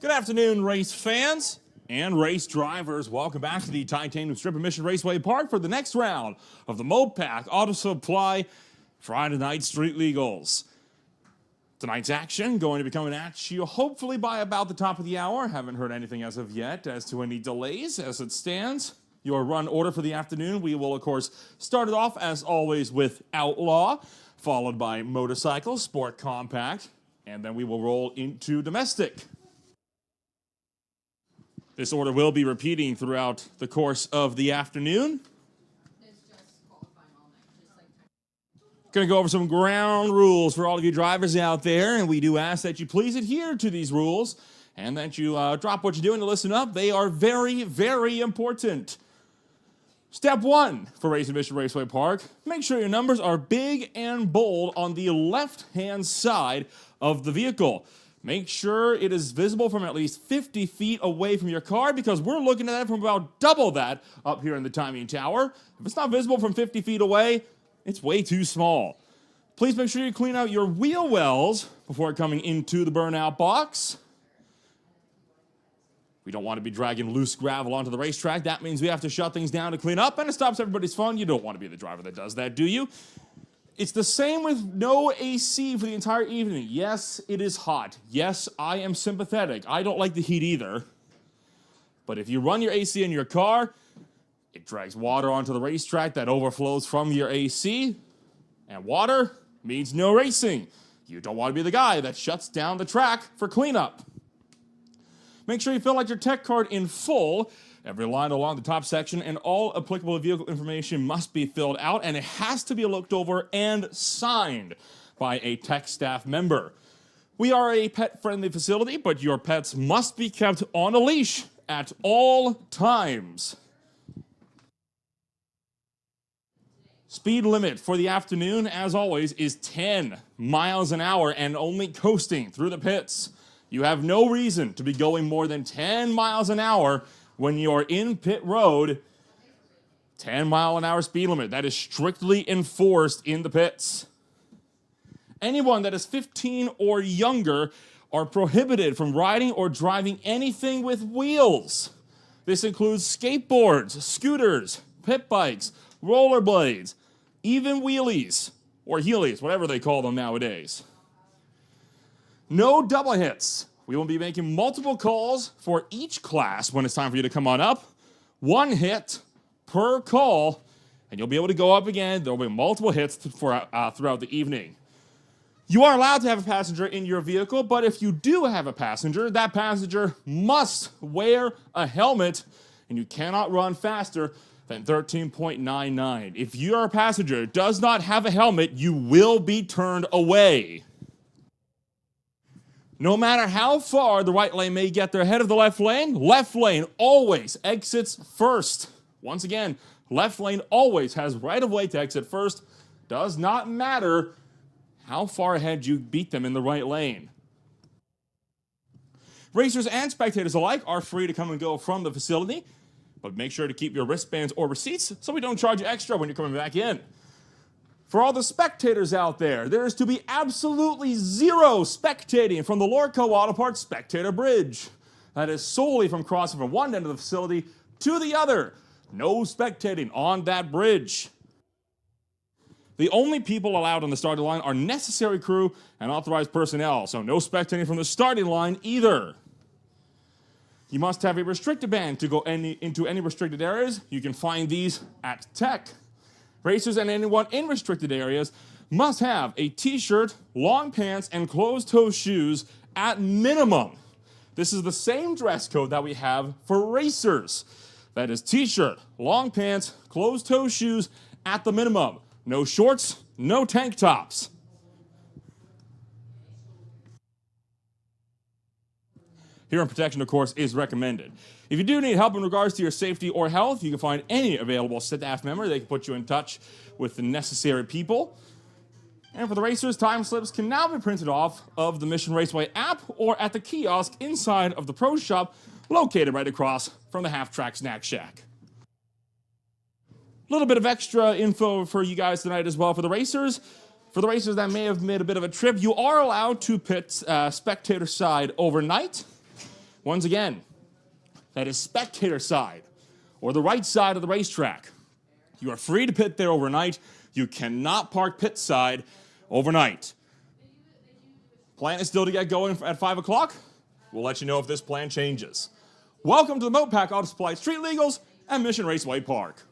Good afternoon, race fans and race drivers. Welcome back to the Titanium Strip and Mission Raceway Park for the next round of the Mopac Auto Supply Friday Night Street Legals. Tonight's action going to be coming at you hopefully by about the top of the hour. Haven't heard anything as of yet as to any delays. As it stands, your run order for the afternoon, we will of course start it off as always with Outlaw, followed by Motorcycle, Sport Compact, and then we will roll into Domestic. This order will be repeating throughout the course of the afternoon. Going to go over some ground rules for all of you drivers out there, and we do ask that you please adhere to these rules and that you drop what you're doing to listen up. They are very, very important. Step 1 for Racing Mission Raceway Park, make sure your numbers are big and bold on the left-hand side of the vehicle. Make sure it is visible from at least 50 feet away from your car because we're looking at it from about double that up here in the timing tower. If it's not visible from 50 feet away, it's way too small. Please make sure you clean out your wheel wells before coming into the burnout box. We don't want to be dragging loose gravel onto the racetrack. That means we have to shut things down to clean up, and it stops everybody's fun. You don't want to be the driver that does that, do you? It's the same with no AC for the entire evening. Yes, it is hot. Yes, I am sympathetic. I don't like the heat either. But if you run your AC in your car, it drags water onto the racetrack that overflows from your AC. And water means no racing. You don't want to be the guy that shuts down the track for cleanup. Make sure you fill out your tech card in full. Every line along the top section and all applicable vehicle information must be filled out, and it has to be looked over and signed by a tech staff member. We are a pet-friendly facility, but your pets must be kept on a leash at all times. Speed limit for the afternoon, as always, is 10 miles an hour and only coasting through the pits. You have no reason to be going more than 10 miles an hour when you're in pit road. 10-mile-an-hour speed limit. That is strictly enforced in the pits. Anyone that is 15 or younger are prohibited from riding or driving anything with wheels. This includes skateboards, scooters, pit bikes, rollerblades, even wheelies, or heelies, whatever they call them nowadays. No double hits. We will be making multiple calls for each class when it's time for you to come on up. 1 hit per call, and you'll be able to go up again. There will be multiple hits throughout the evening. You are allowed to have a passenger in your vehicle, but if you do have a passenger, that passenger must wear a helmet, and you cannot run faster than 13.99. If your passenger does not have a helmet, you will be turned away. No matter how far the right lane may get there ahead of the left lane always exits first. Once again, left lane always has right of way to exit first. Does not matter how far ahead you beat them in the right lane. Racers and spectators alike are free to come and go from the facility, but make sure to keep your wristbands or receipts so we don't charge you extra when you're coming back in. For all the spectators out there, there is to be absolutely zero spectating from the Lorco Auto Parts Spectator Bridge. That is solely from crossing from one end of the facility to the other. No spectating on that bridge. The only people allowed on the starting line are necessary crew and authorized personnel, so no spectating from the starting line either. You must have a restricted band to go into any restricted areas. You can find these at Tech. Racers and anyone in restricted areas must have a t-shirt, long pants, and closed-toe shoes at minimum. This is the same dress code that we have for racers. That is t-shirt, long pants, closed-toe shoes at the minimum. No shorts, no tank tops. Hearing protection, of course, is recommended. If you do need help in regards to your safety or health, you can find any available staff member. They can put you in touch with the necessary people. And for the racers, time slips can now be printed off of the Mission Raceway app or at the kiosk inside of the Pro Shop, located right across from the Half-Track Snack Shack. A little bit of extra info for you guys tonight as well for the racers. For the racers that may have made a bit of a trip, you are allowed to pit spectator side overnight. Once again, that is spectator side, or the right side of the racetrack. You are free to pit there overnight. You cannot park pit side overnight. Plan is still to get going at 5 o'clock. We'll let you know if this plan changes. Welcome to the Mopac Auto Supply Street Legals at Mission Raceway Park.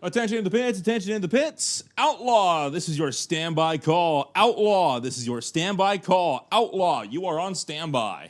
Attention in the pits, attention in the pits. Outlaw, this is your standby call. Outlaw, this is your standby call. Outlaw, you are on standby.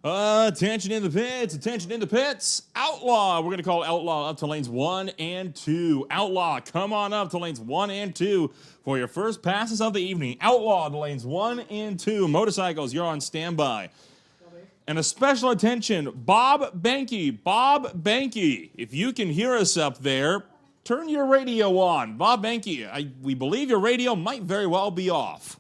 Attention in the pits, attention in the pits. Outlaw, we're going to call Outlaw up to lanes 1 and 2. Outlaw, come on up to lanes 1 and 2 for your first passes of the evening. Outlaw to lanes 1 and 2. Motorcycles, you're on standby. And a special attention, Bob Banky. Bob Banky, if you can hear us up there, turn your radio on. Bob Banky, we believe your radio might very well be off.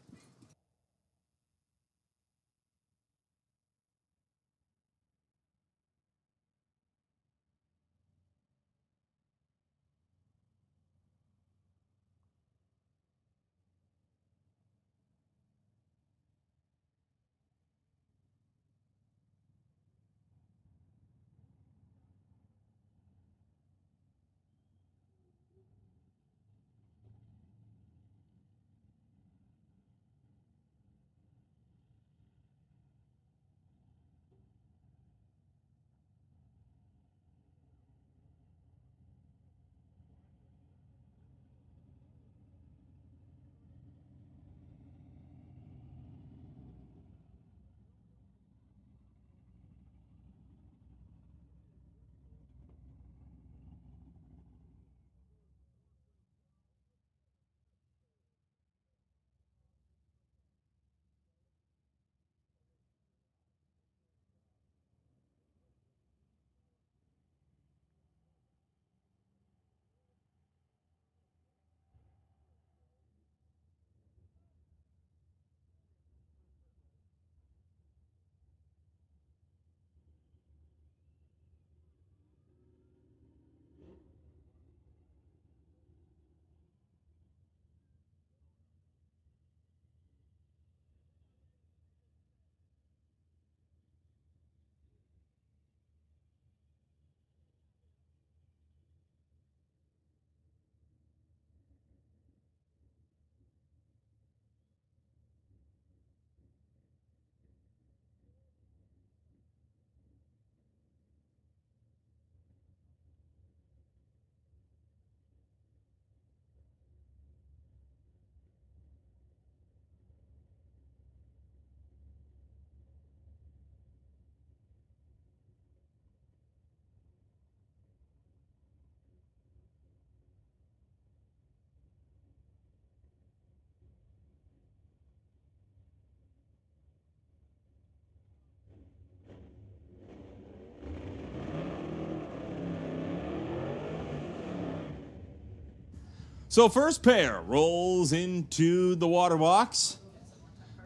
So first pair rolls into the water box.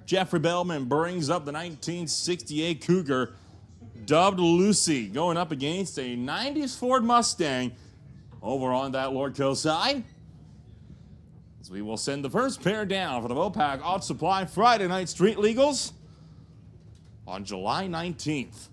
Jeffrey Bellman brings up the 1968 Cougar, dubbed Lucy, going up against a 90s Ford Mustang over on that Lordco side. As we will send the first pair down for the Mopac Auto Supply Friday Night Street Legals on July 19th.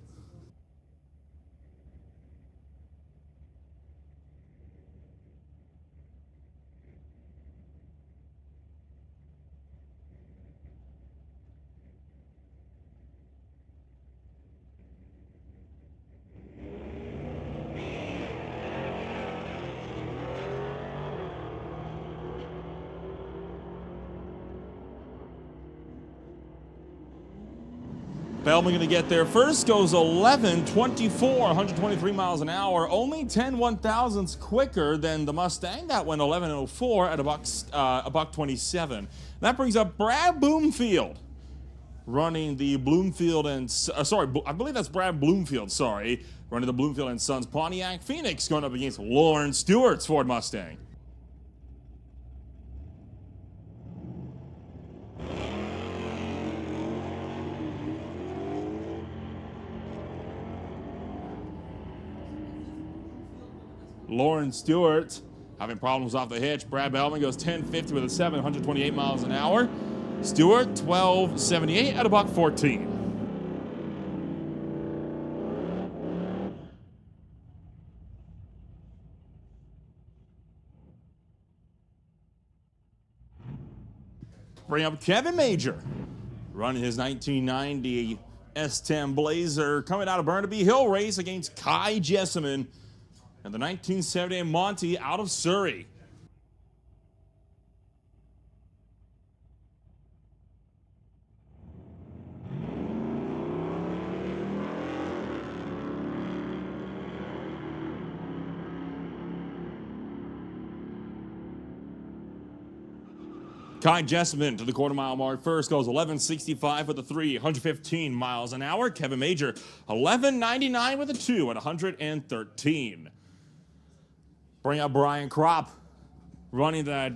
Bellman going to get there first, goes 11.24, 123 miles an hour, only 10 1,000ths quicker than the Mustang. That went 11.04 at a buck 27. That brings up Brad Bloomfield, running the Bloomfield and, I believe that's Brad Bloomfield, running the Bloomfield and Sons Pontiac Phoenix, going up against Lauren Stewart's Ford Mustang. Lauren Stewart having problems off the hitch. Brad Bellman goes 10.50 with a 7, 128 miles an hour. Stewart 12.78 at a buck 14. Bring up Kevin Major, running his 1990 S10 Blazer, coming out of Burnaby Hill race against Kai Jessamine and the 1978 Monty out of Surrey. Kai Jessamine to the quarter mile mark first, goes 11.65 with a 3, 115 miles an hour. Kevin Major, 11.99 with a 2 at 113. Bring up Brian Kropp, running the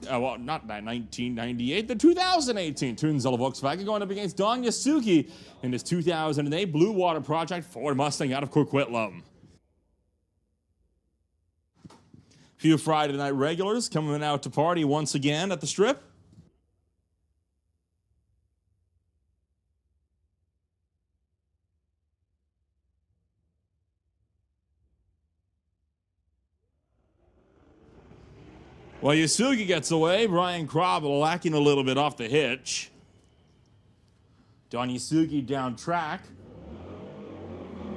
not 1998, the 2018 Tunzilla Volkswagen, going up against Don Yasuki in his 2008 Blue Water Project Ford Mustang out of Coquitlam. Few Friday night regulars coming out to party once again at the Strip. Well, Yasugi gets away. Brian Kropp lacking a little bit off the hitch. Don Yasugi down track.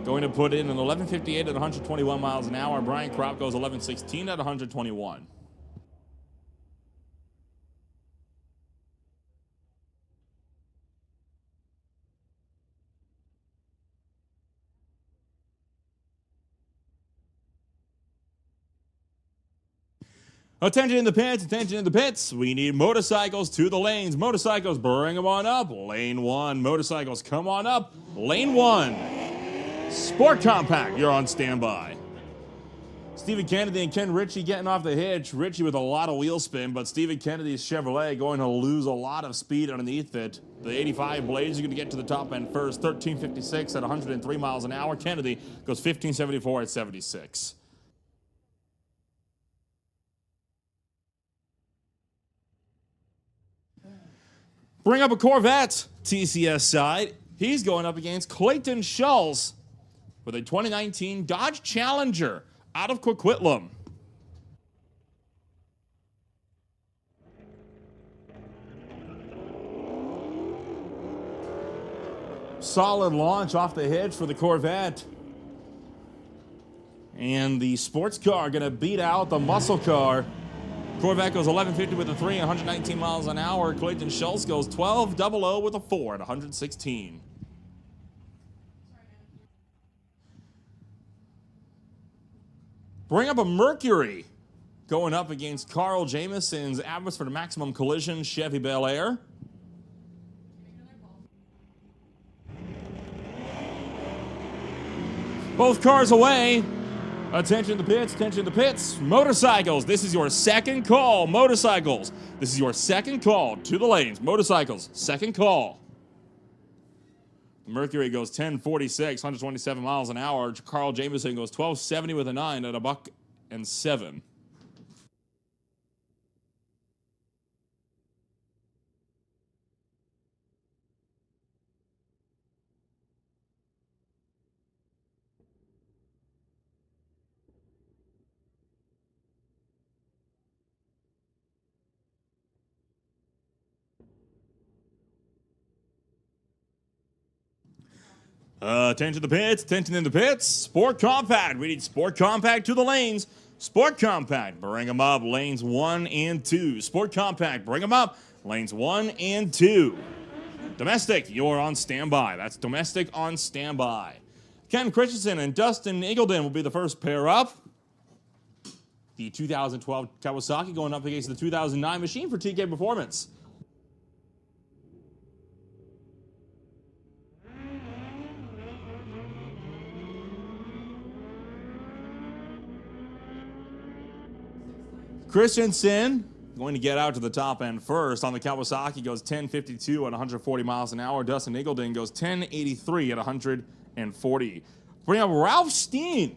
Going to put in an 11.58 at 121 miles an hour. Brian Kropp goes 11.16 at 121. Attention in the pits, attention in the pits. We need motorcycles to the lanes. Motorcycles, bring them on up. Lane 1. Motorcycles, come on up. Lane 1. Sport Compact, you're on standby. Stephen Kennedy and Ken Ritchie getting off the hitch. Ritchie with a lot of wheel spin, but Stephen Kennedy's Chevrolet going to lose a lot of speed underneath it. The 85 Blades are going to get to the top end first. 13.56 at 103 miles an hour. Kennedy goes 15.74 at 76. Bring up a Corvette, TCS side. He's going up against Clayton Schultz with a 2019 Dodge Challenger out of Coquitlam. Solid launch off the hitch for the Corvette. And the sports car going to beat out the muscle car. Corvette goes 11.50 with a 3, 119 miles an hour. Clayton Schultz goes 12.00 with a 4 at 116. Bring up a Mercury going up against Carl Jamison's Atmosphère Maximum Collision Chevy Bel Air. Both cars away. Attention to the pits, attention to the pits. Motorcycles, this is your second call. Motorcycles, this is your second call to the lanes. Motorcycles, second call. Mercury goes 10.46, 127 miles an hour. Carl Jamison goes 12.70 with a 9 at $1.07. Attention to the pits, attention in the pits. Sport Compact, we need Sport Compact to the lanes. Sport Compact, bring them up, lanes 1 and 2. Sport Compact, bring them up, lanes 1 and 2. Domestic, you're on standby. That's Domestic on standby. Ken Christensen and Dustin Eagledon will be the first pair up. The 2012 Kawasaki going up against the 2009 machine for TK Performance. Christensen going to get out to the top end first. On the Kawasaki goes 10.52 at 140 miles an hour. Dustin Eagledon goes 10.83 at 140. Bring up Ralph Steen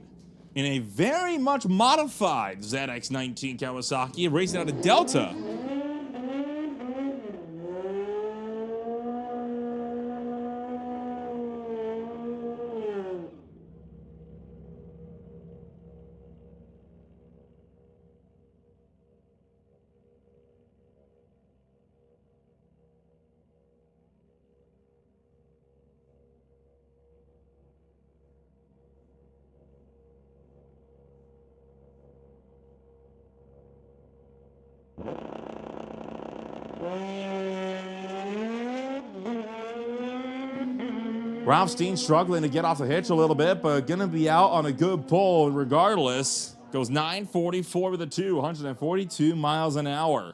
in a very much modified ZX-19 Kawasaki, racing out of Delta. Ralph Steen struggling to get off the hitch a little bit, but going to be out on a good pull regardless. Goes 9.44 with a 2, 142 miles an hour.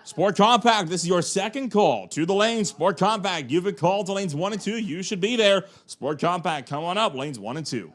Sport Compact, this is your second call to the lanes. Sport Compact, you've been called to lanes 1 and 2. You should be there. Sport Compact, come on up, lanes 1 and 2.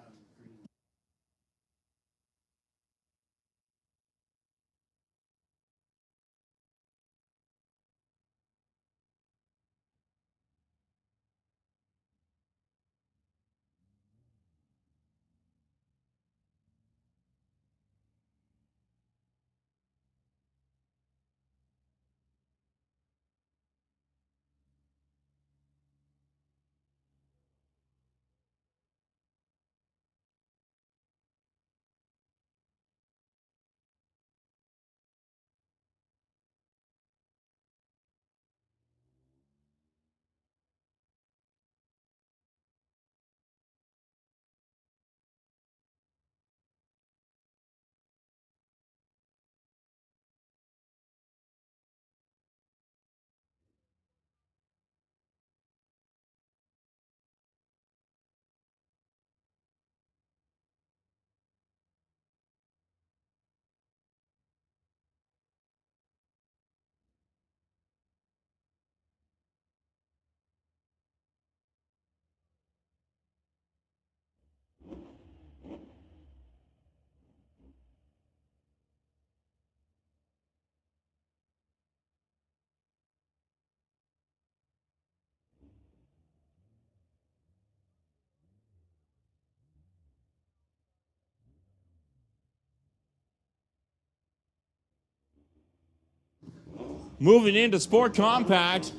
Moving into Sport Compact,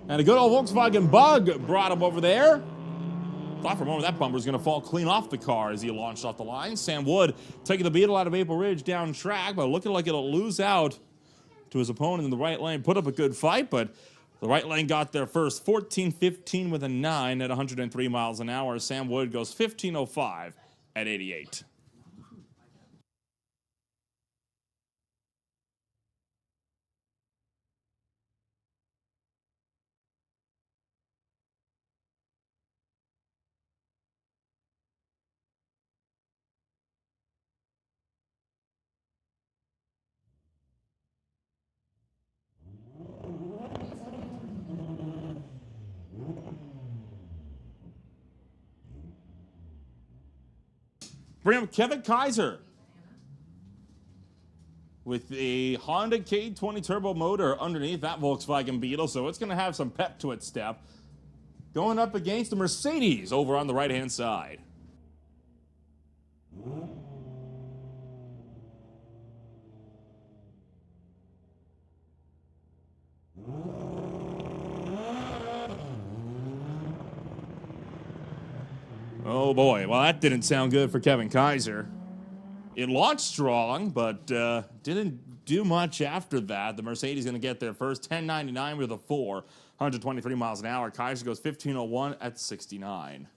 and a good old Volkswagen Bug brought him over there. Thought for a moment that bumper was going to fall clean off the car as he launched off the line. Sam Wood taking the Beetle out of Maple Ridge down track, but looking like it'll lose out to his opponent in the right lane. Put up a good fight, but the right lane got there first. 14-15 with a 9 at 103 miles an hour. Sam Wood goes 15:05 at 88. Bring up Kevin Kaiser with a Honda K20 turbo motor underneath that Volkswagen Beetle, so it's going to have some pep to its step. Going up against the Mercedes over on the right-hand side. Oh boy, well that didn't sound good for Kevin Kaiser. It launched strong, but didn't do much after that. The Mercedes going to get there first, 10.99 with a 4, 123 miles an hour. Kaiser goes 15:01 at 69.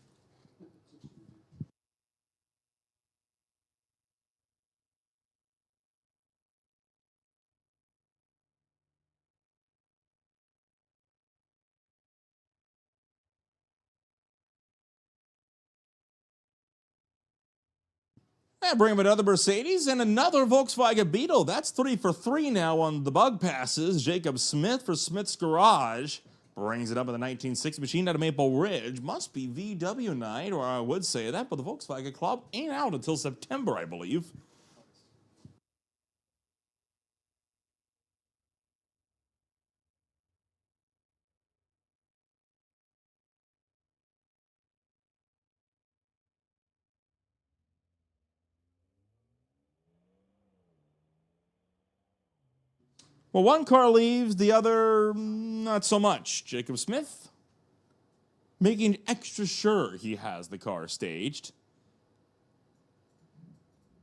And bring him another Mercedes and another Volkswagen Beetle. That's 3 for 3 now on the bug passes. Jacob Smith for Smith's Garage brings it up in the 1960 machine out of Maple Ridge. Must be VW night, or I would say that, but the Volkswagen Club ain't out until September, I believe. Well, one car leaves, the other not so much. Jacob Smith making extra sure he has the car staged.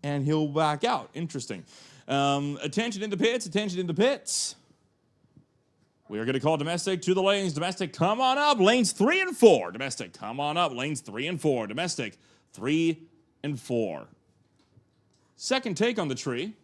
And he'll back out. Interesting. Attention in the pits, attention in the pits. We are going to call domestic to the lanes. Domestic, come on up. Lanes 3 and 4. Domestic, come on up. Lanes 3 and 4. Domestic, 3 and 4. Second take on the tree.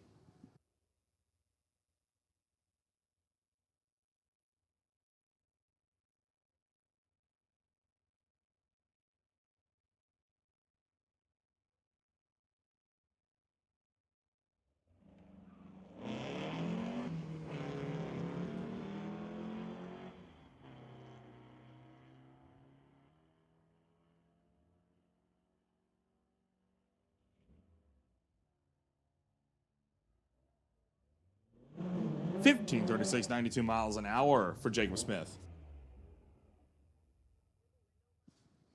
15:36, 92 miles an hour for Jacob Smith.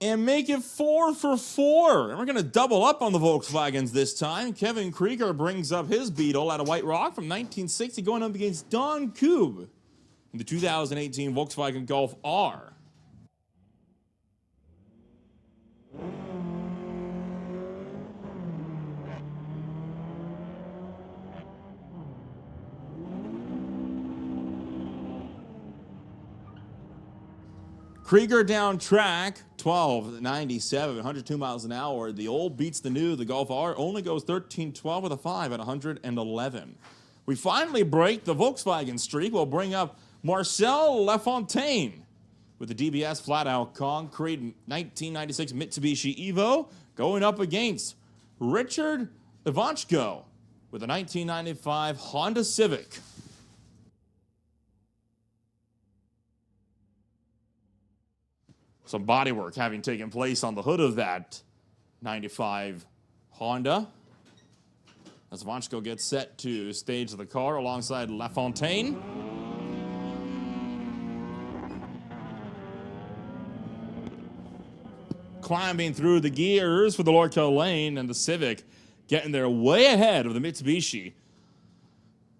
And make it 4 for 4. And we're going to double up on the Volkswagens this time. Kevin Krieger brings up his Beetle out of White Rock from 1960, going up against Don Koob in the 2018 Volkswagen Golf R. Krieger down track, 12.97, 102 miles an hour. The old beats the new. The Golf R only goes 13.12 with a 5 at 111. We finally break the Volkswagen streak. We'll bring up Marcel Lafontaine with the DBS flat-out concrete 1996 Mitsubishi Evo, going up against Richard Ivanchko with a 1995 Honda Civic. Some bodywork having taken place on the hood of that 95 Honda. As Ivanchko gets set to stage the car alongside Lafontaine. Climbing through the gears for the Lorco lane, and the Civic getting there way ahead of the Mitsubishi.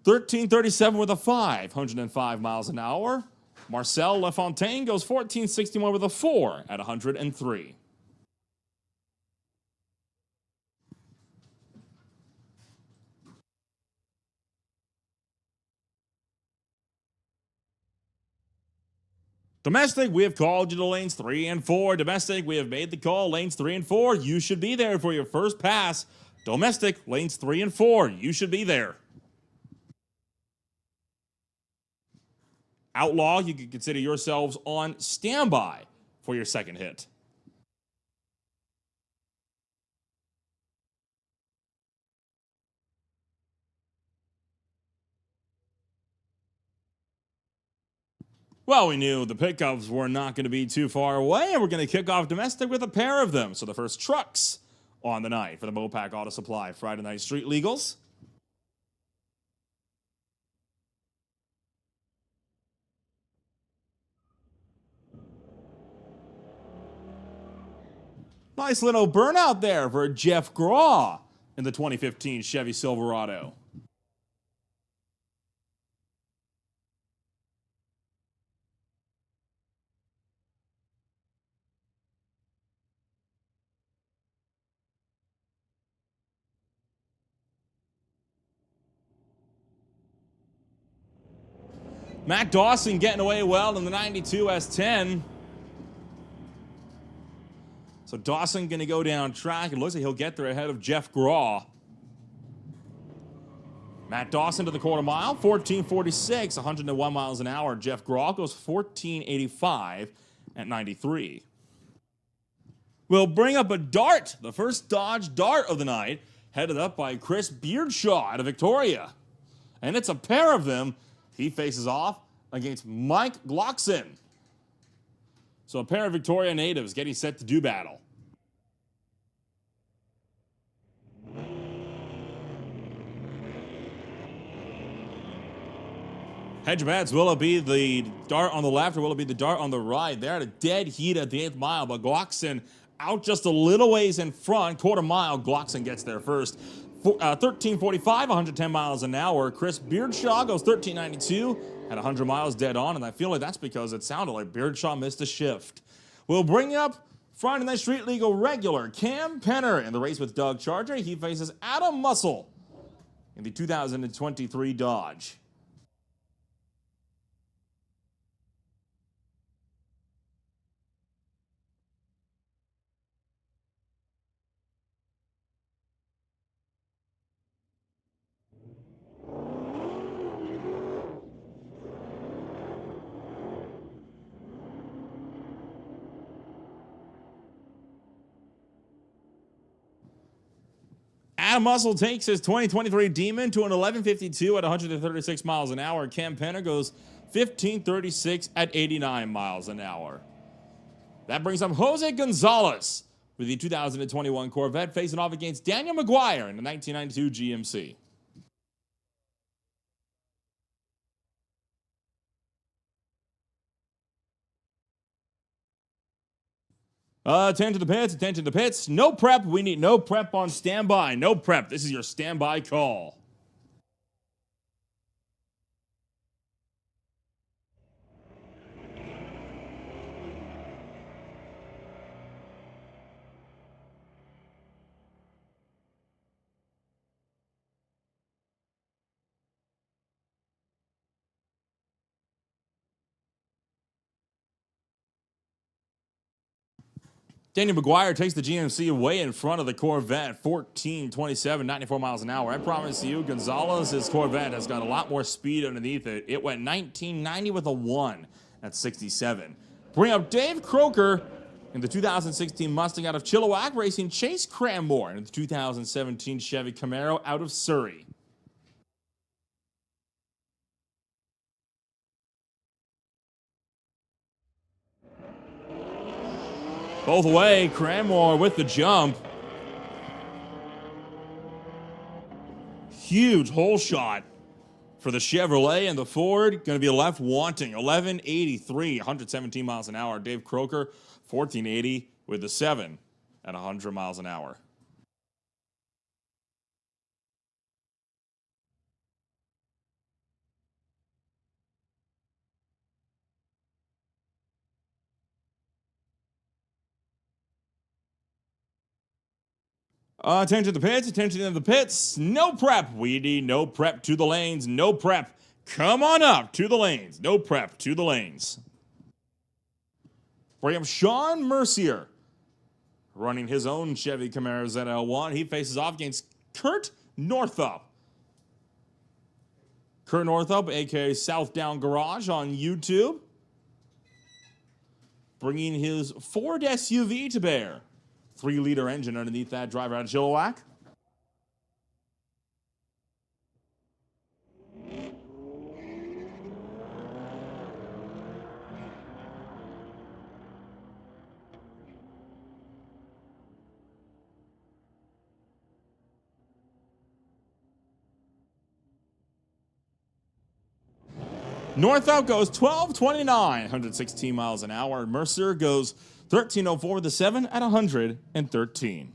13:37 with a 5, 105 miles an hour. Marcel Lafontaine goes 14.61 with a 4 at 103. Domestic, we have called you to lanes 3 and 4. Domestic, we have made the call. Lanes 3 and 4, you should be there for your first pass. Domestic, lanes 3 and 4, you should be there. Outlaw, you can consider yourselves on standby for your second hit. Well, we knew the pickups were not going to be too far away, and we're going to kick off domestic with a pair of them. So the first trucks on the night for the Mopac Auto Supply Friday Night Street Legals. Nice little burnout there for Jeff Graw in the 2015 Chevy Silverado. Matt Dawson getting away well in the 92 S10. So Dawson going to go down track. It looks like he'll get there ahead of Jeff Graw. Matt Dawson to the quarter mile, 14.46, 101 miles an hour. Jeff Graw goes 14.85 at 93. We'll bring up a Dart, the first Dodge Dart of the night, headed up by Chris Beardshaw out of Victoria. And it's a pair of them. He faces off against Mike Glockson. So a pair of Victoria natives getting set to do battle. Hedge bets, will it be the Dart on the left or will it be the Dart on the right? They're at a dead heat at the 8th mile, but Glockson out just a little ways in front. Quarter mile, Glockson gets there first. 13.45, 110 miles an hour. Chris Beardshaw goes 13.92 at 100 miles dead on, and I feel like that's because it sounded like Beardshaw missed a shift. We'll bring up Friday Night Street Legal regular Cam Penner in the race with Doug Charger. He faces Adam Muscle in the 2023 Dodge. Adam Muscle takes his 2023 Demon to an 11.52 at 136 miles an hour. Cam Penner goes 15.36 at 89 miles an hour. That brings up Jose Gonzalez with the 2021 Corvette facing off against Daniel McGuire in the 1992 GMC. Attention to the pits, attention to the pits. No prep. We need no prep on standby. No prep. This is your standby call. Daniel McGuire takes the GMC away in front of the Corvette, 14.27, 94 miles an hour. I promise you, Gonzalez's Corvette has got a lot more speed underneath it. It went 1990 with a 1 at 67. Bring up Dave Croker in the 2016 Mustang out of Chilliwack, racing Chase Cranmore in the 2017 Chevy Camaro out of Surrey. Both away, Cranmore with the jump. Huge hole shot for the Chevrolet, and the Ford going to be left wanting. 1183, 117 miles an hour. Dave Croker, 1480 with the 7 at 100 miles an hour. Attention to the pits, attention to the pits. No prep. We need no prep to the lanes. No prep. Come on up to the lanes. No prep to the lanes. We have Sean Mercier running his own Chevy Camaro ZL1. He faces off against Kurt Northup. Kurt Northup, aka South Down Garage on YouTube, bringing his Ford SUV to bear. 3-liter engine underneath that driver out of Chilliwack. Northup goes 12.29, 116 miles an hour. Mercer goes 13.04 with the 7 at 113.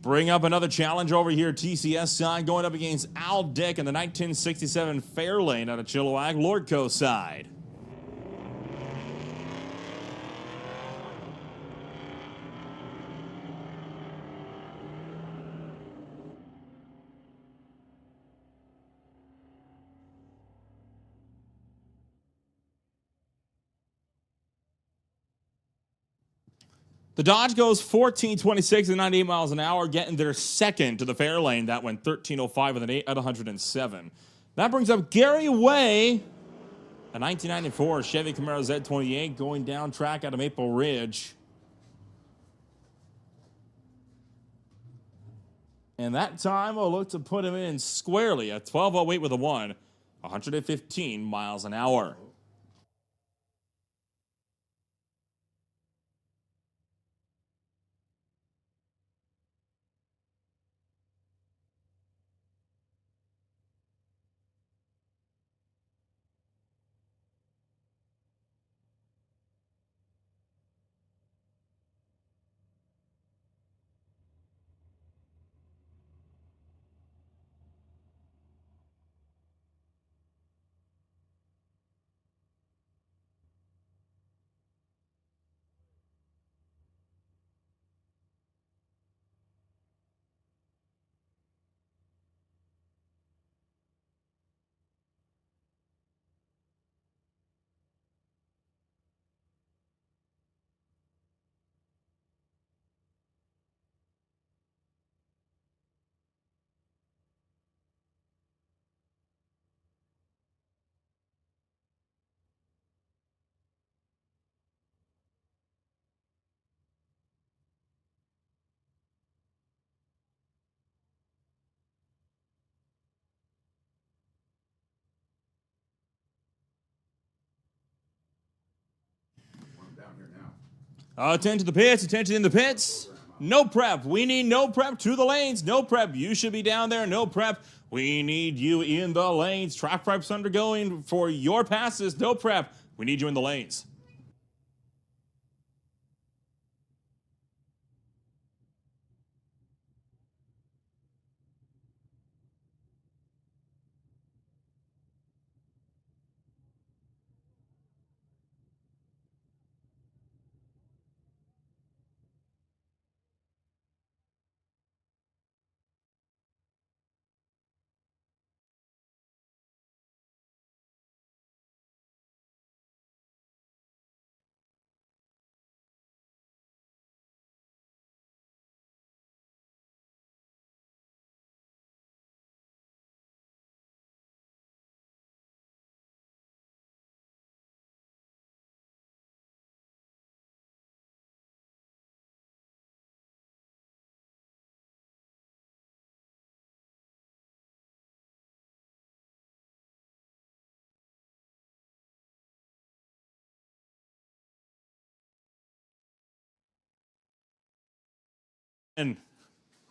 Bring up another challenge over here, TCS side, going up against Al Dick in the 1967 Fairlane out of Chilliwack, Lordco side. The Dodge goes 14.26 and 98 miles an hour, getting their second to the Fairlane. That went 13.05 with an 8 at 107. That brings up Gary Way, a 1994 Chevy Camaro Z28 going down track out of Maple Ridge. And that time will look to put him in squarely at 12.08 with a 1, 115 miles an hour. Attention to the pits, attention in the pits. No prep. We need no prep to the lanes. No prep. You should be down there. No prep. We need you in the lanes. Track prep's undergoing for your passes. No prep. We need you in the lanes. And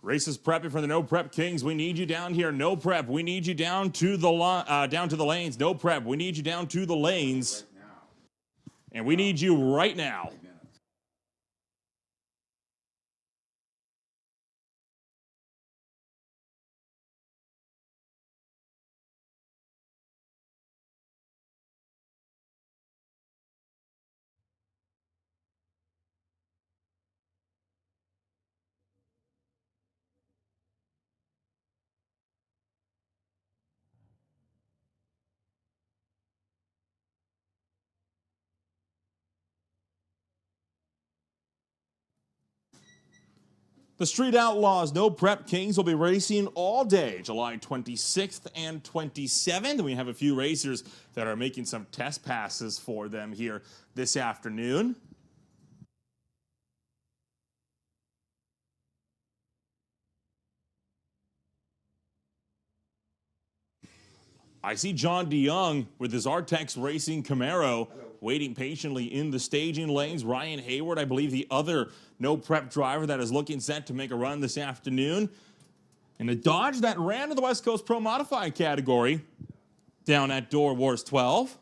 races prepping for the no prep kings. We need you down here. No prep. We need you down to the lanes. No prep. We need you down to the lanes. And we need you right now. The Street Outlaws No Prep Kings will be racing all day, July 26th and 27th. We have a few racers that are making some test passes for them here this afternoon. I see John DeYoung with his Artex Racing Camaro waiting patiently in the staging lanes. Ryan Hayward, I believe the other no prep driver that is looking set to make a run this afternoon. And a Dodge that ran in the West Coast Pro Modified category down at Door Wars 12.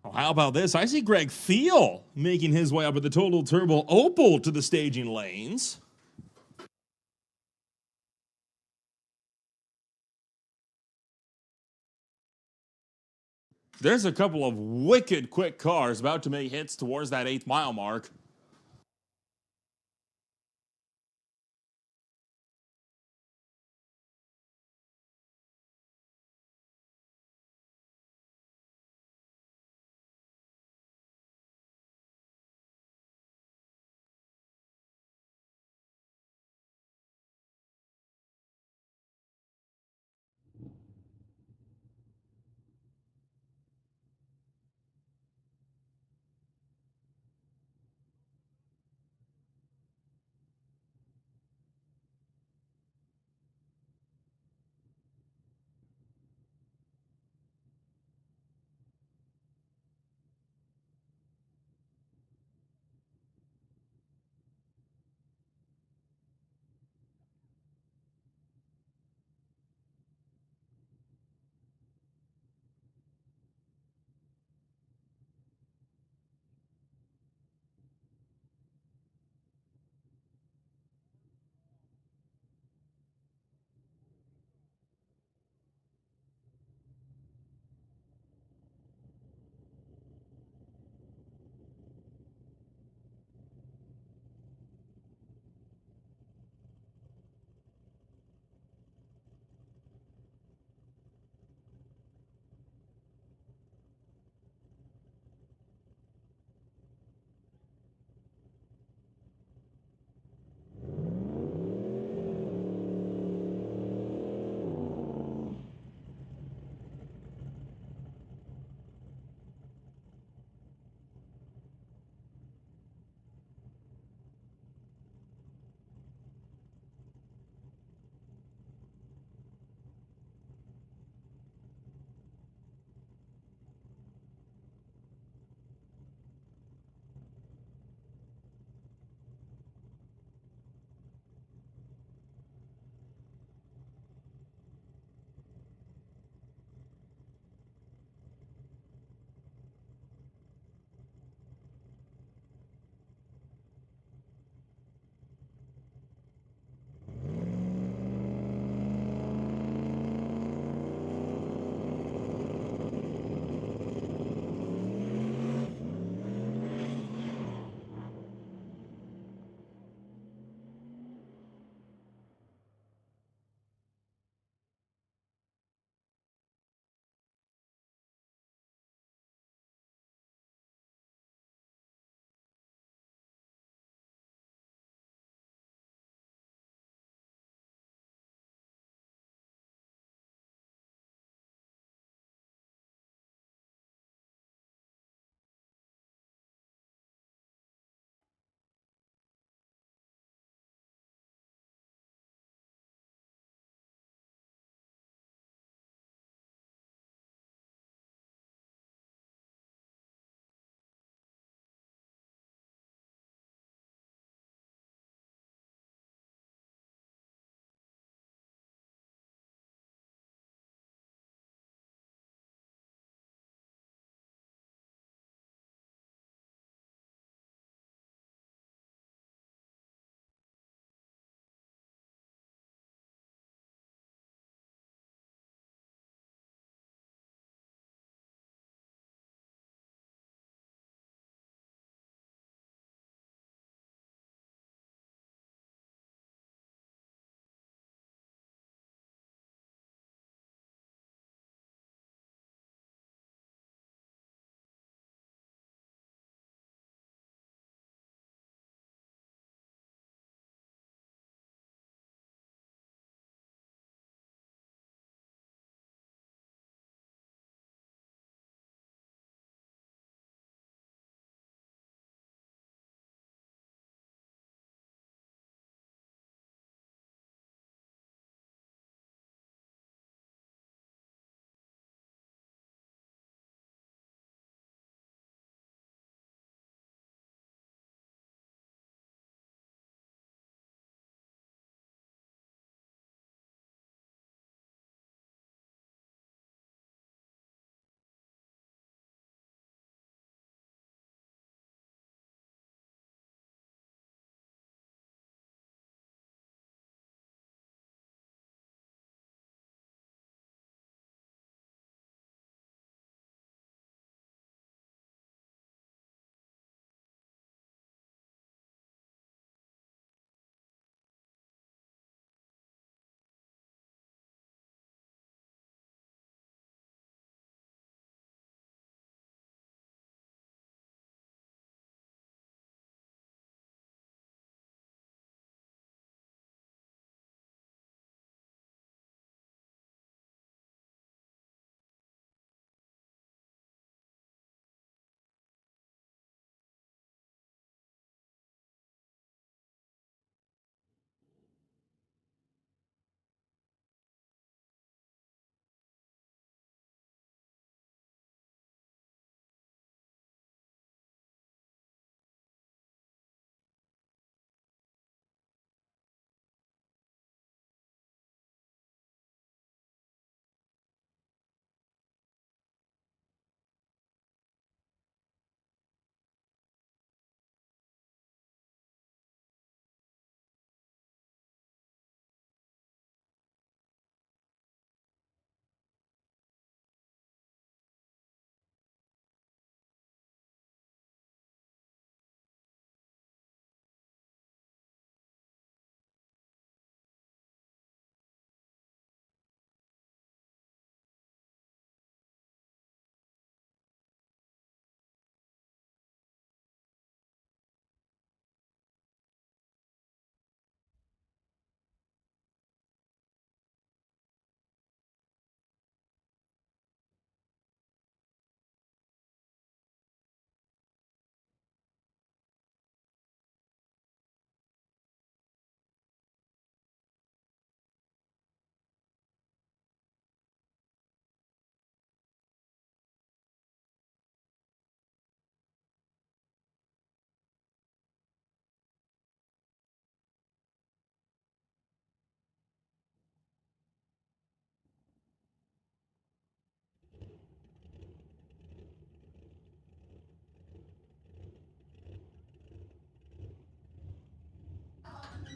Oh, how about this? I see Greg Thiel making his way up with the Total Turbo Opal to the staging lanes. There's a couple of wicked quick cars about to make hits towards that 8th mile mark.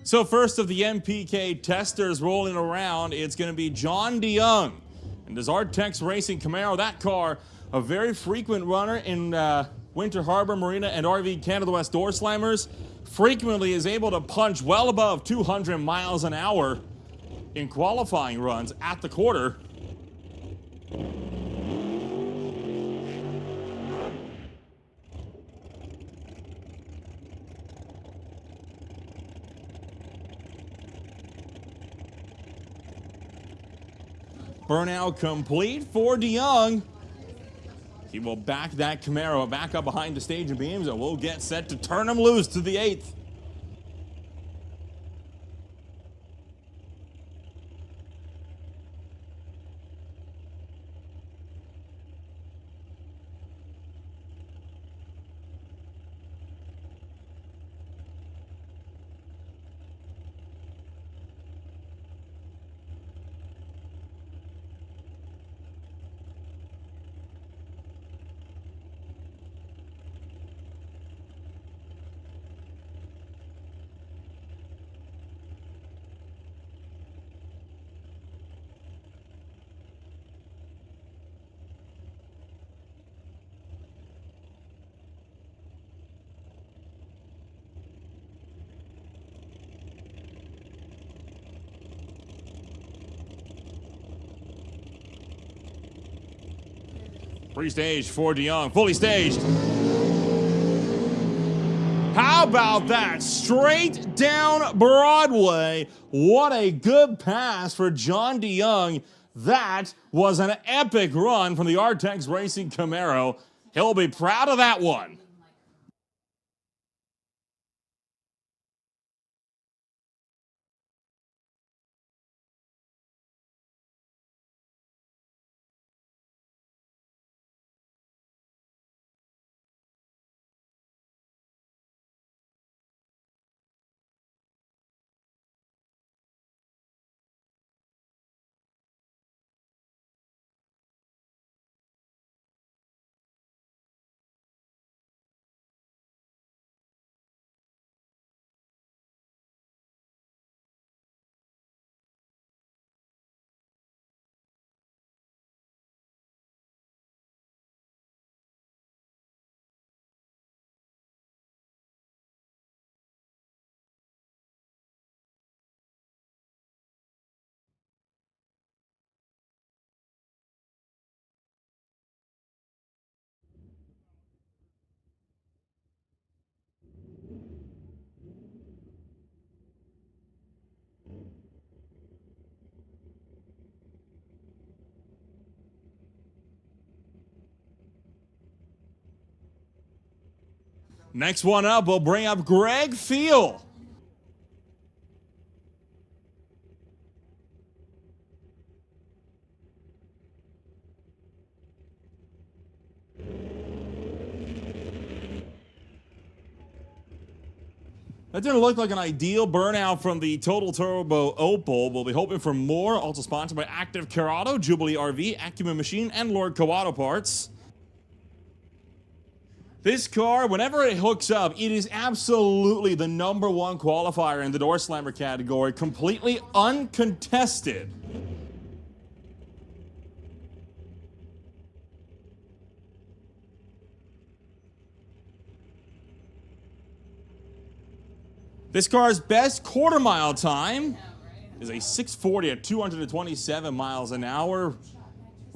So first of the MPK testers rolling around, it's going to be John DeYoung. And his Artex Racing Camaro, that car, a very frequent runner in Winter Harbor Marina and RV Canada West door slammers, frequently is able to punch well above 200 miles an hour in qualifying runs at the quarter. Burnout complete for DeYoung. He will back that Camaro back up behind the staging beams and will get set to turn him loose to the 8th. Pre-staged for DeYoung, fully staged. How about that? Straight down Broadway. What a good pass for John DeYoung. That was an epic run from the Artex Racing Camaro. He'll be proud of that one. Next one up, we'll bring up Greg Field. That didn't look like an ideal burnout from the Total Turbo Opal. We'll be hoping for more. Also sponsored by Active Care Auto, Jubilee RV, Acumen Machine, and Lord Co-Auto Parts. This car, whenever it hooks up, it is absolutely the #1 qualifier in the door slammer category, completely uncontested. This car's best quarter mile time is a 6:40 at 227 miles an hour.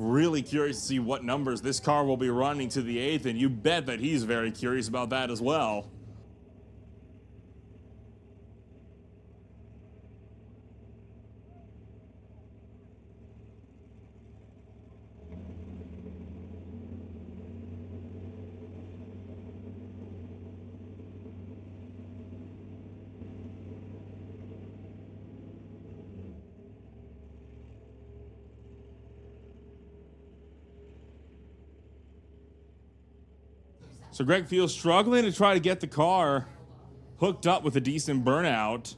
Really curious to see what numbers this car will be running to the 8th, and you bet that he's very curious about that as well. So Greg Field struggling to try to get the car hooked up with a decent burnout.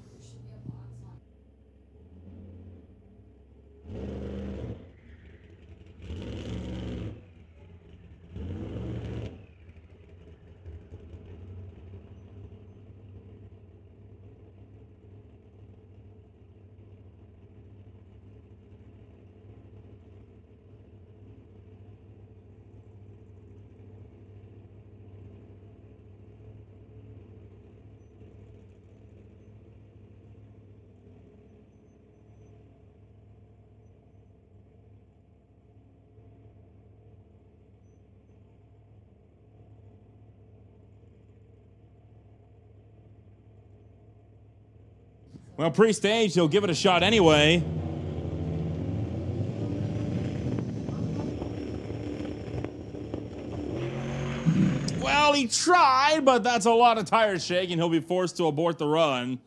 Well, pre-stage, he'll give it a shot anyway. Well, he tried, but that's a lot of tire shaking. He'll be forced to abort the run.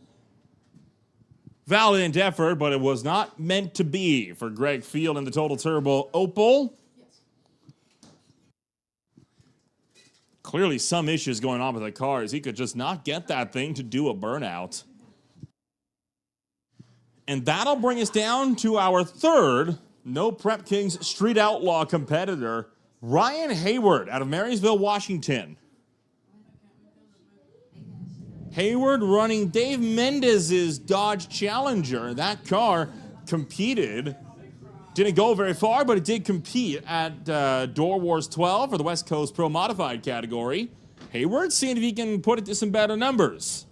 Valiant effort, but it was not meant to be for Greg Field in the Total Turbo Opel. Clearly some issues going on with the cars. He could just not get that thing to do a burnout. And that'll bring us down to our third No Prep Kings Street Outlaw competitor, Ryan Hayward out of Marysville, Washington. Hayward running Dave Mendez's Dodge Challenger. That car competed. Didn't go very far, but it did compete at Door Wars 12 for the West Coast Pro Modified category. Hayward seeing if he can put it to some better numbers.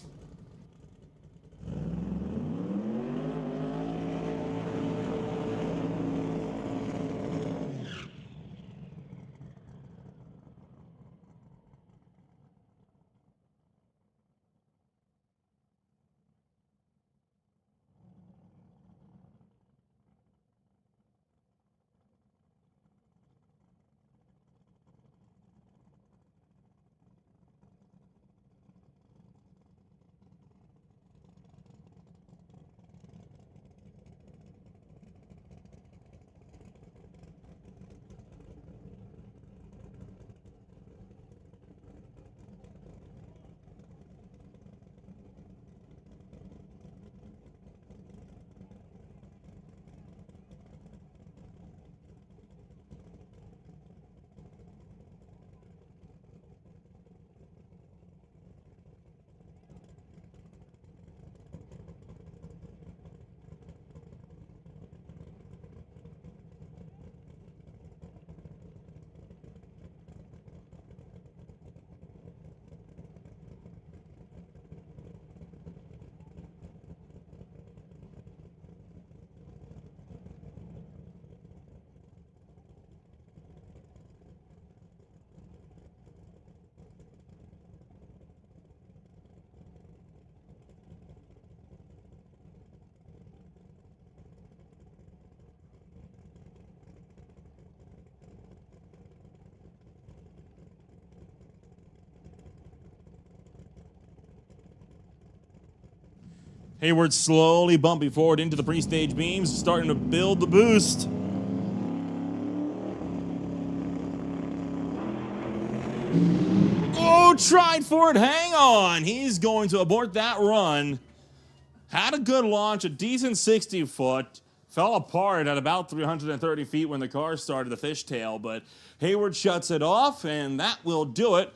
Hayward slowly bumping forward into the pre-stage beams, starting to build the boost. Oh, tried for it. Hang on. He's going to abort that run. Had a good launch, a decent 60 foot. Fell apart at about 330 feet when the car started the fishtail, but Hayward shuts it off, and that will do it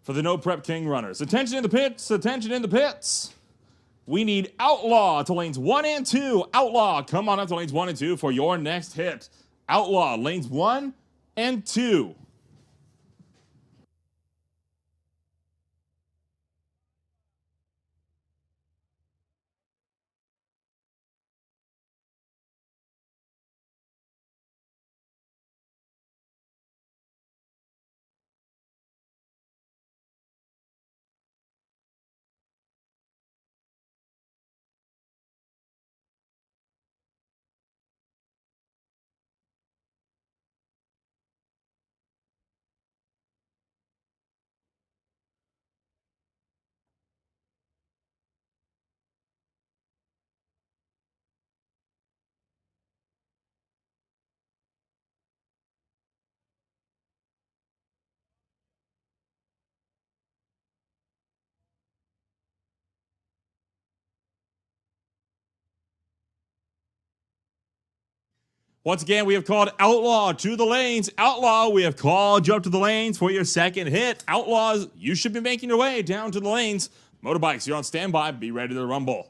for the No Prep King runners. Attention in the pits, attention in the pits. We need Outlaw to lanes 1 and 2. Outlaw, come on up to lanes 1 and 2 for your next hit. Outlaw, lanes 1 and 2. Once again, we have called Outlaw to the lanes. Outlaw, we have called you up to the lanes for your second hit. Outlaws, you should be making your way down to the lanes. Motorbikes, you're on standby. Be ready to rumble.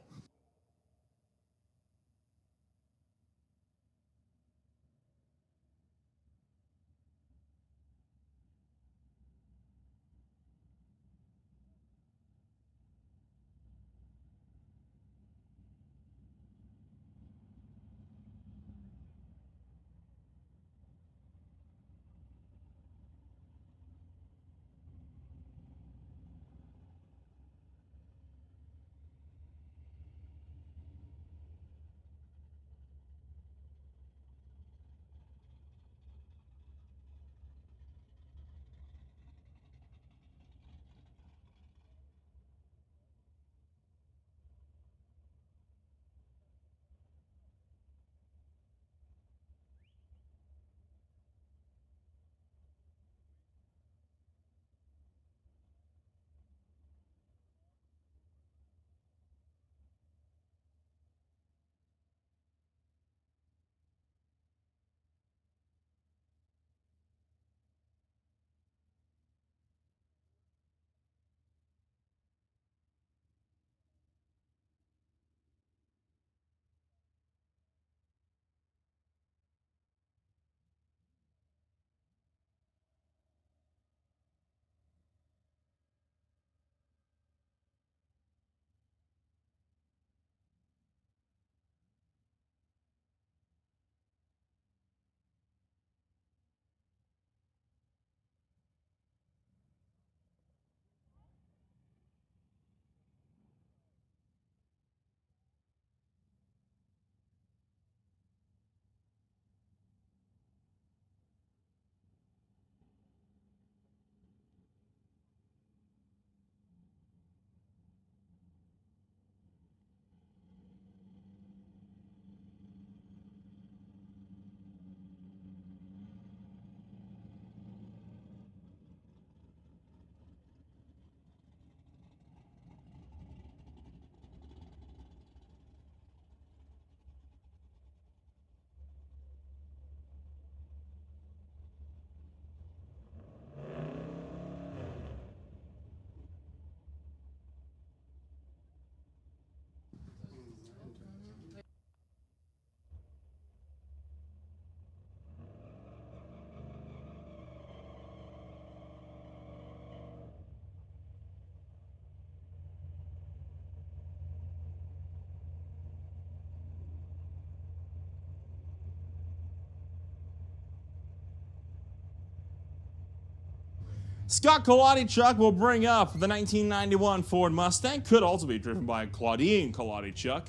Scott Kolodechuk will bring up the 1991 Ford Mustang. Could also be driven by Claudine Kolodechuk.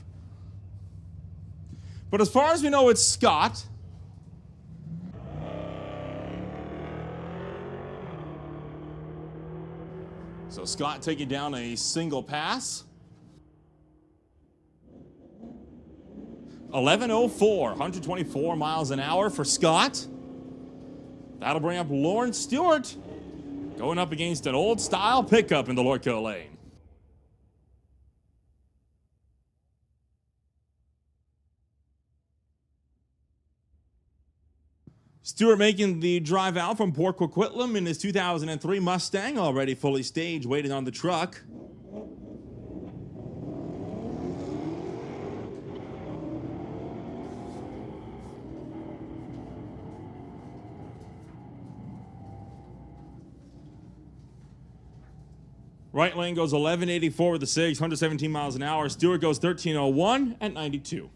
But as far as we know, it's Scott. So Scott taking down a single pass. 11:04, 124 miles an hour for Scott. That'll bring up Lawrence Stewart, going up against an old-style pickup in the Lorco lane. Stewart making the drive out from Port Coquitlam in his 2003 Mustang, already fully staged, waiting on the truck. Right lane goes 11:84 with the 6, 117 miles an hour. Stewart goes 13:01 at 92.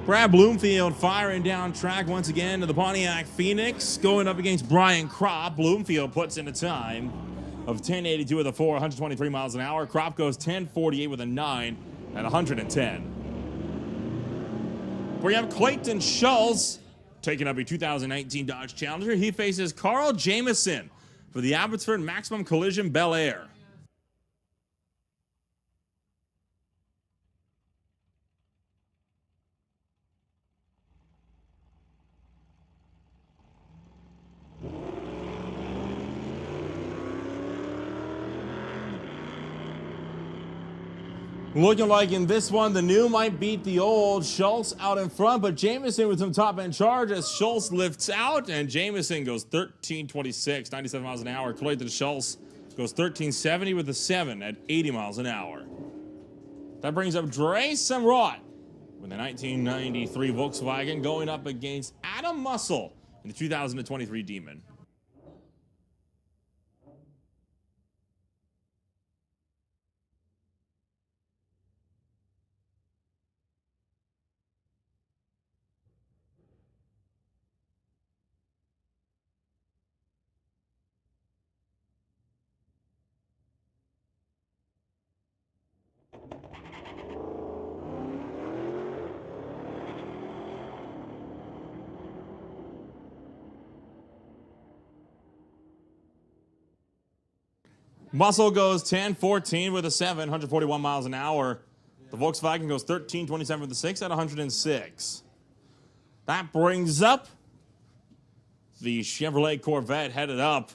Brad Bloomfield firing down track once again to the Pontiac Phoenix, going up against Brian Kropp. Bloomfield puts in a time of 10:82 with a 4, 123 miles an hour. Kropp goes 10:48 with a 9 at 110. We have Clayton Schultz taking up a 2019 Dodge Challenger. He faces Carl Jamieson for the Abbotsford Maximum Collision Bel Air. Looking like in this one, the new might beat the old. Schultz out in front, but Jamieson with some top-end charge as Schultz lifts out, and Jamieson goes 13:26, 97 miles an hour. Clayton Schultz goes 13:70 with a 7 at 80 miles an hour. That brings up Dre Semrot with the 1993 Volkswagen going up against Adam Muscle in the 2023 Demon. Muscle goes 10:14 with a 7, 141 miles an hour. The Volkswagen goes 13:27 with a 6 at 106. That brings up the Chevrolet Corvette headed up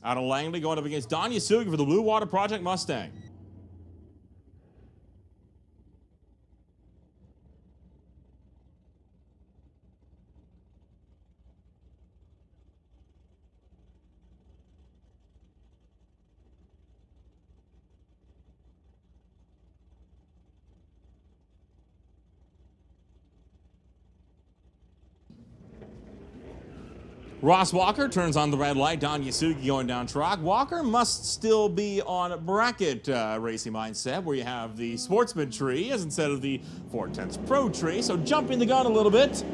out of Langley, going up against Don Yasugi for the Blue Water Project Mustang. Ross Walker turns on the red light. Don Yasugi going down track. Walker must still be on bracket racing mindset, where you have the Sportsman tree as instead of the 410s Pro tree. So jumping the gun a little bit.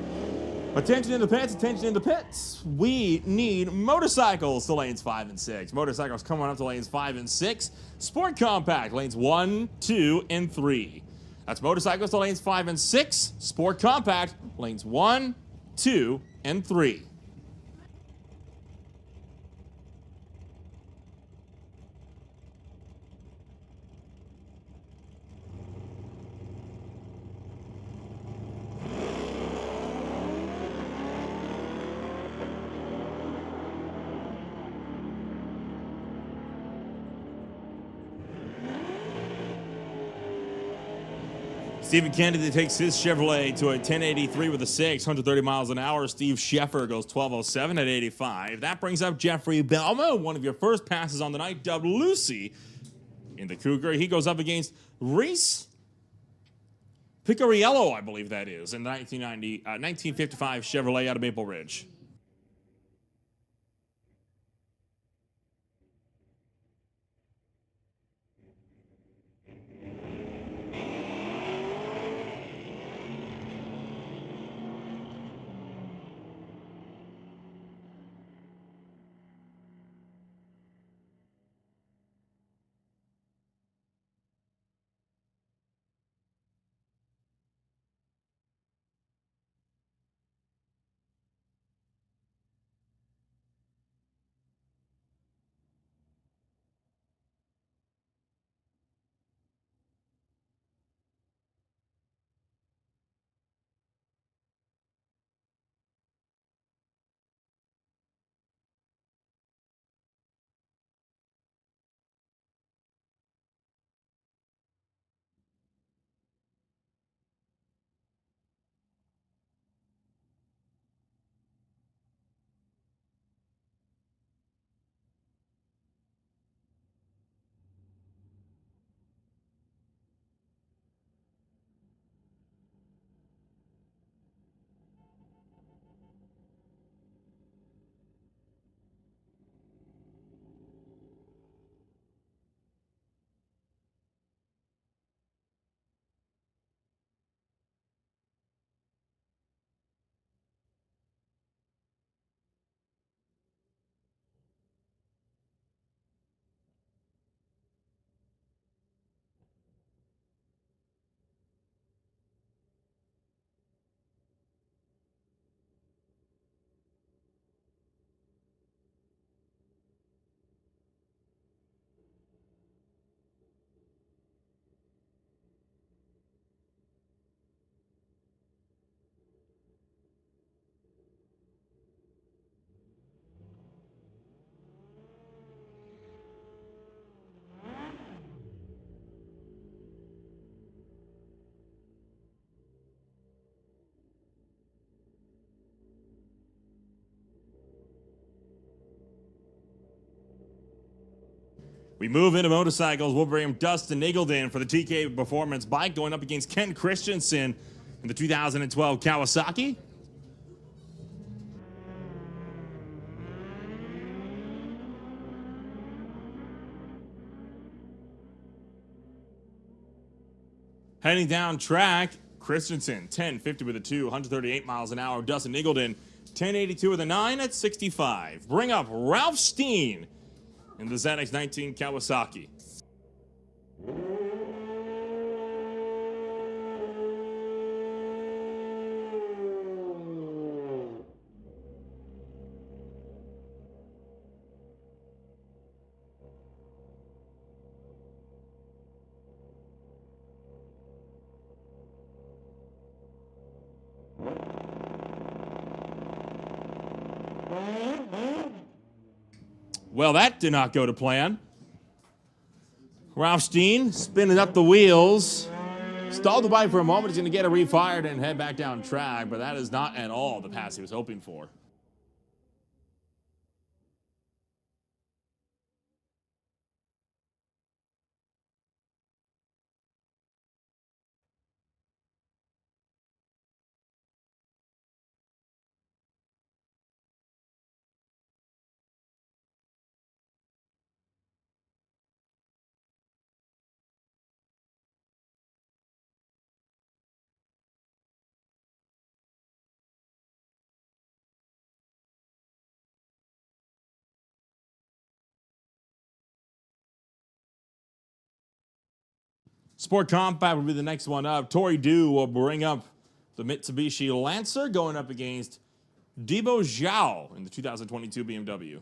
Attention in the pits, attention in the pits. We need motorcycles to lanes 5 and 6. Motorcycles coming up to lanes 5 and 6. Sport Compact, lanes 1, 2, and 3. That's motorcycles to lanes 5 and 6. Sport compact, lanes 1, 2, and 3. Stephen Kennedy takes his Chevrolet to a 1083 with a 6, 130 miles an hour. Steve Sheffer goes 1207 at 85. That brings up Jeffrey Belma, one of your first passes on the night, dubbed Lucy in the Cougar. He goes up against Reese Picariello, I believe that is, in the 1955 Chevrolet out of Maple Ridge. We move into motorcycles. We'll bring Dustin Eagledon for the TK Performance bike, going up against Ken Christensen in the 2012 Kawasaki. Heading down track, Christensen, 1050 with a 2, 138 miles an hour. Dustin Eagledon, 1082 with a 9 at 65. Bring up Ralph Steen in the ZX19 Kawasaki. Well, that did not go to plan. Ralph Steen spinning up the wheels. Stalled the bike for a moment. He's going to get it refired and head back down track, but that is not at all the pass he was hoping for. Sport Compact will be the next one up. Tori Du will bring up the Mitsubishi Lancer going up against Debo Zhao in the 2022 BMW.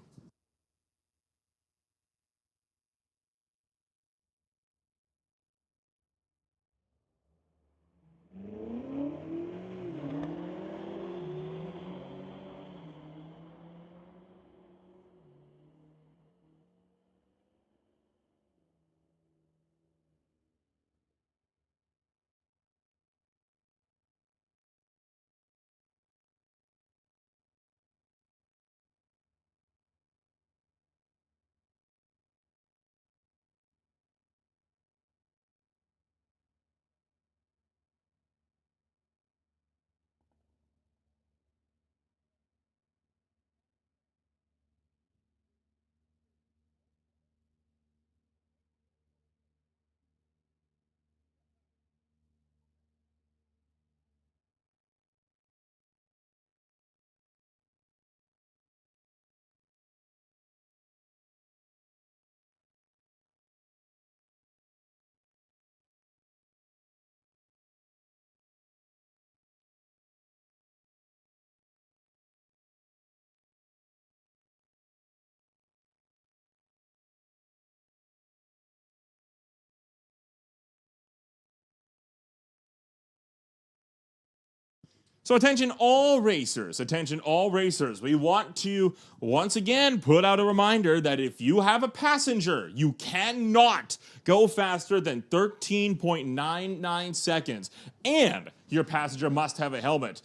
So attention all racers, attention all racers. We want to once again put out a reminder that if you have a passenger, you cannot go faster than 13.99 seconds. And your passenger must have a helmet.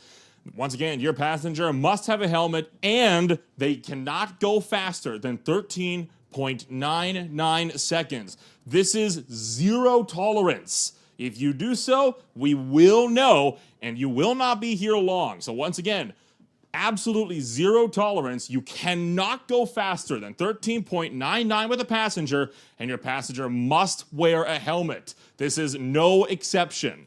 Once again, your passenger must have a helmet and they cannot go faster than 13.99 seconds. This is zero tolerance. If you do so, we will know, and you will not be here long. So once again, absolutely zero tolerance. You cannot go faster than 13.99 with a passenger, and your passenger must wear a helmet. This is no exception.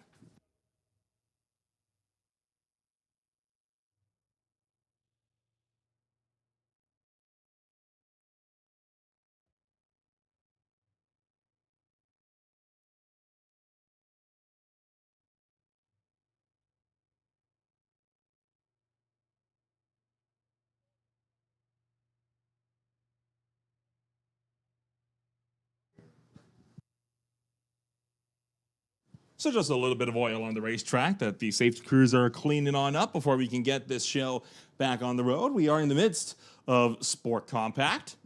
So just a little bit of oil on the racetrack that the safety crews are cleaning on up before we can get this show back on the road. We are in the midst of Sport Compact.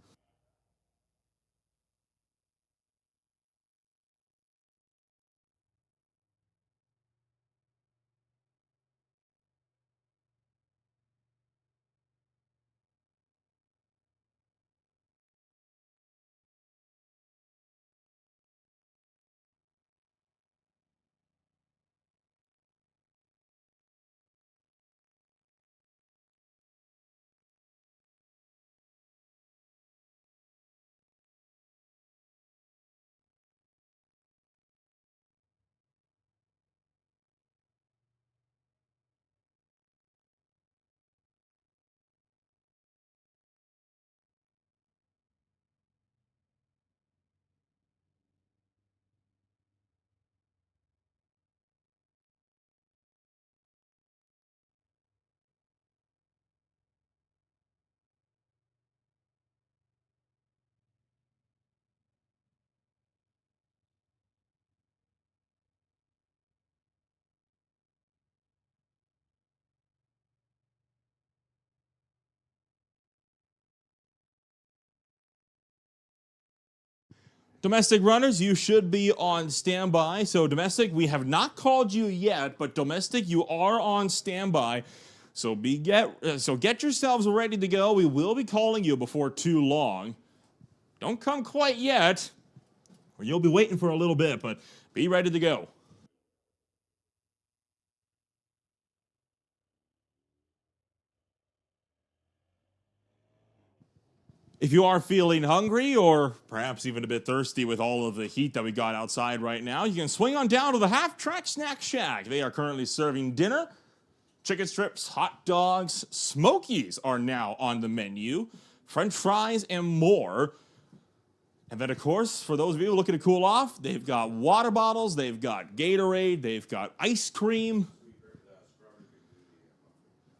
Domestic runners, you should be on standby. So domestic, we have not called you yet, but domestic, you are on standby. So get yourselves ready to go. We will be calling you before too long. Don't come quite yet, or you'll be waiting for a little bit, but be ready to go. If you are feeling hungry or perhaps even a bit thirsty with all of the heat that we got outside right now, you can swing on down to the Half Track Snack Shack. They are currently serving dinner. Chicken strips, hot dogs, smokies are now on the menu. French fries and more. And then, of course, for those of you looking to cool off, they've got water bottles, they've got Gatorade, they've got ice cream.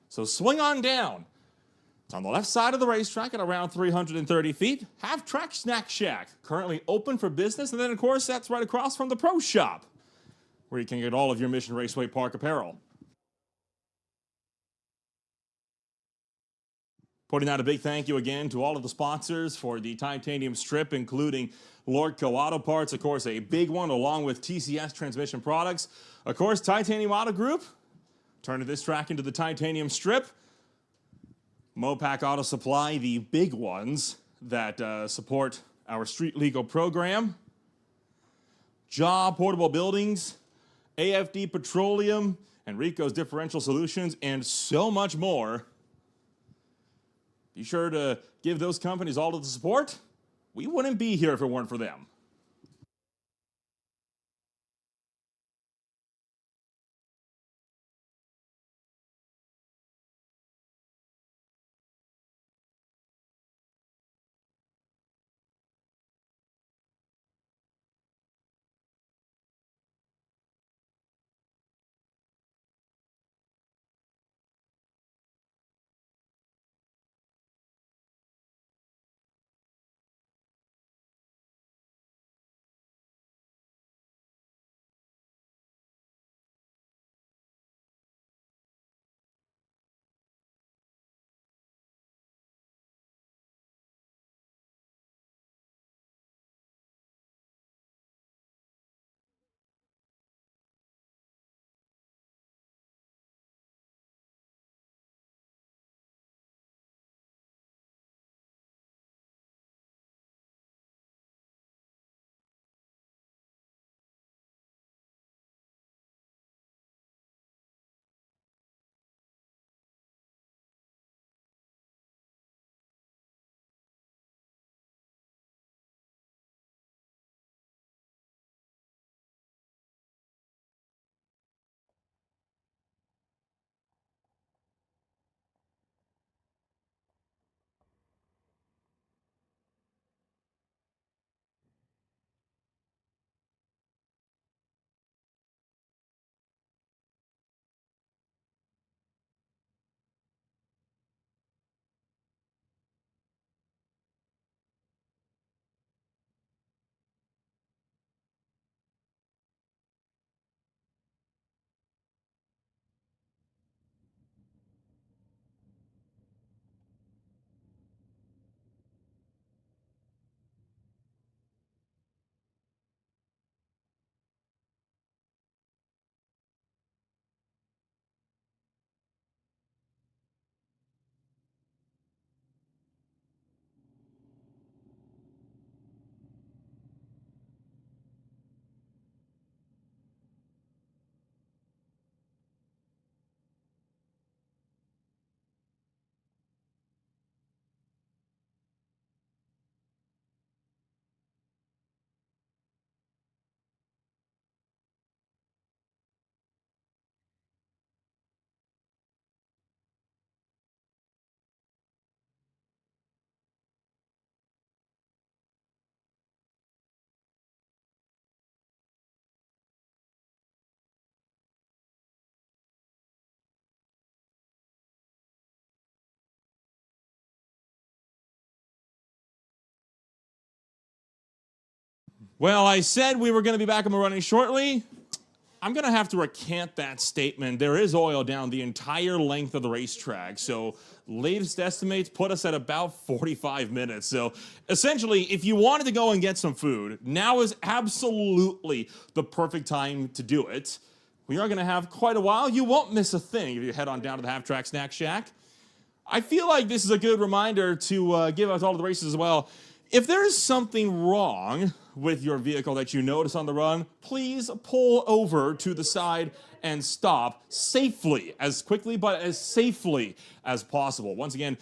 So swing on down. It's on the left side of the racetrack at around 330 feet. Half Track Snack Shack, currently open for business. And then, of course, that's right across from the Pro Shop, where you can get all of your Mission Raceway Park apparel. Putting out a big thank you again to all of the sponsors for the titanium strip, including Lordco Auto Parts, of course, a big one, along with TCS Transmission Products. Of course, Titanium Auto Group, turning this track into the titanium strip. Mopac Auto Supply, the big ones that support our street legal program. Jaw Portable Buildings, AFD Petroleum, Enrico's Differential Solutions, and so much more. Be sure to give those companies all of the support. We wouldn't be here if it weren't for them. Well, I said we were going to be back on the running shortly. I'm going to have to recant that statement. There is oil down the entire length of the racetrack, so latest estimates put us at about 45 minutes. So essentially, if you wanted to go and get some food, now is absolutely the perfect time to do it. We are going to have quite a while. You won't miss a thing if you head on down to the Half Track Snack Shack. I feel like this is a good reminder to give us all of the races as well. If there is something wrong with your vehicle that you notice on the run, please pull over to the side and stop safely, as quickly but as safely as possible. Once again,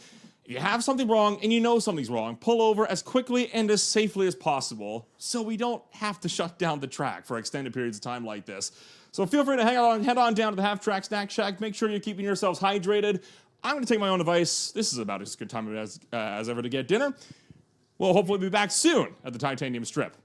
if you have something wrong and you know something's wrong, pull over as quickly and as safely as possible so we don't have to shut down the track for extended periods of time like this. So feel free to head on down to the Half Track Snack Shack. Make sure you're keeping yourselves hydrated. I'm going to take my own advice. This is about as good time as ever to get dinner. We'll hopefully be back soon at the Titanium Strip.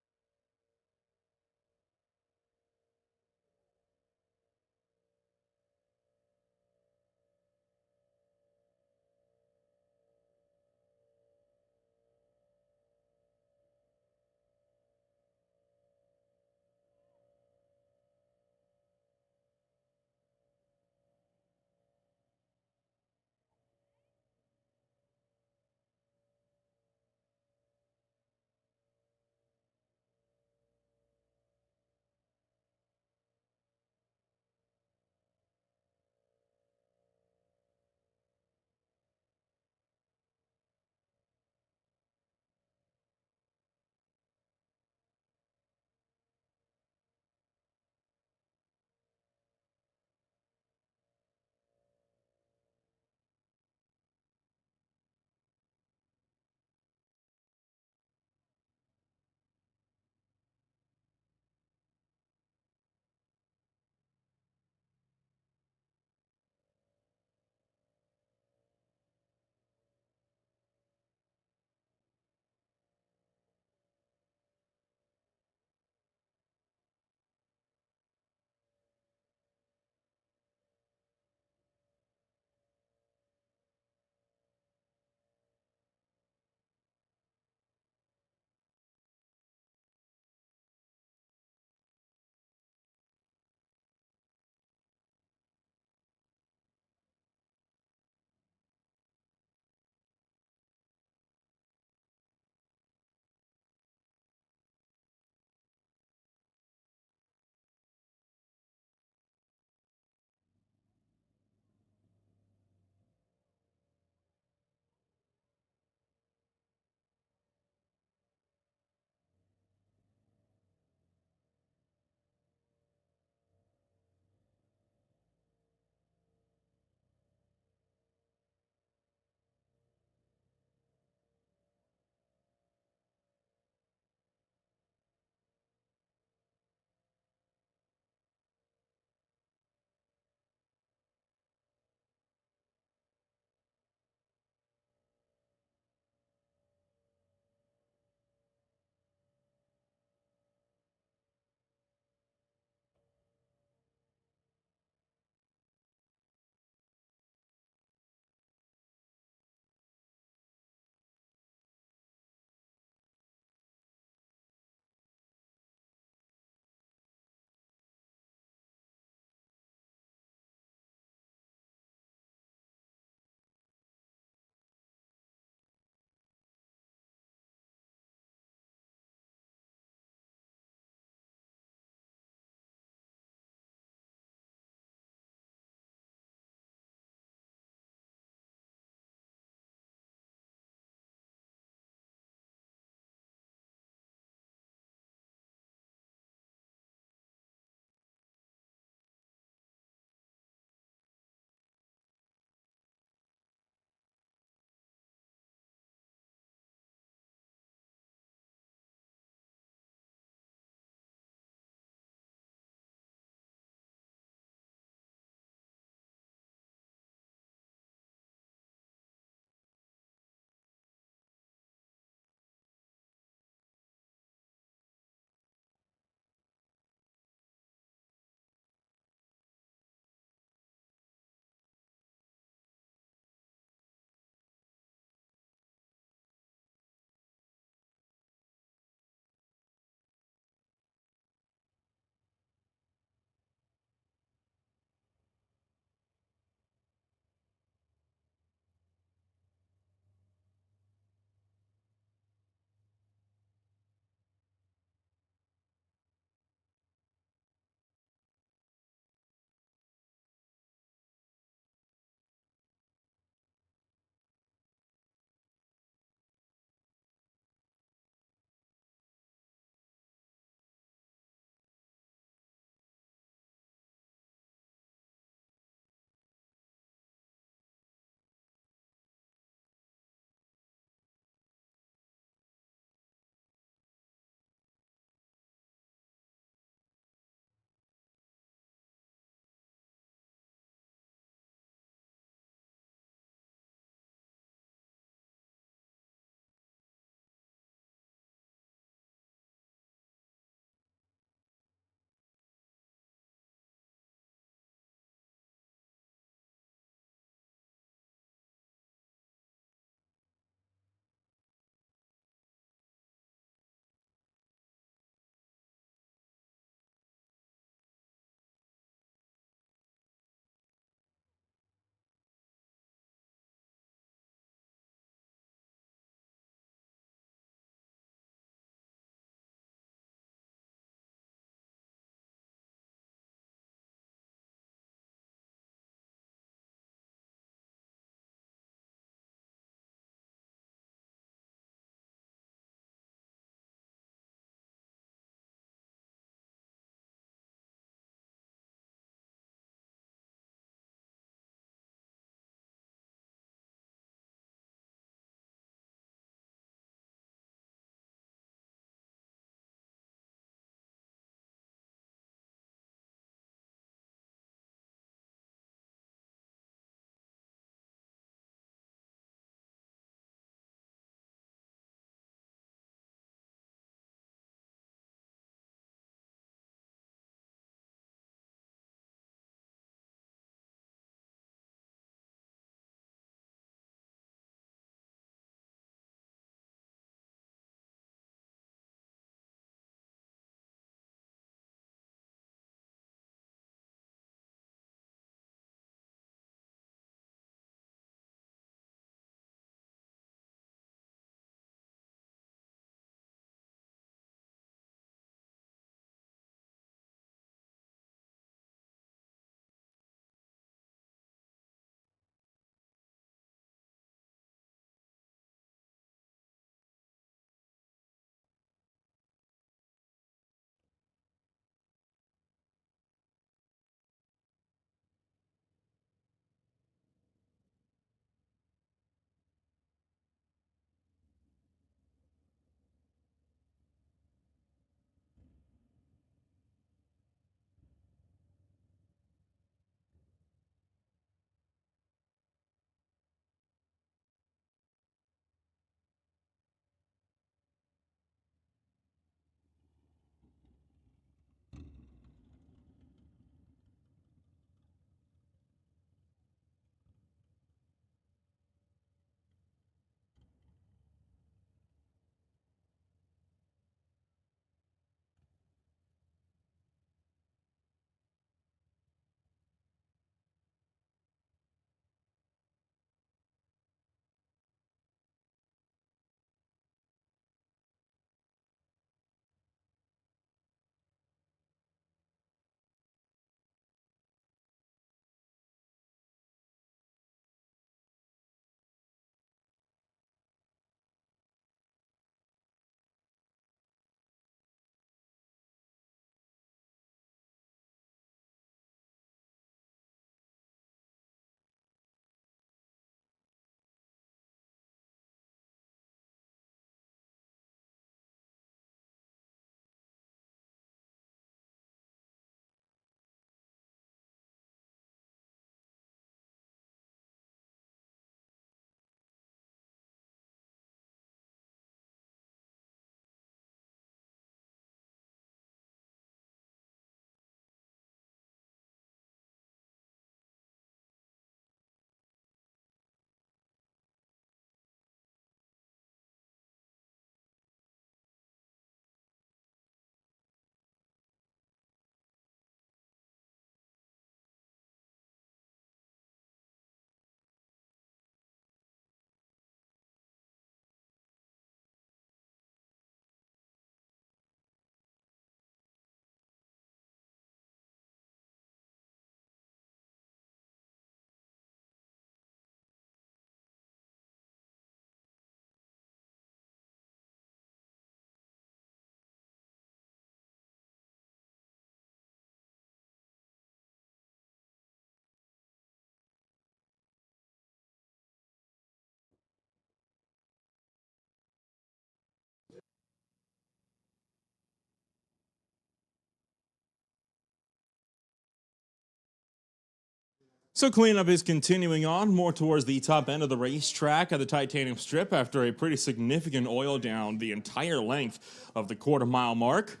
So cleanup is continuing on more towards the top end of the racetrack at the titanium strip after a pretty significant oil down the entire length of the quarter-mile mark.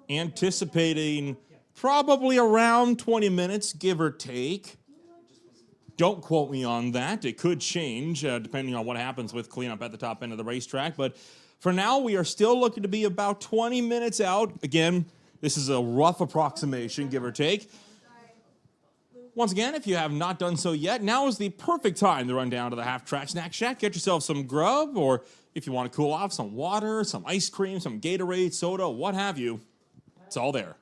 Anticipating probably around 20 minutes, give or take. Don't quote me on that. It could change depending on what happens with cleanup at the top end of the racetrack. But for now, we are still looking to be about 20 minutes out. Again, this is a rough approximation, give or take. Once again, if you have not done so yet, now is the perfect time to run down to the Half Track Snack Shack, get yourself some grub, or if you want to cool off, some water, some ice cream, some Gatorade, soda, what have you. It's all there.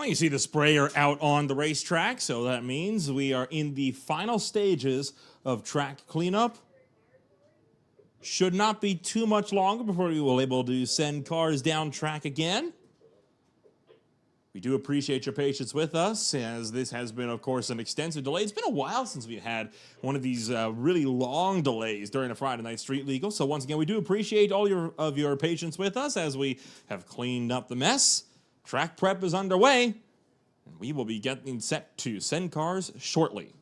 Well, you see the sprayer out on the racetrack, so that means we are in the final stages of track cleanup. Should not be too much longer before we will be able to send cars down track again. We do appreciate your patience with us, as this has been, of course, an extensive delay. It's been a while since we had one of these really long delays during a Friday Night Street Legal. So once again, we do appreciate all your patience with us as we have cleaned up the mess. Track prep is underway, and we will be getting set to send cars shortly.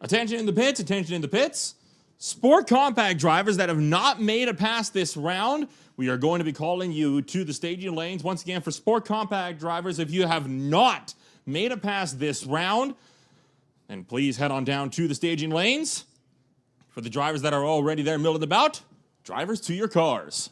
Attention in the pits, attention in the pits. Sport Compact drivers that have not made it past this round, we are going to be calling you to the staging lanes. Once again, for Sport Compact drivers, if you have not made it past this round, then please head on down to the staging lanes. For the drivers that are already there milling about, drivers to your cars.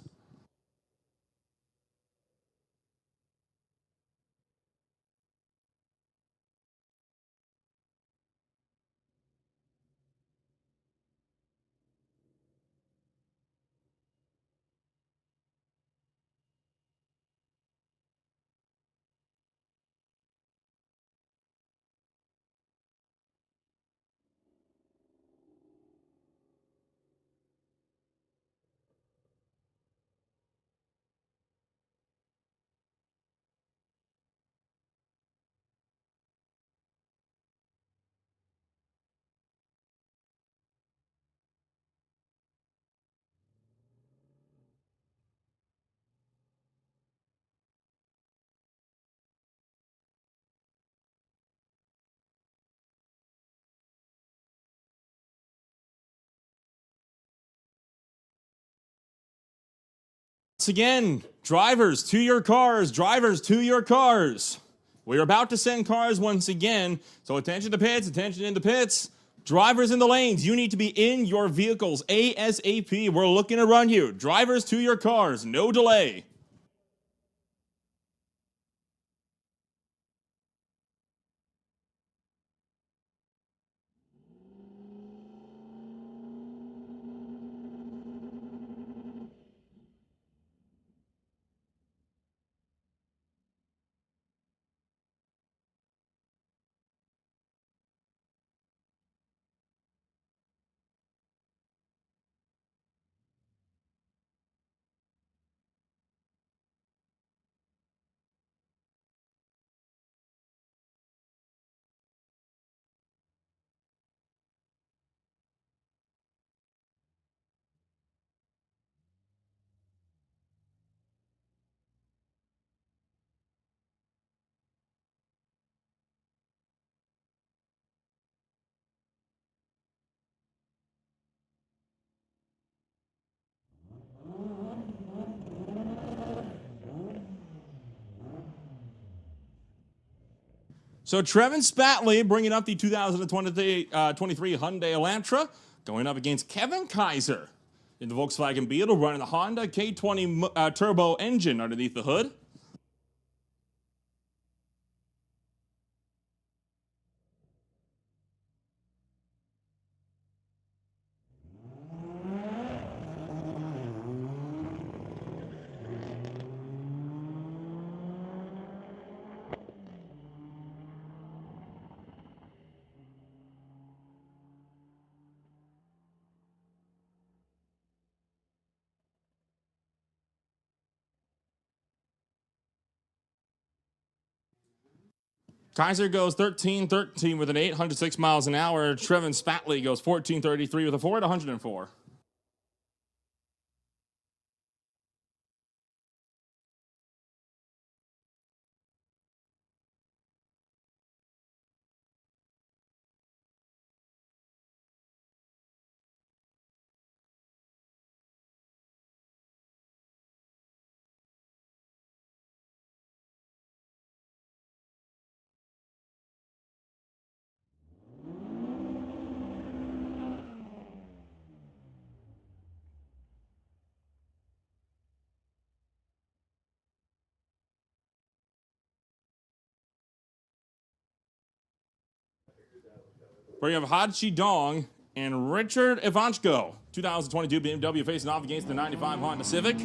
Once again, drivers to your cars, drivers to your cars. We're about to send cars once again, so attention to pits, attention in the pits. Drivers in the lanes, you need to be in your vehicles ASAP. We're looking to run you. Drivers to your cars, no delay. So Trevin Spatley bringing up the 2023 Hyundai Elantra, going up against Kevin Kaiser in the Volkswagen Beetle, running the Honda K20 turbo engine underneath the hood. Kaiser goes 13-13 with an 806 miles an hour. Trevin Spatley goes 14-33 with a 4 at 104. where you have Hachi Dong and Richard Ivanchko. 2022 BMW facing off against the 95 Honda Civic.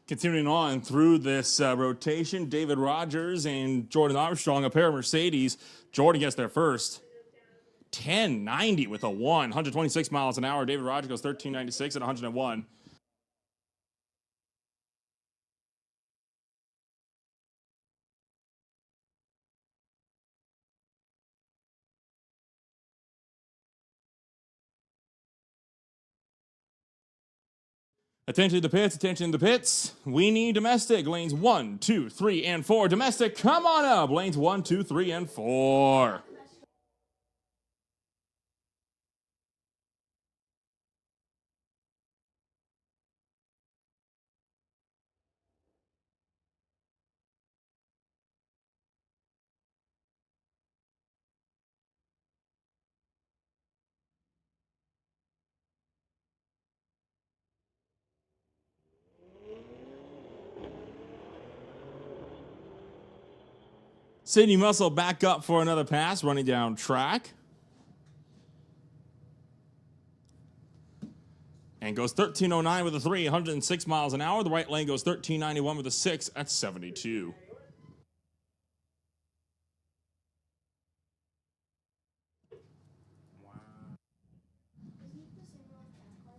Continuing on through this rotation, David Rogers and Jordan Armstrong, a pair of Mercedes. Jordan gets there first. 1090 with a 126 miles an hour. David Rogers goes 1396 at 101. Attention to the pits, attention to the pits. We need domestic. Lanes 1, 2, 3, and 4. Domestic, come on up. Lanes 1, 2, 3, and 4. Sydney Muscle back up for another pass, running down track. And goes 1309 with a 3, 106 miles an hour. The right lane goes 1391 with a 6 at 72.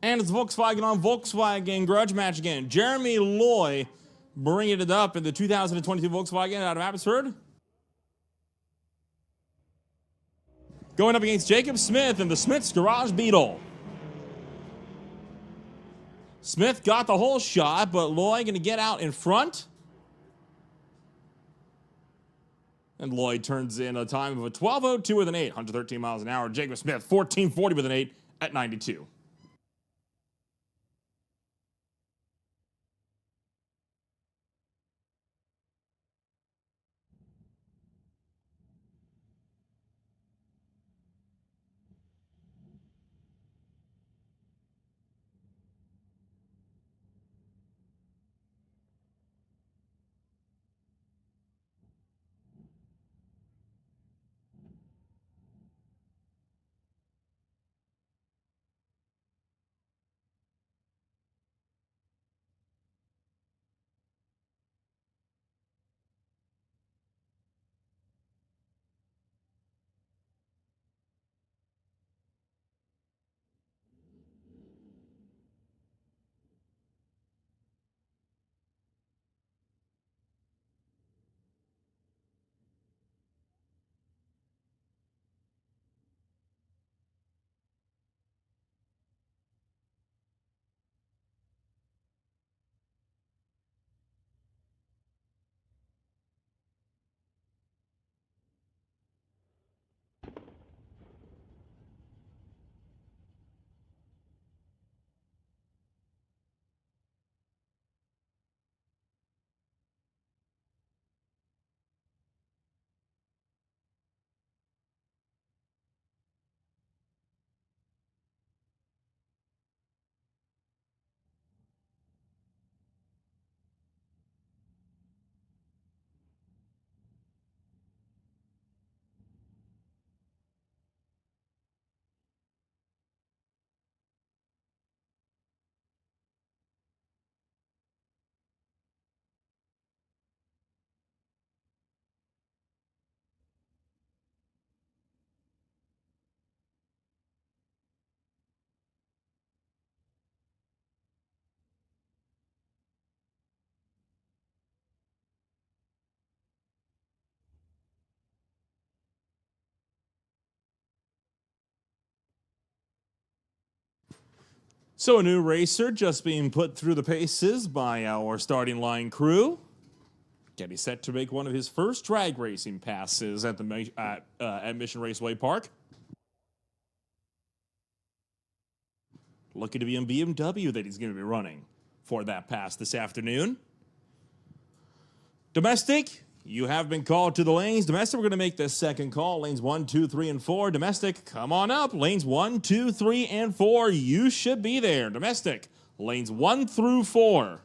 And it's Volkswagen on Volkswagen grudge match again. Jeremy Loy bringing it up in the 2022 Volkswagen out of Abbotsford. Going up against Jacob Smith in the Smith's Garage Beetle. Smith got the whole shot, but Loy going to get out in front. And Lloyd turns in a time of a 12:02 with an 8, 113 miles an hour. Jacob Smith, 14:40 with an 8 at 92. So a new racer just being put through the paces by our starting line crew. Getting set to make one of his first drag racing passes at Mission Raceway Park. Looking to be in BMW that he's going to be running for that pass this afternoon. Domestic, you have been called to the lanes. Domestic, we're going to make the second call. Lanes 1, 2, 3, and 4. Domestic, come on up. Lanes 1, 2, 3, and 4. You should be there. Domestic, lanes 1 through 4.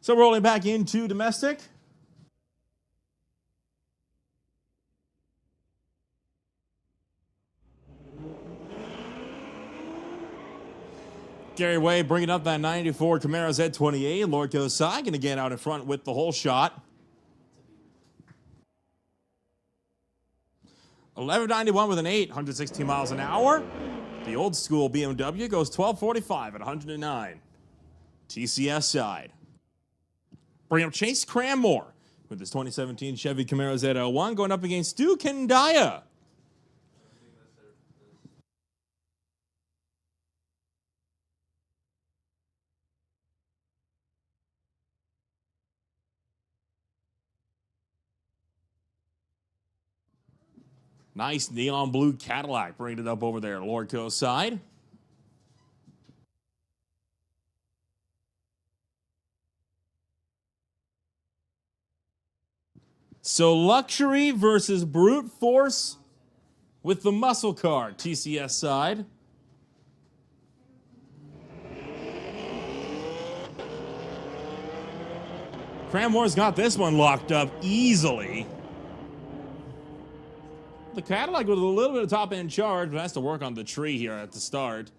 So rolling back into domestic. Gary Way bringing up that 94 Camaro Z28. Lord goes side, going to get out in front with the whole shot. 1191 with an 8, 116 miles an hour. The old school BMW goes 1245 at 109. TCS side. Bring up Chase Cranmore with his 2017 Chevy Camaro Z01 going up against Stu Kendaya. Nice neon blue Cadillac bringing it up over there, Lordco's side. So luxury versus brute force with the muscle car, TCS side. Cranmore's got this one locked up easily. The Cadillac with a little bit of top-end charge, but has to work on the tree here at the start.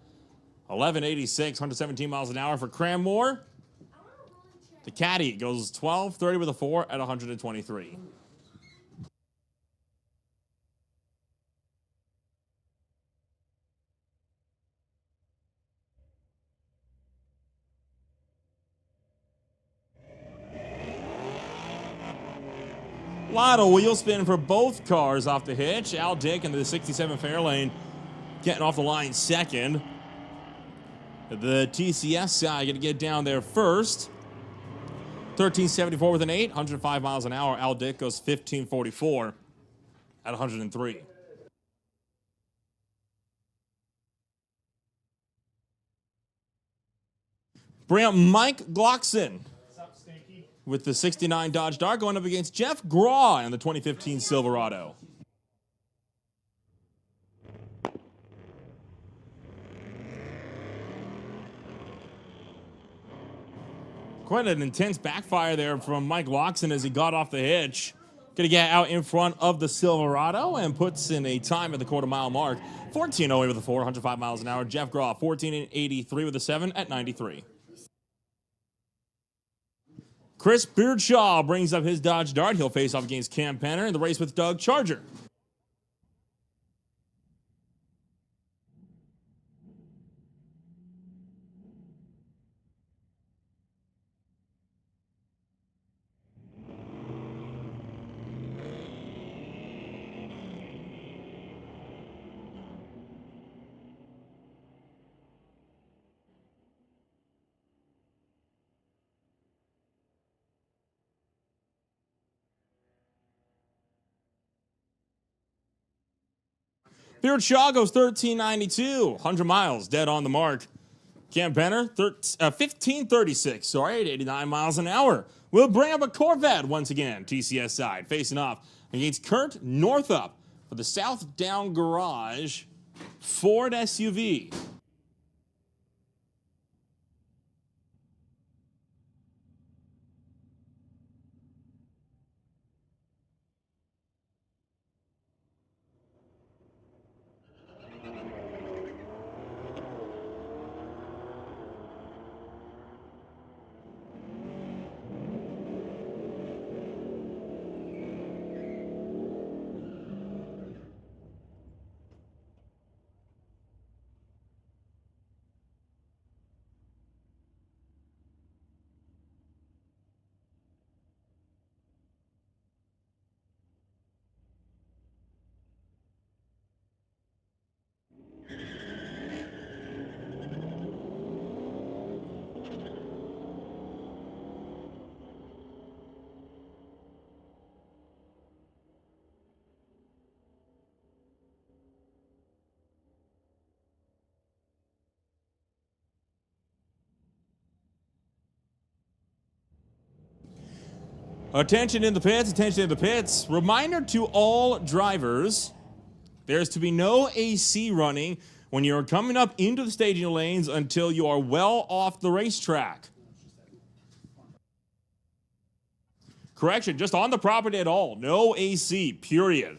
1186, 117 miles an hour for Cranmore. The Caddy goes 1230 with a 4 at 123. A lot of wheel spin for both cars off the hitch. Al Dick into the 67 Fairlane getting off the line second. The TCS side going to get down there first. 1374 with an 8, 105 miles an hour. Al Dick goes 1544 at 103. Bring up Mike Glockson with the 69 Dodge Dart going up against Jeff Graw in the 2015 Silverado. Quite an intense backfire there from Mike Glockson as he got off the hitch. Going to get out in front of the Silverado and puts in a time at the quarter-mile mark. 14.08 with a 4, 105 miles an hour. Jeff Graw, 14.83 with a 7 at 93. Chris Beardshaw brings up his Dodge Dart. He'll face off against Cam Penner in the race with Doug Charger. Beardshaw goes 1392, 100 miles, dead on the mark. Cam Penner, 1536, sorry, at 89 miles an hour. We'll bring up a Corvette once again, TCS side, facing off against Kurt Northup for the South Down Garage Ford SUV. Attention in the pits, attention in the pits. Reminder to all drivers, there's to be no AC running when you're coming up into the staging lanes until you are well off the racetrack. Correction, just on the property at all. No AC, period.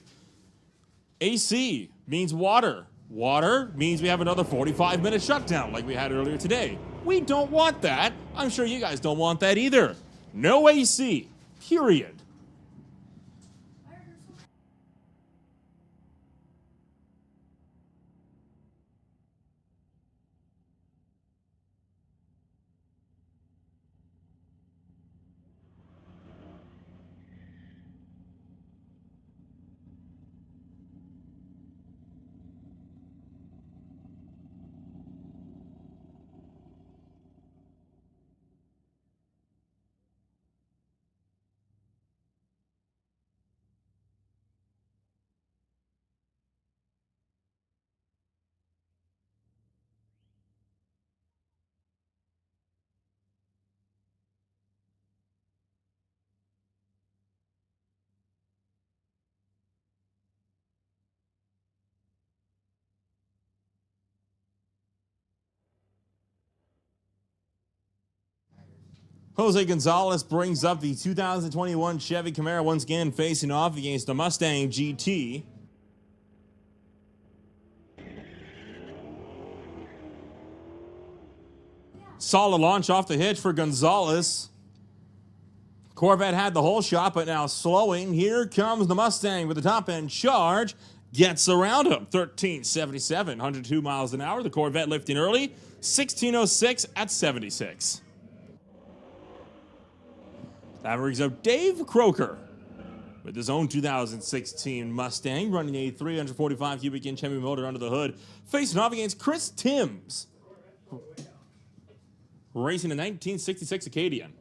AC means water. Water means we have another 45-minute shutdown like we had earlier today. We don't want that. I'm sure you guys don't want that either. No AC, period. Jose Gonzalez brings up the 2021 Chevy Camaro once again, facing off against the Mustang GT. Solid launch off the hitch for Gonzalez. Corvette had the whole shot, but now slowing. Here comes the Mustang with the top end charge. Gets around him. 1377, 102 miles an hour. The Corvette lifting early. 1606 at 76. That brings up Dave Croker with his own 2016 Mustang, running a 345 cubic inch Hemi motor under the hood, facing off against Chris Timms, racing a 1966 Acadian.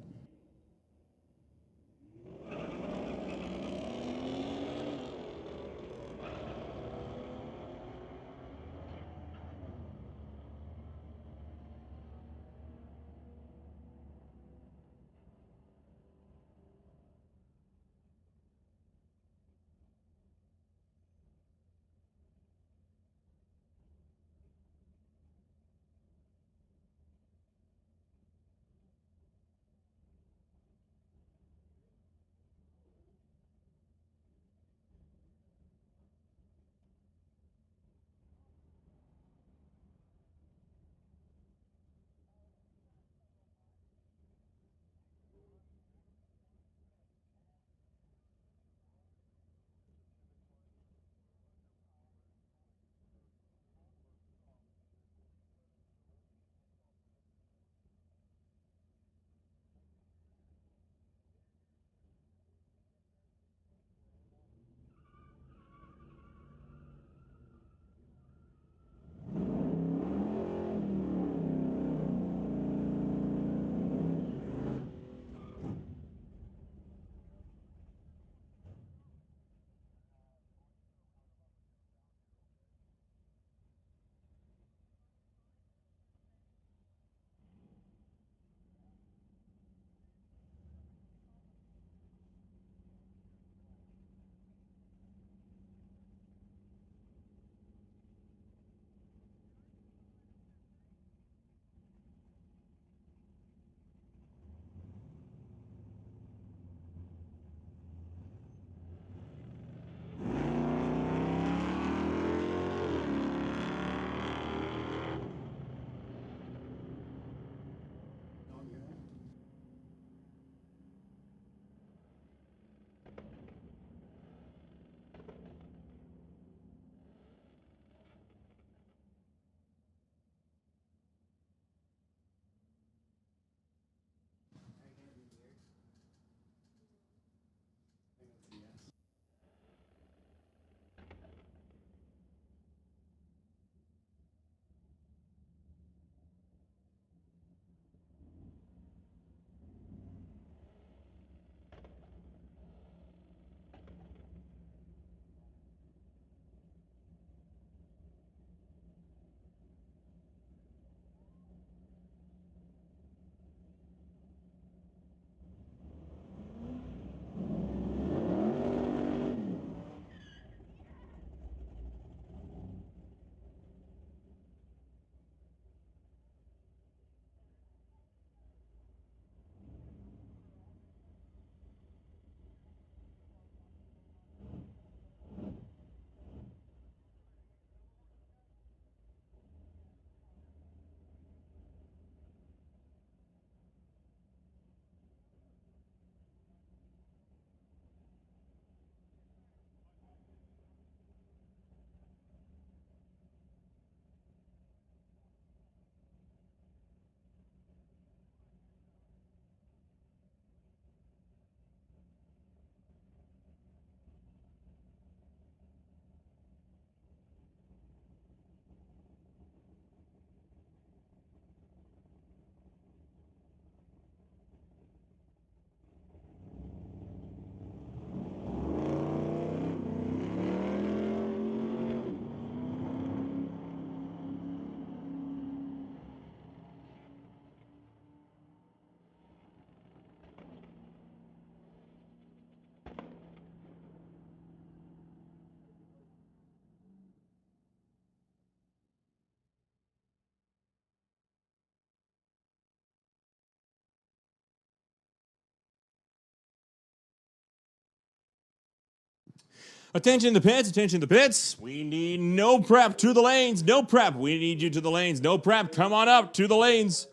Attention the pits, attention the pits. We need no prep to the lanes, no prep. We need you to the lanes, no prep. Come on up to the lanes.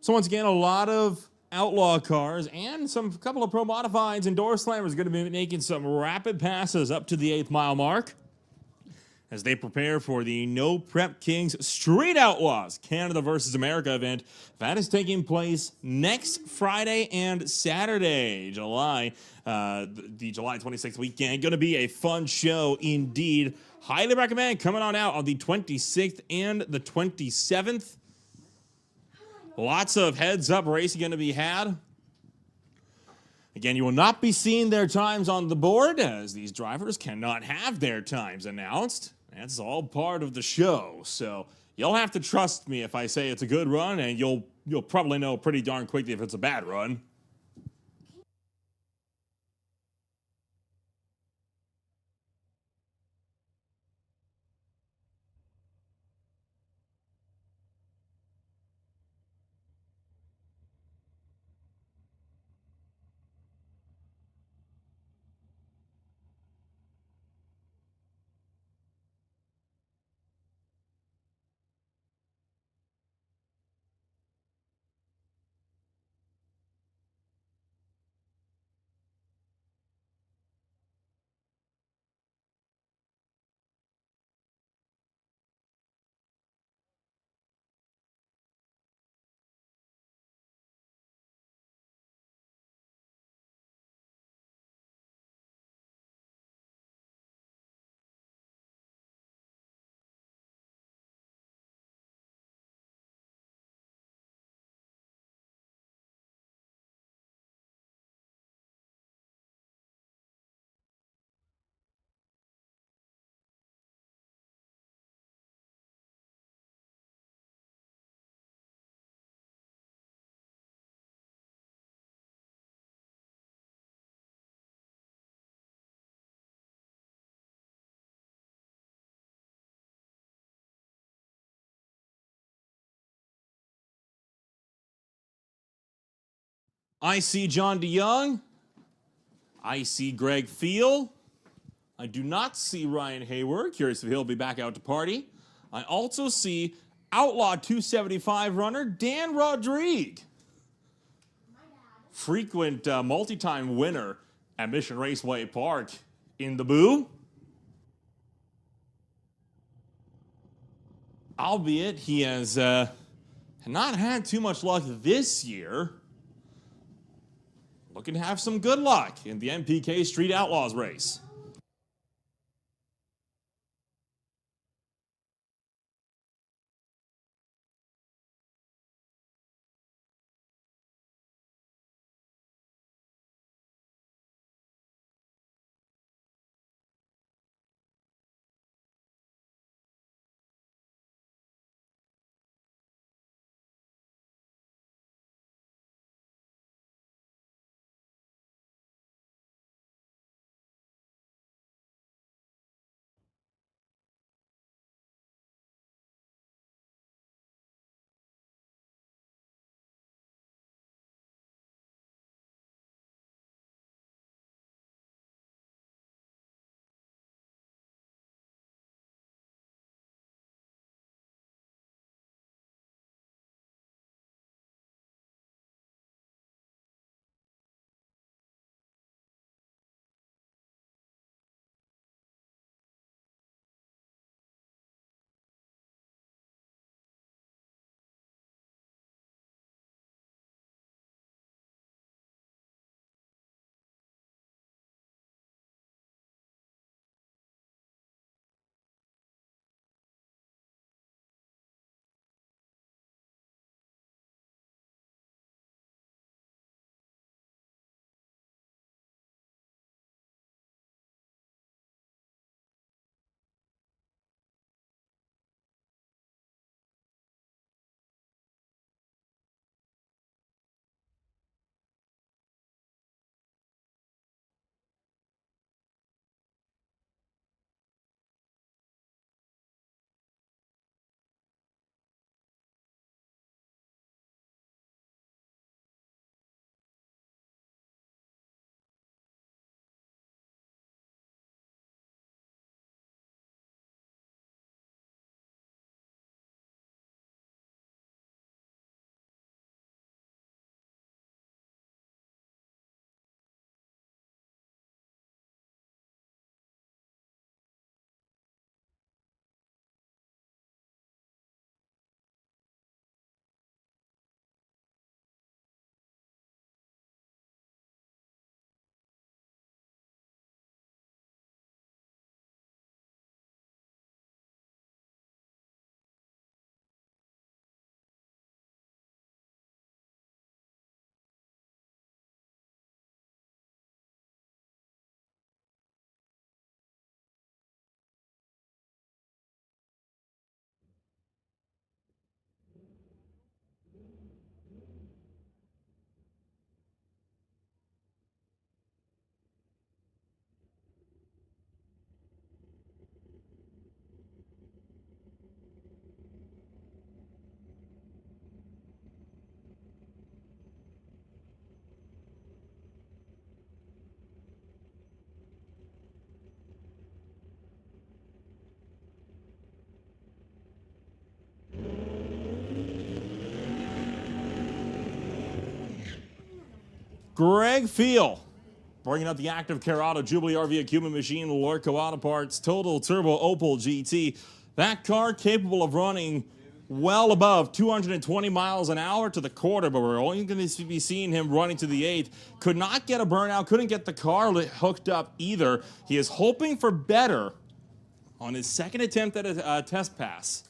So once again, a lot of Outlaw cars and some couple of Pro Modifieds and Door Slammers going to be making some rapid passes up to the 8th mile mark as they prepare for the No Prep Kings Street Outlaws Canada versus America event. That is taking place next Friday and Saturday, the July 26th weekend. Going to be a fun show indeed. Highly recommend coming on out on the 26th and the 27th. Lots of heads-up racing going to be had. Again, you will not be seeing their times on the board, as these drivers cannot have their times announced. That's all part of the show, so you'll have to trust me if I say it's a good run, and you'll probably know pretty darn quickly if it's a bad run. I see John DeYoung. I see Greg Field. I do not see Ryan Hayward. Curious if he'll be back out to party. I also see Outlaw 275 runner Dan Rodrigue. Frequent multi-time winner at Mission Raceway Park in the boo. Albeit he has not had too much luck this year. Looking to have some good luck in the MPK Street Outlaws race. Greg Field, bringing up the active Carrado Jubilee RV, a Cuban machine, Lorco Auto Parts, Total Turbo Opel GT. That car capable of running well above 220 miles an hour to the quarter, but we're only going to be seeing him running to the eighth. Could not get a burnout, couldn't get the car hooked up either. He is hoping for better on his second attempt at a test pass.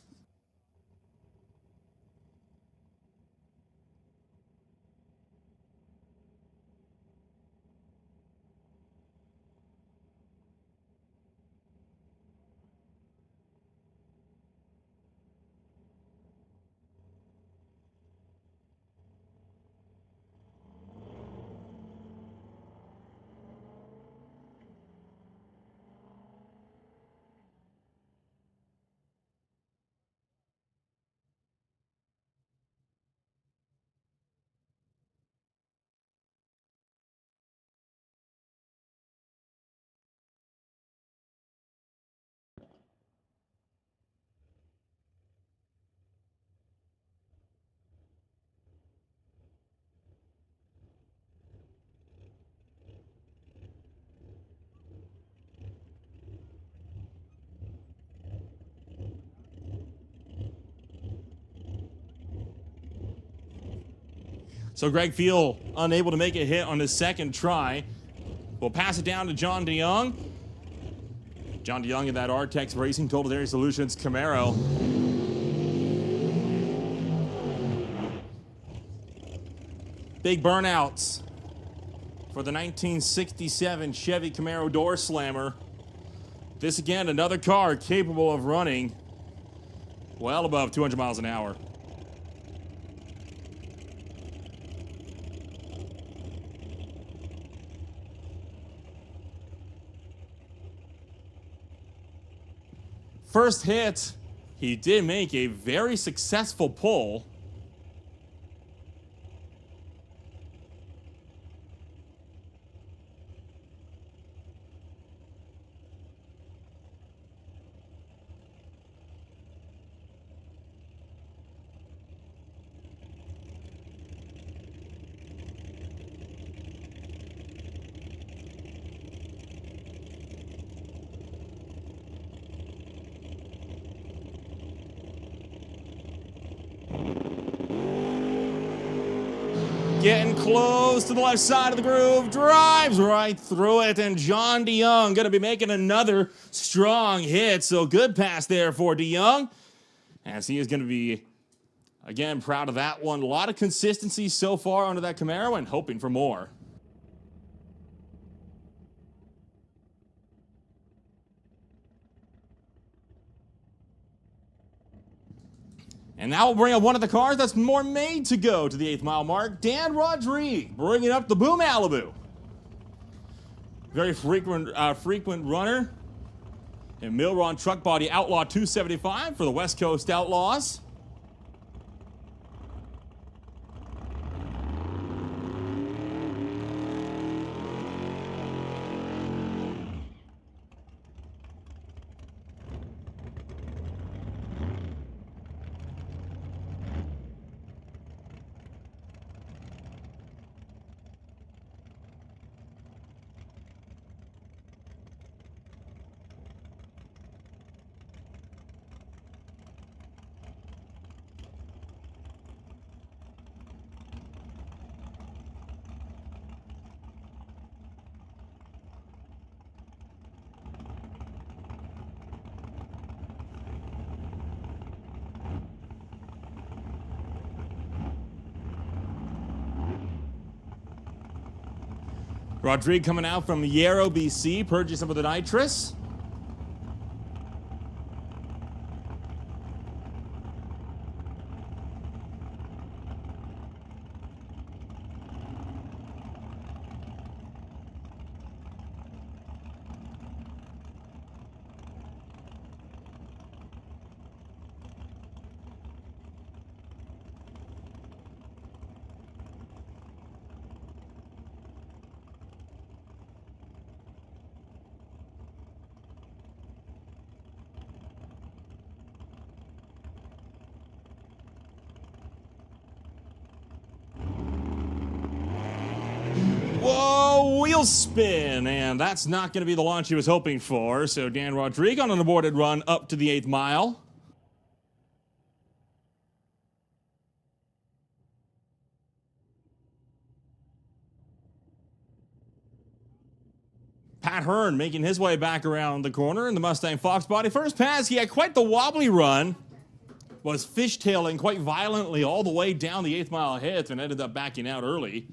So Greg Field unable to make a hit on his second try. We'll pass it down to John DeYoung. John DeYoung in that Artex Racing Total Dairy Solutions Camaro. Big burnouts for the 1967 Chevy Camaro door slammer. This again, another car capable of running well above 200 miles an hour. First hit, he did make a very successful pull. Getting close to the left side of the groove, drives right through it, and John DeYoung going to be making another strong hit. So good pass there for DeYoung, as he is going to be, again, proud of that one. A lot of consistency so far under that Camaro and hoping for more. And now we'll bring up one of the cars that's more made to go to the 8th mile mark. Dan Rodriguez bringing up the Boom Malibu. Very frequent runner in Milron Truck Body Outlaw 275 for the West Coast Outlaws. Rodriguez coming out from Yarrow, BC, purchasing some of the nitrous. Whoa, wheel spin, and that's not going to be the launch he was hoping for. So Dan Rodriguez on an aborted run up to the 8th mile. Pat Hearn making his way back around the corner in the Mustang Fox body. First pass, he had quite the wobbly run. Was fishtailing quite violently all the way down the 8th mile hit and ended up backing out early.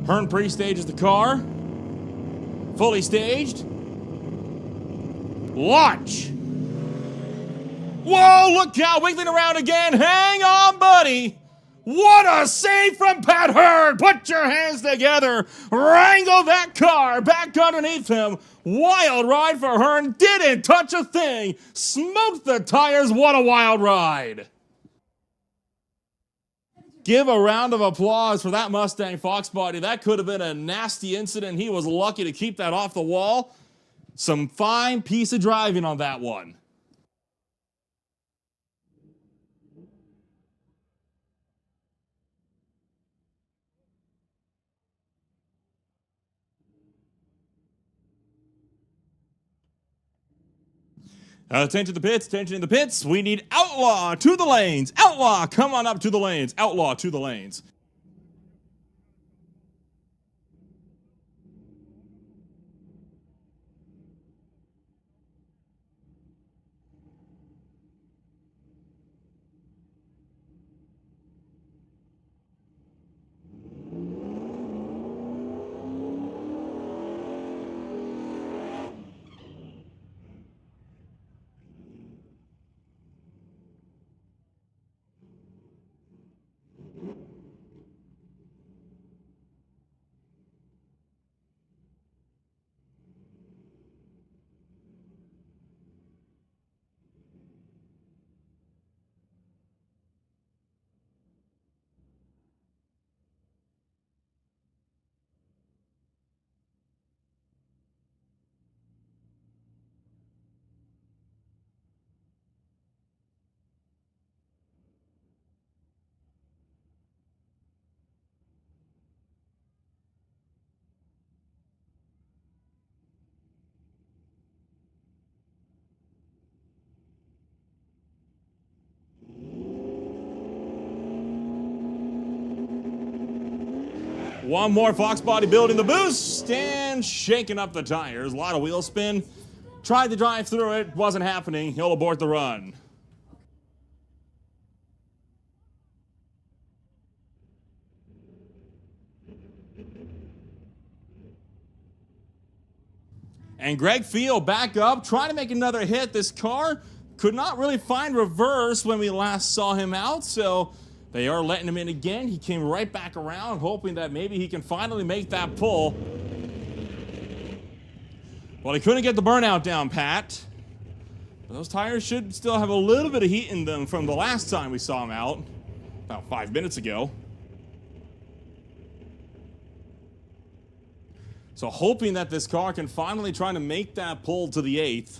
Hearn pre-stages the car. Fully staged. Launch. Whoa, look out, wiggling around again. Hang on, buddy. What a save from Pat Hurd! Put your hands together. Wrangle that car back underneath him. Wild ride for Hearn. Didn't touch a thing. Smoked the tires. What a wild ride. Give a round of applause for that Mustang Fox body. That could have been a nasty incident. He was lucky to keep that off the wall. Some fine piece of driving on that one. Attention to the pits, attention in the pits. We need Outlaw to the lanes. Outlaw, come on up to the lanes. Outlaw to the lanes. One more Fox body building the boost and shaking up the tires. A lot of wheel spin. Tried to drive through it. Wasn't happening. He'll abort the run. And Greg Field back up, trying to make another hit. This car could not really find reverse when we last saw him out, so they are letting him in again. He came right back around, hoping that maybe he can finally make that pull. Well, he couldn't get the burnout down, Pat. But those tires should still have a little bit of heat in them from the last time we saw him out, about 5 minutes ago. So hoping that this car can finally try to make that pull to the 8th.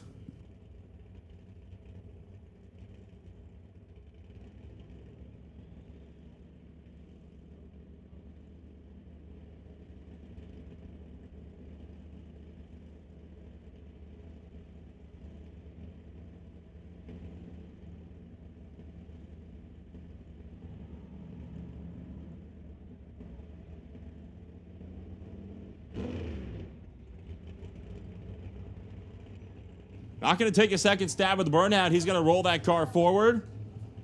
Not going to take a second stab at the burnout. He's going to roll that car forward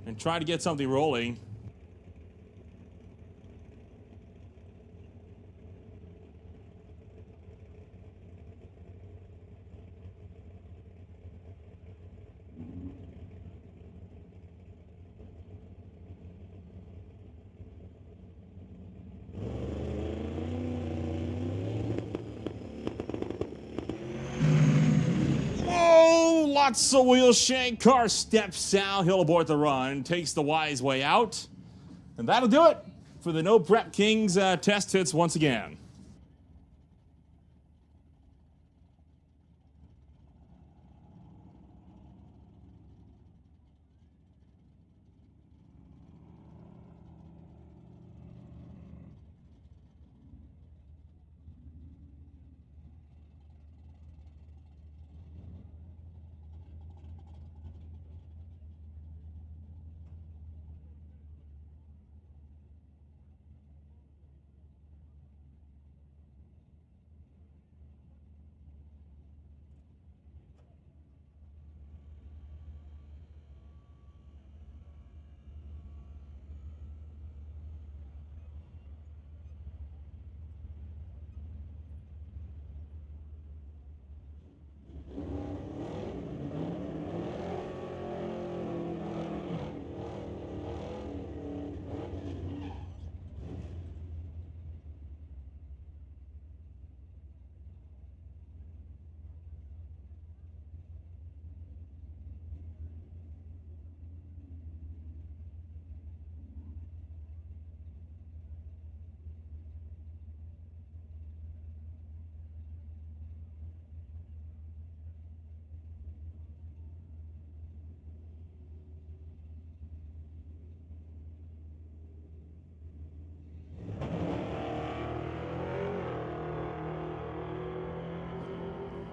and try to get something rolling. Lots of wheel shake. Car steps out. He'll abort the run. Takes the wise way out. And that'll do it for the No Prep Kings test hits once again.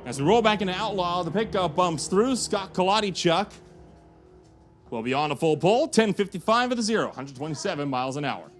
As we roll back into Outlaw, the pickup bumps through. Scott Kaladichuk will be on a full pole. 10:55 at the 0, 127 miles an hour.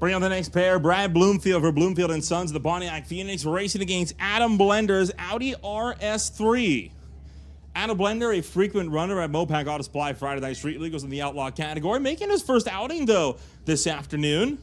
Bring on the next pair, Brad Bloomfield for Bloomfield and Sons of the Pontiac Phoenix, racing against Adam Blender's Audi RS3. Adam Blender, a frequent runner at Mopac Auto Supply Friday Night Street Legals in the Outlaw category, making his first outing, though, this afternoon.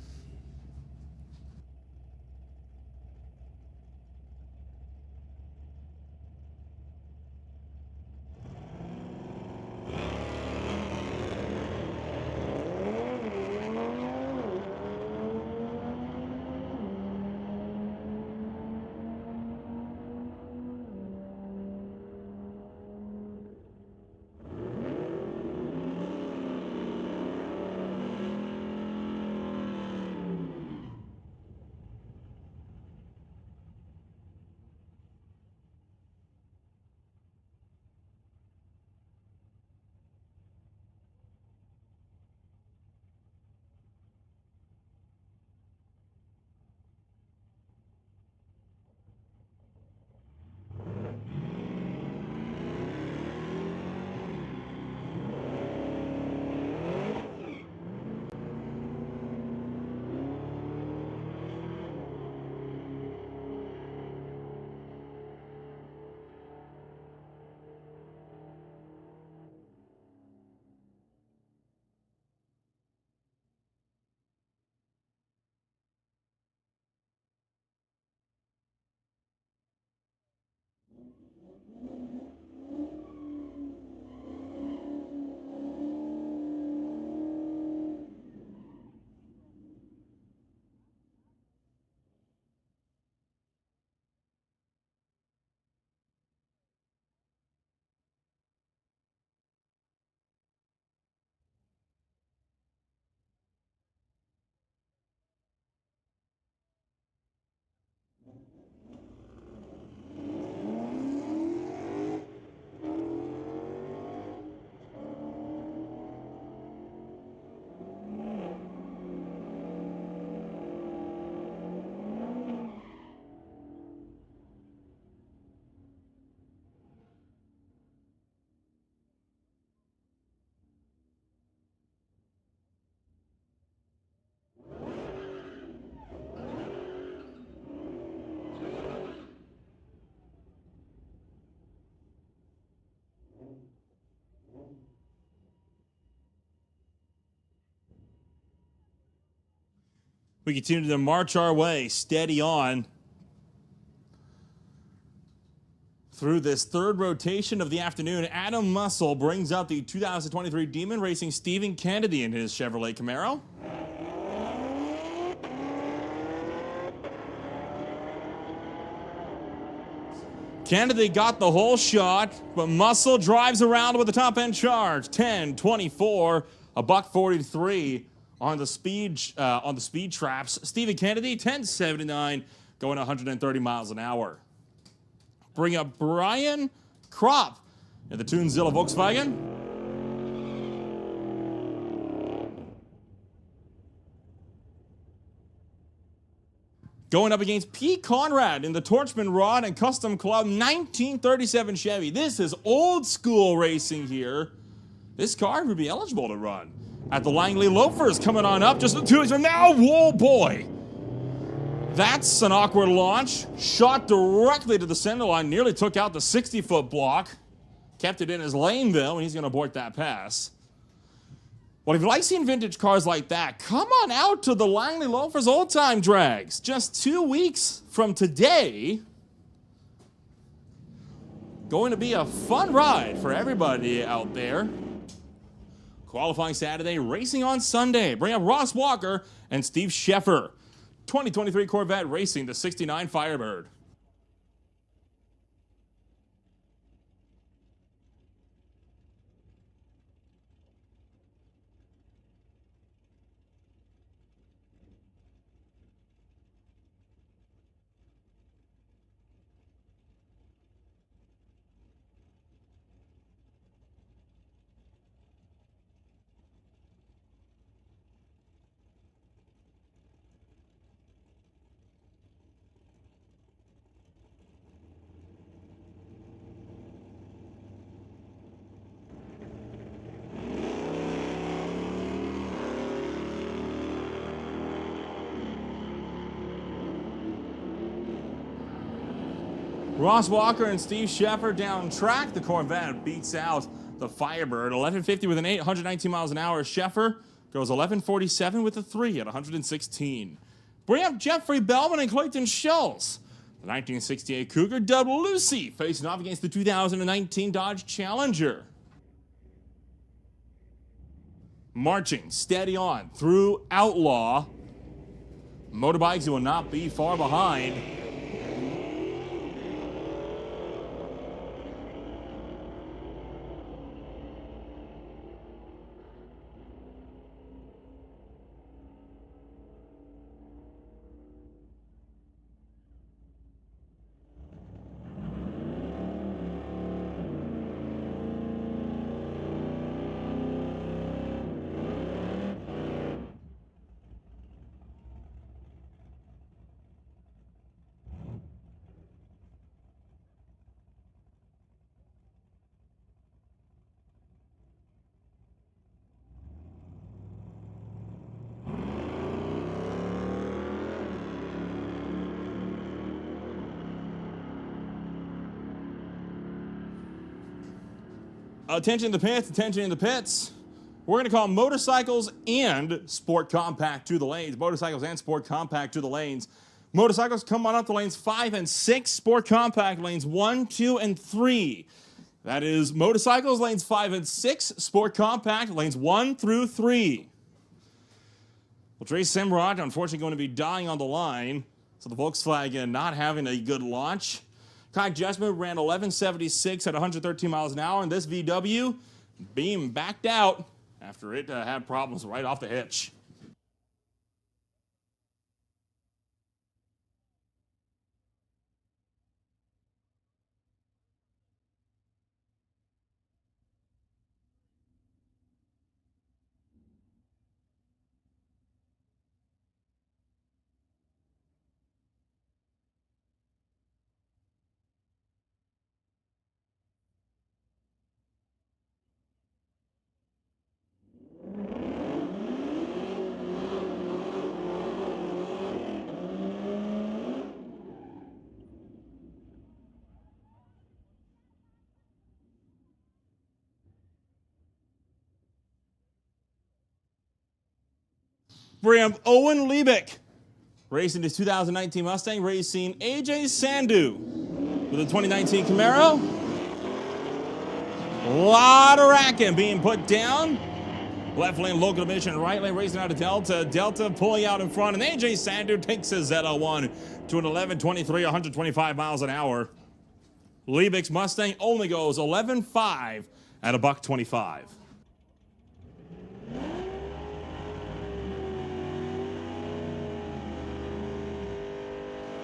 We continue to march our way, steady on, through this third rotation of the afternoon. Adam Muscle brings out the 2023 Demon Racing Stephen Kennedy in his Chevrolet Camaro. Kennedy got the whole shot, but Muscle drives around with a top-end charge. 10-24, a $143 on the speed traps. Stephen Kennedy, 10.79, going 130 miles an hour. Bring up Brian Kropp in the Tunzilla Volkswagen. Going up against Pete Conrad in the Torchman Rod and Custom Club 1937 Chevy. This is old school racing here. This car would be eligible to run. At the Langley Loafers coming on up just 2 weeks from now. Whoa, boy. That's an awkward launch. Shot directly to the center line. Nearly took out the 60-foot block. Kept it in his lane, though, and he's going to abort that pass. Well, if you like seeing vintage cars like that, come on out to the Langley Loafers Old Time Drags. Just 2 weeks from today. Going to be a fun ride for everybody out there. Qualifying Saturday, racing on Sunday. Bring up Ross Walker and Steve Sheffer. 2023 Corvette Racing, the 69 Firebird. Ross Walker and Steve Sheffer down track. The Corvette beats out the Firebird. 1150 with an 8, 119 miles an hour. Sheffer goes 1147 with a 3 at 116. Bring up Jeffrey Bellman and Clayton Schultz. The 1968 Cougar dubbed Lucy facing off against the 2019 Dodge Challenger. Marching steady on through Outlaw. Motorbikes will not be far behind. Attention in the pits, attention in the pits. We're going to call motorcycles and sport compact to the lanes. Motorcycles and sport compact to the lanes. Motorcycles come on up to lanes 5 and 6. Sport compact lanes 1, 2, and 3. That is motorcycles lanes 5 and 6. Sport compact lanes 1 through 3. Well, Trace Simrod unfortunately going to be dying on the line. So the Volkswagen not having a good launch. Kai Jessamine ran 1176 at 113 miles an hour, and this VW beam backed out after it had problems right off the hitch. Bram Owen Liebeck Racing his 2019 Mustang, racing AJ Sandu with a 2019 Camaro. A lot of racking being put down. Left lane local division, right lane racing out of Delta. Delta pulling out in front, and AJ Sandu takes his Z01 to an 11.23, 125 miles an hour. Liebig's Mustang only goes 11.5 at a $125.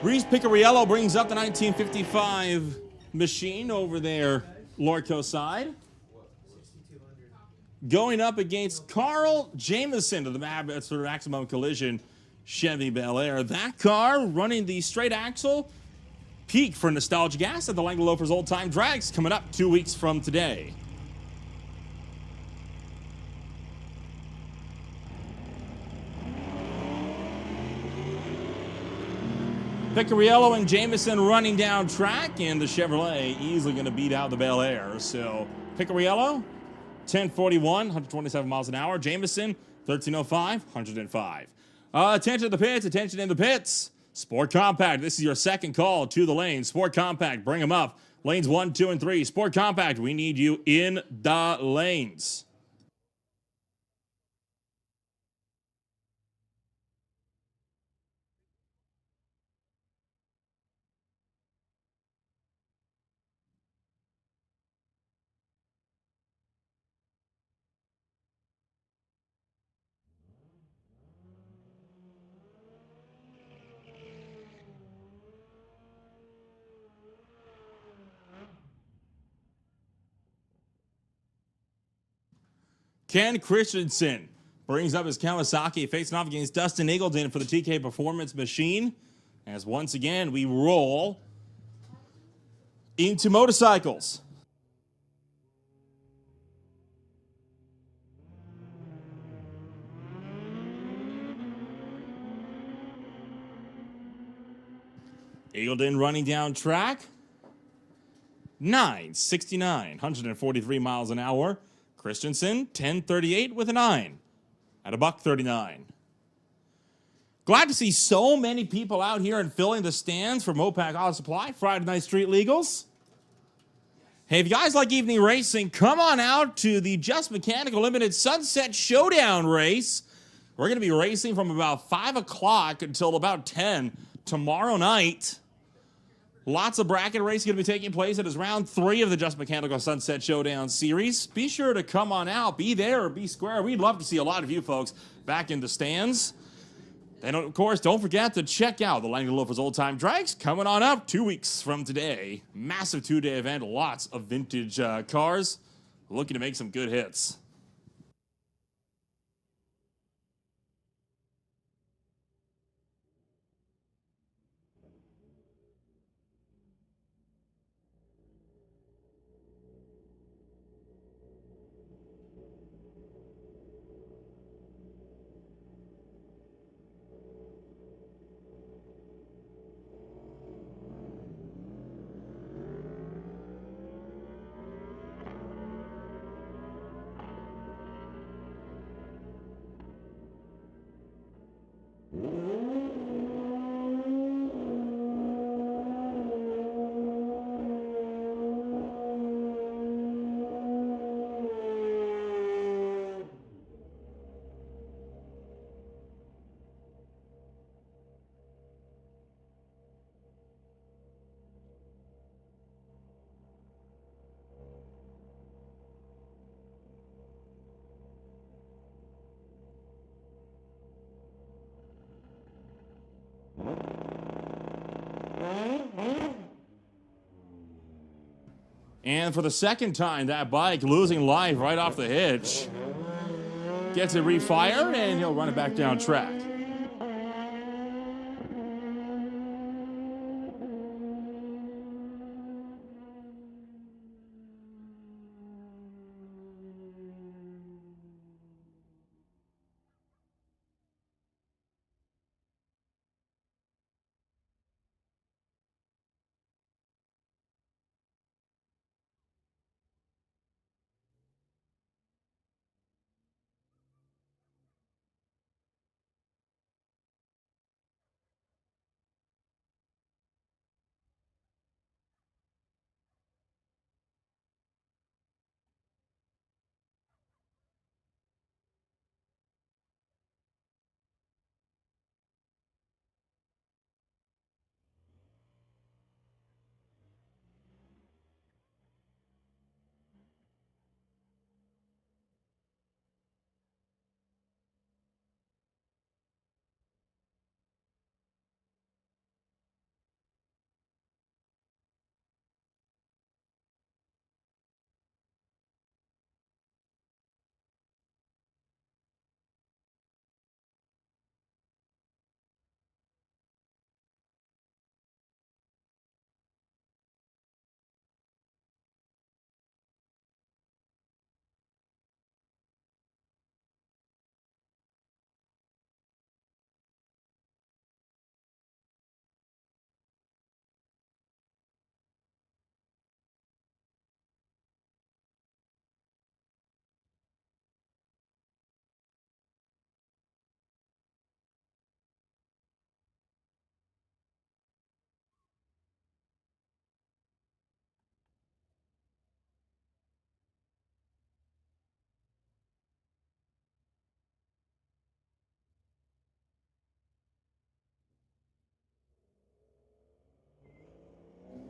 Reese Picariello brings up the 1955 machine over there, Lorco side. Going up against Carl Jamieson of the Maximum Collision Chevy Bel Air. That car running the straight axle peak for Nostalgia Gas at the Langley Loafers Old Time Drags coming up 2 weeks from today. Picariello and Jamieson running down track, and the Chevrolet easily going to beat out the Bel Air. So Picariello, 1041, 127 miles an hour. Jamieson, 1305, 105. Attention to the pits, attention in the pits. Sport Compact, this is your second call to the lane. Sport Compact, bring them up. Lanes 1, 2, and 3. Sport Compact, we need you in the lanes. Ken Christensen brings up his Kawasaki, facing off against Dustin Eagleton for the TK Performance Machine. As once again, we roll into motorcycles. Eagleton running down track. 969, 143 miles an hour. Christensen, 1038 with a 9 at a $139. Glad to see so many people out here and filling the stands for Mopac Auto Supply Friday Night Street Legals. Hey, if you guys like evening racing, come on out to the Just Mechanical Limited Sunset Showdown race. We're going to be racing from about 5 o'clock until about 10 tomorrow night. Lots of bracket racing going to be taking place. It is round 3 of the Just Mechanical Sunset Showdown series. Be sure to come on out. Be there or be square. We'd love to see a lot of you folks back in the stands. And, of course, don't forget to check out the Langley Loafers Old Time Drags coming on up 2 weeks from today. Massive 2-day event. Lots of vintage cars. Looking to make some good hits. And for the second time, that bike losing life right off the hitch. Gets it refired, and he'll run it back down track.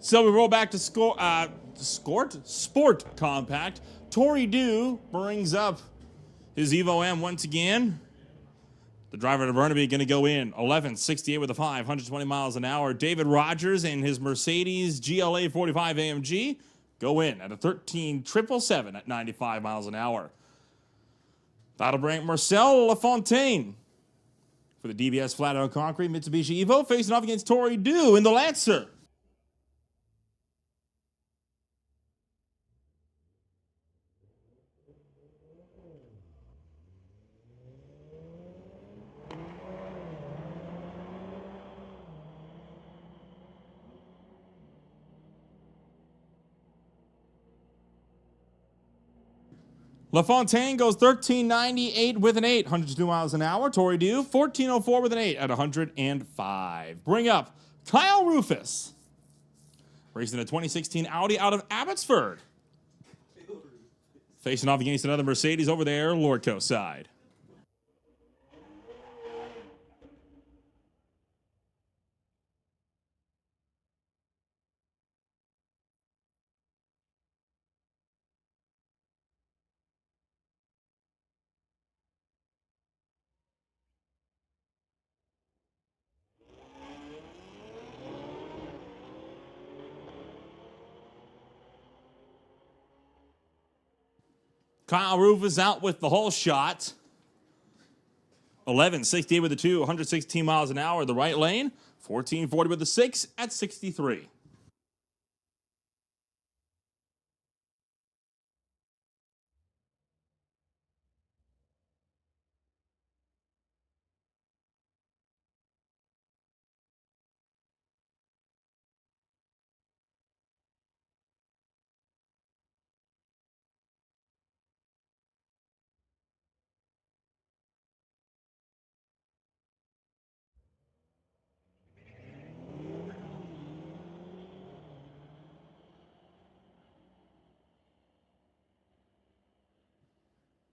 So we roll back to Sport Compact. Tori Dew brings up his Evo M once again. The driver of Burnaby going to go in 11.68 with a 5, 120 miles an hour. David Rogers and his Mercedes GLA 45 AMG go in at a 13.777 at 95 miles an hour. That'll bring Marcel LaFontaine for the DBS Flat Out Concrete Mitsubishi Evo, facing off against Tori Dew in the Lancer. LaFontaine goes 13.98 with an 8, 102 miles an hour. Tori Dew, 14.04 with an 8 at 105. Bring up Kyle Rufus, racing a 2016 Audi out of Abbotsford. Facing off against another Mercedes over there, Lordco side. Kyle Rufus out with the whole shot. 11.68 with the 2, 116 miles an hour. The right lane. 14.40 with the 6 at 63.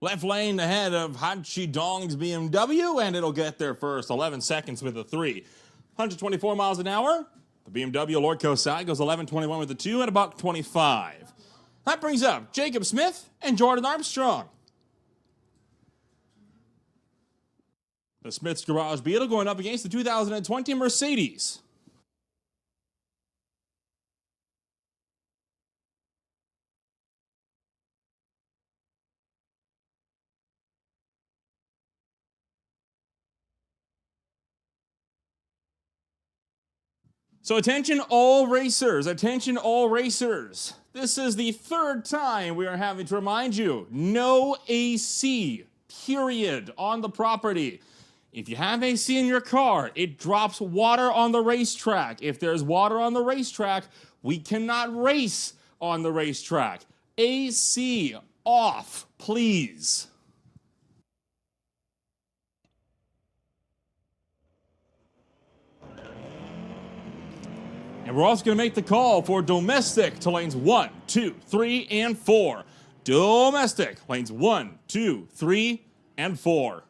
Left lane ahead of Hachi Dong's BMW, and it'll get there first. 11 seconds with a 3. 124 miles an hour. The BMW Lordco side goes 11.21 with the 2 and about 25. That brings up Jacob Smith and Jordan Armstrong. The Smith's Garage Beetle going up against the 2020 Mercedes. So attention all racers, attention all racers. This is the third time we are having to remind you, no AC, period, on the property. If you have AC in your car, it drops water on the racetrack. If there's water on the racetrack, we cannot race on the racetrack. AC off, please. And we're also going to make the call for domestic to lanes 1, 2, 3, and 4. Domestic, lanes 1, 2, 3, and 4.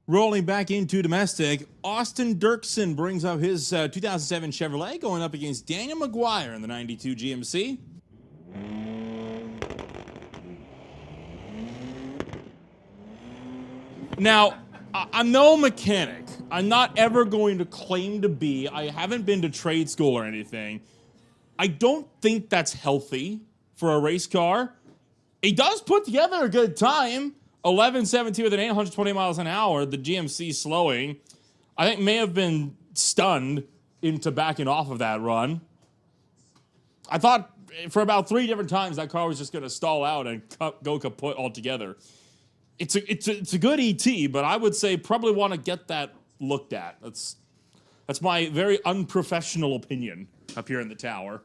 Rolling back into domestic, Austin Dirksen brings up his 2007 Chevrolet going up against Daniel McGuire in the 92 GMC. Now, I'm no mechanic. I'm not ever going to claim to be. I haven't been to trade school or anything. I don't think that's healthy for a race car. He does put together a good time. 11:17 with an 820 miles an hour. The GMC slowing. I think may have been stunned into backing off of that run. I thought for about 3 different times that car was just going to stall out and go kaput altogether. It's a good ET, but I would say probably want to get that looked at. That's my very unprofessional opinion up here in the tower.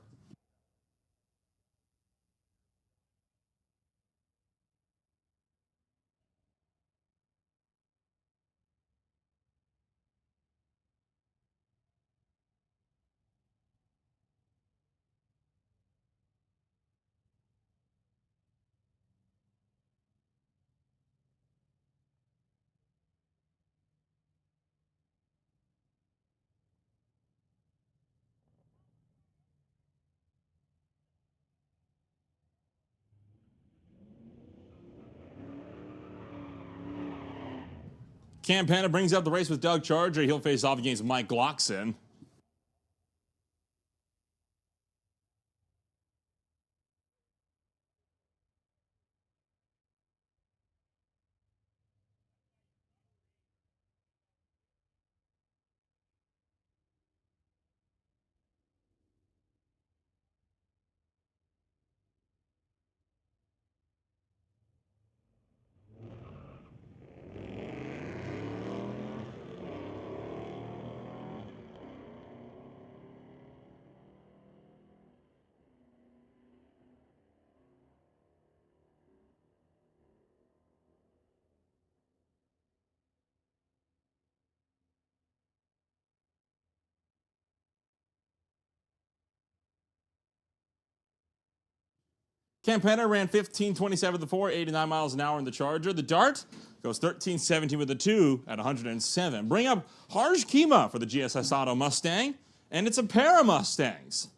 Campana brings up the race with Doug Charger. He'll face off against Mike Glockson. Campana ran 15:27 with the 4, 89 miles an hour in the Charger. The Dart goes 13:17 with the 2 at 107. Bring up Harj Kima for the GSS Auto Mustang, and it's a pair of Mustangs.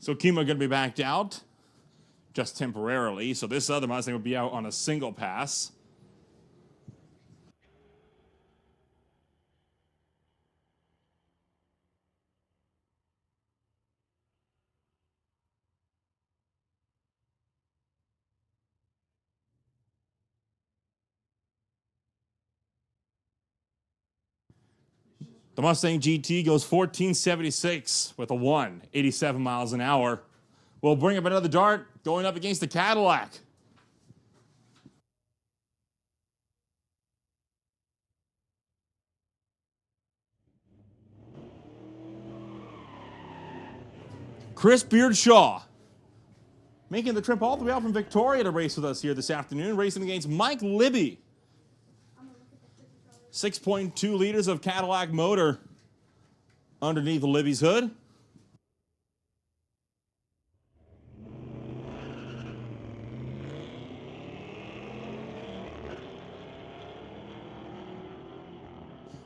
So Kima going to be backed out just temporarily. So this other Mustang will be out on a single pass. The Mustang GT goes 14:76 with a 1, 87 miles an hour. We'll bring up another Dart going up against the Cadillac. Chris Beardshaw making the trip all the way out from Victoria to race with us here this afternoon, racing against Mike Libby. 6.2 liters of Cadillac motor underneath Libby's hood.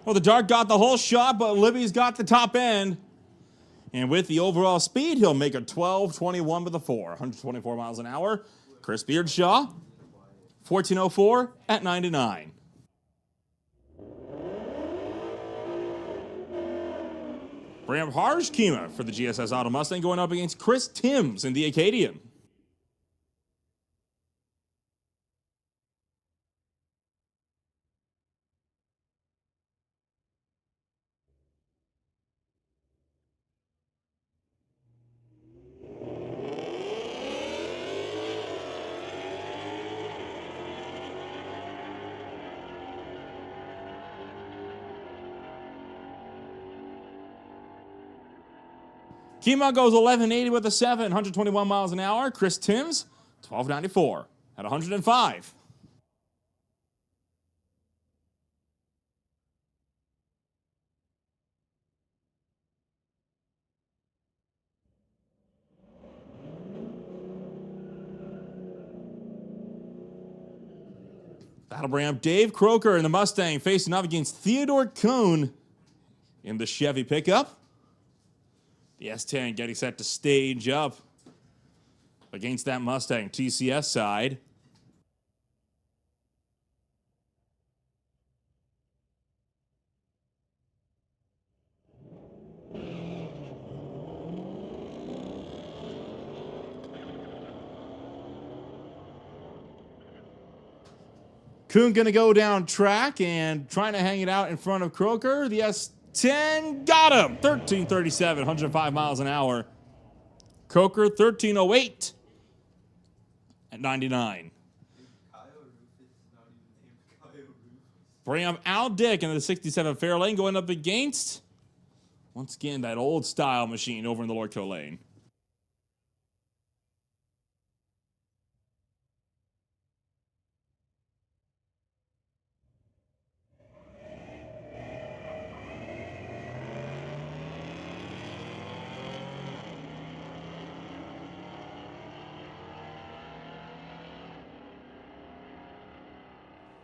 Well, the Dart got the whole shot, but Libby's got the top end. And with the overall speed, he'll make a 12.21 with a 4. 124 miles an hour. Chris Beardshaw, 14.04 at 99. Bram Harshkema for the GSS Auto Mustang going up against Chris Timms in the Acadian. Kima goes 11.80 with a 7, 121 miles an hour. Chris Timms, 12.94 at 105. Battle Bram Dave Croker in the Mustang facing off against Theodore Cohn in the Chevy pickup. The S10 getting set to stage up against that Mustang TCS side. Kuhn going to go down track and trying to hang it out in front of Croker. The S10 got him. 13.37, 105 miles an hour. Croker 13.08 at 99. Bram Al Dick in the 67 Fairlane going up against, once again, that old style machine over in the Lordco lane.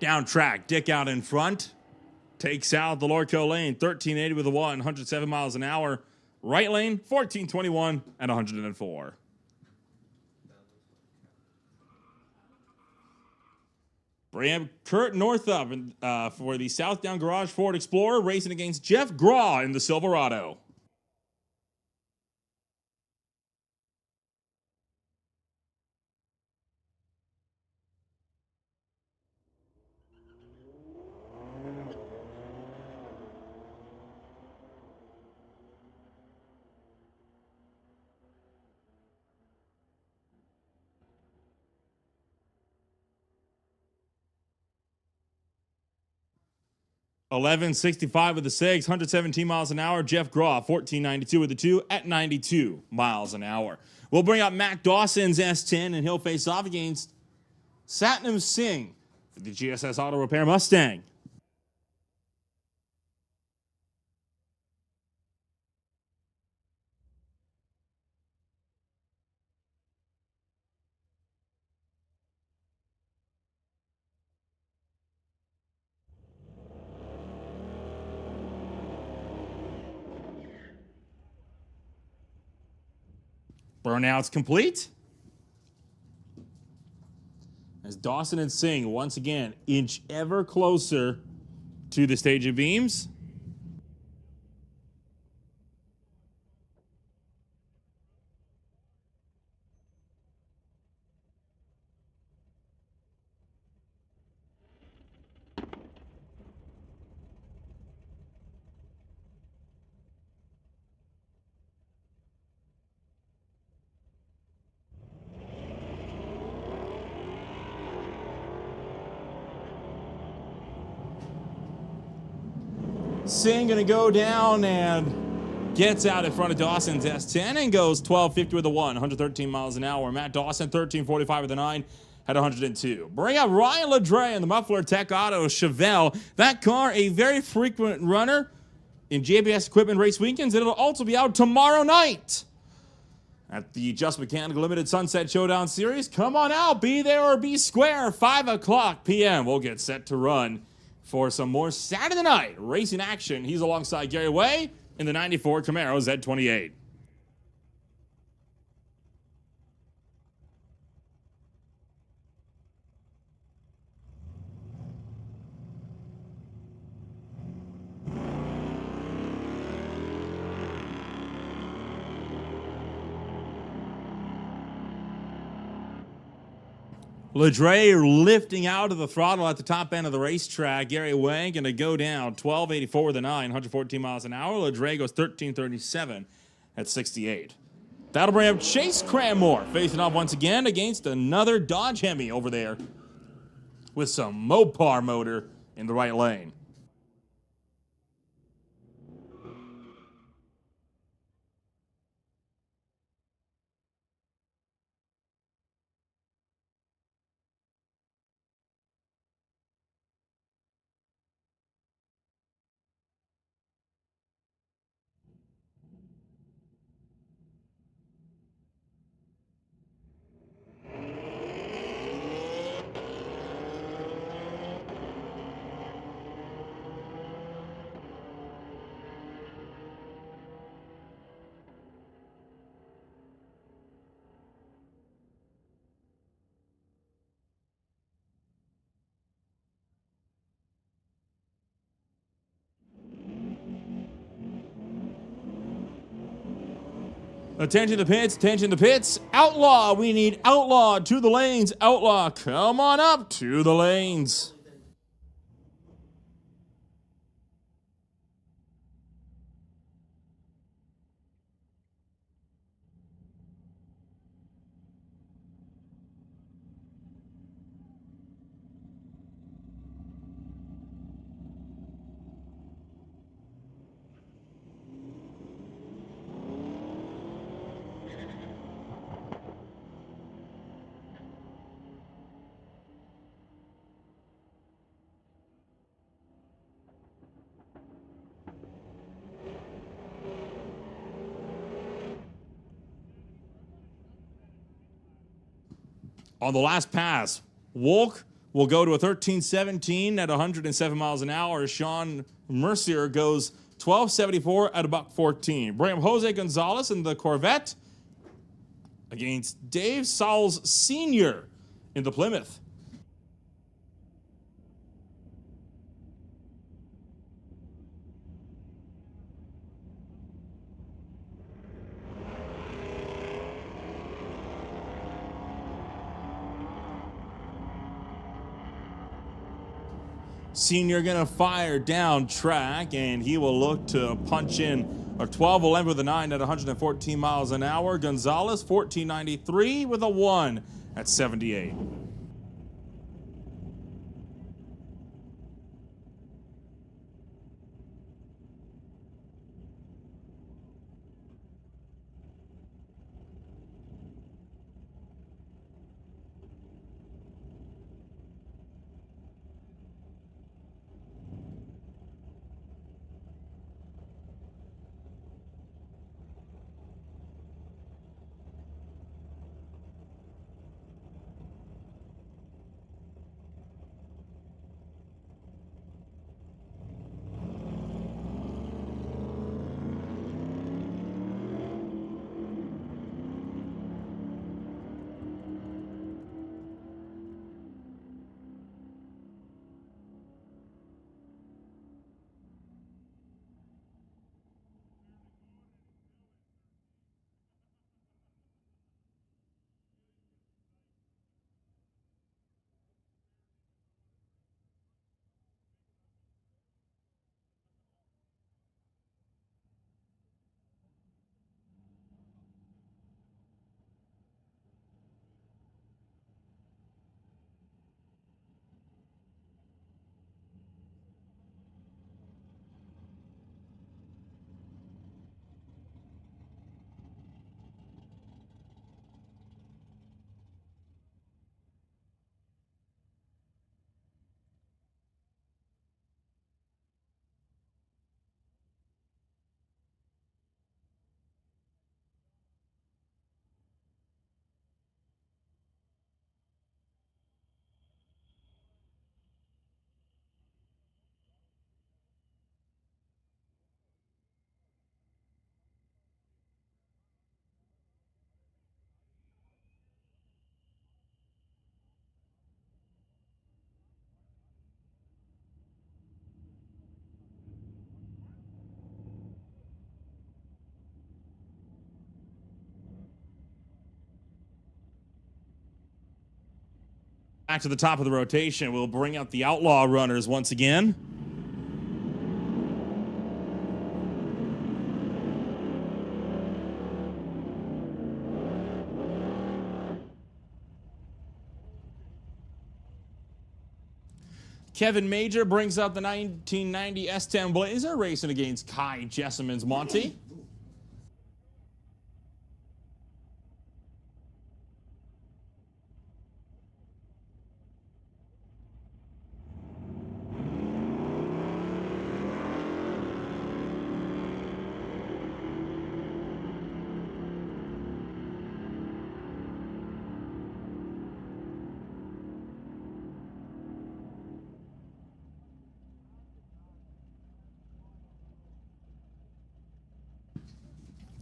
Down track, Dick out in front. Takes out the Lordco lane, 13.80 with a 1, 107 miles an hour. Right lane, 14.21 at 104. Bram Kurt Northup for the Southdown Garage Ford Explorer, racing against Jeff Graw in the Silverado. $11.65 with the 6, 117 miles an hour. Jeff Graw, 14.92 with the 2 at 92 miles an hour. We'll bring up Mac Dawson's S10, and he'll face off against Satnam Singh for the GSS Auto Repair Mustang. Burnout's complete. As Dawson and Singh once again inch ever closer to the stage of beams. Singh gonna go down and gets out in front of Dawson's S10 and goes 12.50 with a 1, 113 miles an hour. Matt Dawson, 13.45 with a 9, at 102. Bring up Ryan LeDray in the Muffler Tech Auto Chevelle. That car, a very frequent runner in JBS Equipment Race Weekends, and it'll also be out tomorrow night at the Just Mechanical Limited Sunset Showdown Series. Come on out, be there or be square. 5 o'clock p.m. We'll get set to run for some more Saturday night racing action. He's alongside Gary Way in the 94 Camaro Z28. LeDray lifting out of the throttle at the top end of the racetrack. Gary Way going to go down 12.84 with a 9, 114 miles an hour. LeDray goes 13.37 at 68. That'll bring up Chase Cranmore facing off once again against another Dodge Hemi over there with some Mopac motor in the right lane. Attention to the pits, attention to the pits. Outlaw, we need Outlaw to the lanes. Outlaw, come on up to the lanes. On the last pass, Wolk will go to a 13.17 at 107 miles an hour. Sean Mercier goes 12.74 at $1.14. Bring up Jose Gonzalez in the Corvette against Dave Sauls Sr. in the Plymouth. Senior gonna fire down track, and he will look to punch in a 12.11 with a 9 at 114 miles an hour. Gonzalez 14.93 with a 1 at 78. Back to the top of the rotation, we'll bring out the Outlaw runners once again. Kevin Major brings out the 1990 S10 Blazer, racing against Kai Jessamyn's Monty.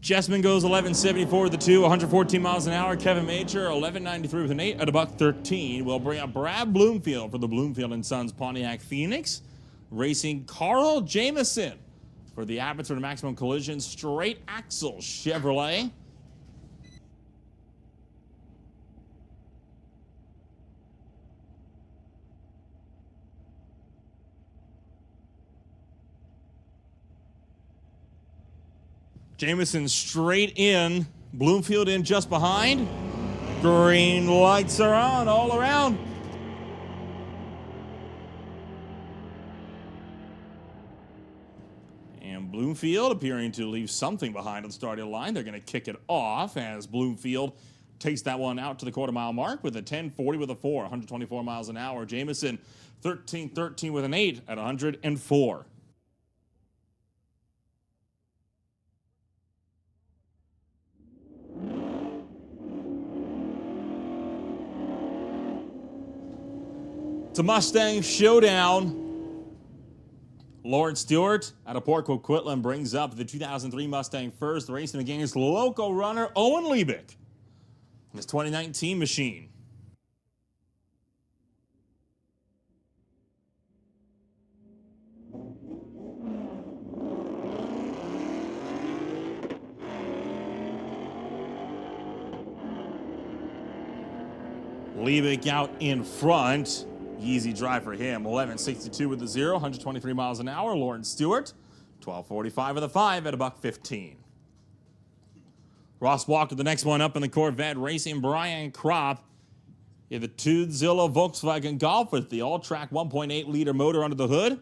Jessamyn goes 11.74 with the 2, 114 miles an hour. Kevin Major 11.93 with an 8 at a $1.13. We'll bring up Brad Bloomfield for the Bloomfield & Sons Pontiac Phoenix, racing Carl Jamieson for the Abbotsford Maximum Collision Straight Axle Chevrolet. Jamieson straight in, Bloomfield in just behind. Green lights are on all around. And Bloomfield appearing to leave something behind on the starting line. They're going to kick it off as Bloomfield takes that one out to the quarter-mile mark with a 10.40 with a 4, 124 miles an hour. Jamieson 13.13 with an 8 at 104. It's a Mustang showdown. Lauren Stewart out of Port Coquitlam brings up the 2003 Mustang first, racing against local runner Owen Liebeck in his 2019 machine. Liebeck out in front. Easy drive for him. 11.62 with the 0, 123 miles an hour. Lauren Stewart, 12.45 with a 5 at a $1.15. Ross Walker, the next one up in the Corvette, racing Brian Kropp in the Toodzilla Volkswagen Golf with the all-track 1.8-liter motor under the hood.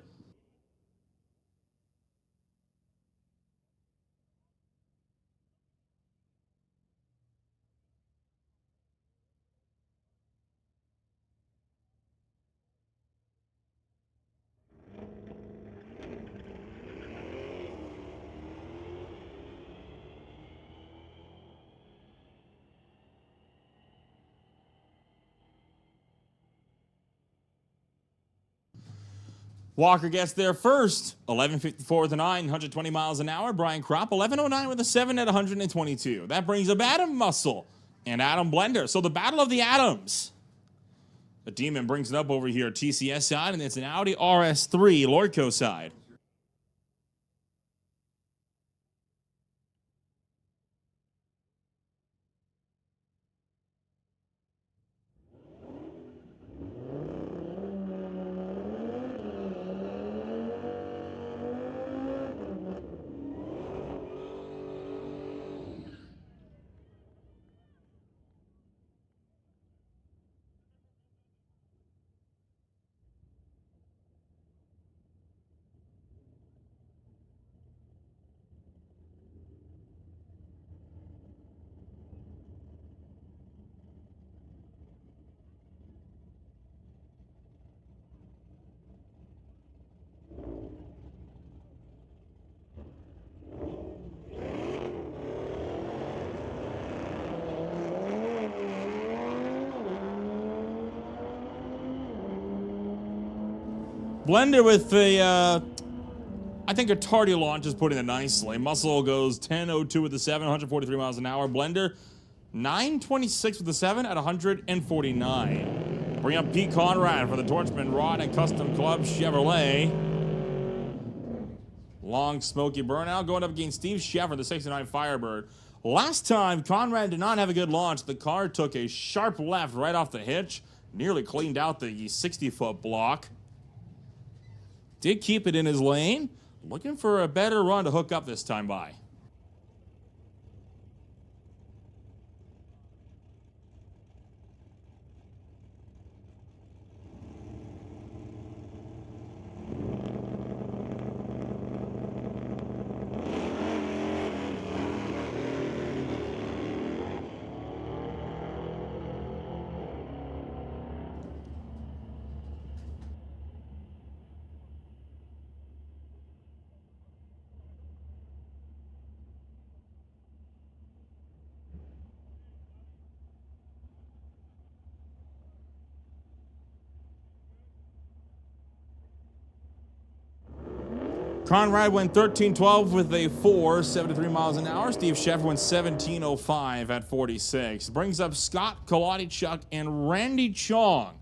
Walker gets there first, 11.54 with a 9, 120 miles an hour. Brian Kropp, 11.09 with a 7 at 122. That brings up Adam Muscle and Adam Blender. So the battle of the Atoms. The Demon brings it up over here, TCS side, and it's an Audi RS3, Lordco side. Blender with the, I think a tardy launch is putting it nicely. Muscle goes 10.02 with the 7, 143 miles an hour. Blender, 9.26 with the 7 at 149. Bring up Pete Conrad for the Torchman Rod and Custom Club Chevrolet. Long smoky burnout going up against Steve Sheffer, the 69 Firebird. Last time, Conrad did not have a good launch. The car took a sharp left right off the hitch. Nearly cleaned out the 60-foot block. Did keep it in his lane. Looking for a better run to hook up this time by. Conrad went 13-12 with a 73 miles an hour. Steve Sheffer went 17-05 at 46. Brings up Scott Kolodichuk and Randy Chong.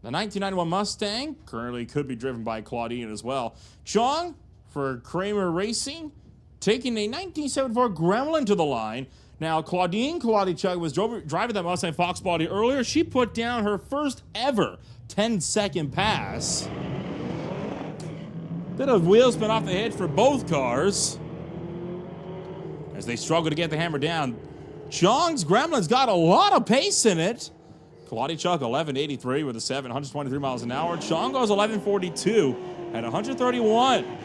The 1991 Mustang currently could be driven by Claudine as well. Chong for Kramer Racing, taking a 1974 Gremlin to the line. Now, Claudine Kolodichuk was driving that Mustang Fox body earlier. She put down her first ever 10-second pass. Bit of wheel spin off the hitch for both cars as they struggle to get the hammer down. Chong's Gremlin's got a lot of pace in it. Kolodichuk 1183 with a 123 miles an hour. Chong goes 1142 at 131.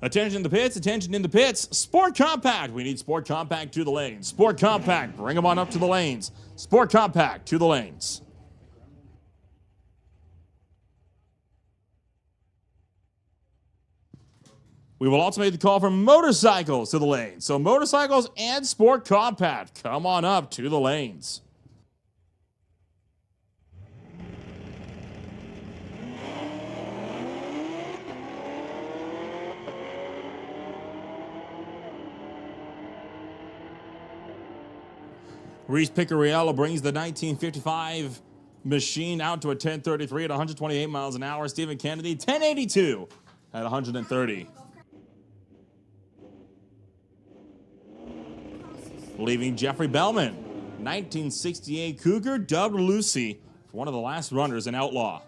Attention in the pits, attention in the pits. Sport Compact, we need Sport Compact to the lanes. Sport Compact, bring them on up to the lanes. Sport Compact to the lanes. We will also make the call for motorcycles to the lanes. So motorcycles and Sport Compact, come on up to the lanes. Reese Picariello brings the 1955 machine out to a 1033 at 128 miles an hour. Stephen Kennedy, 1082 at 130. Leaving Jeffrey Bellman, 1968 Cougar, dubbed Lucy, for one of the last runners in Outlaw.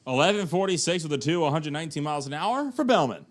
$11.46 with a 119 miles an hour for Bellman.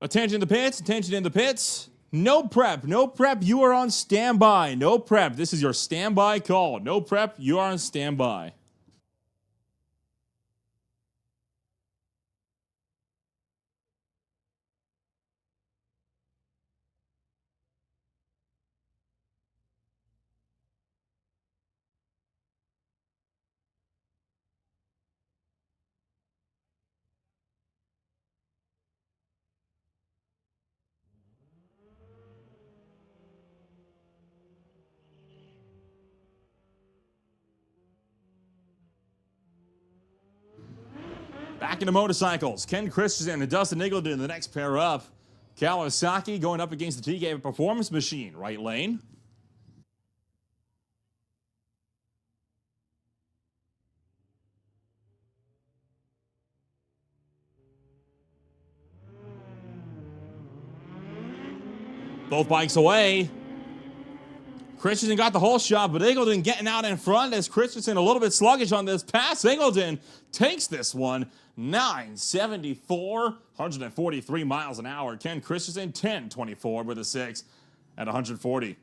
Attention in the pits, attention in the pits. No prep, no prep, you are on standby. No prep, this is your standby call. No prep, you are on standby. Back into motorcycles. Ken Christensen and Dustin Igleton, the next pair up. Kawasaki going up against the TK Performance Machine, right lane. Both bikes away. Christensen got the whole shot, but Ingleton getting out in front as Christensen a little bit sluggish on this pass. Ingleton takes this one, 974, 143 miles an hour. Ken Christensen, 1024 with a 6 at 140.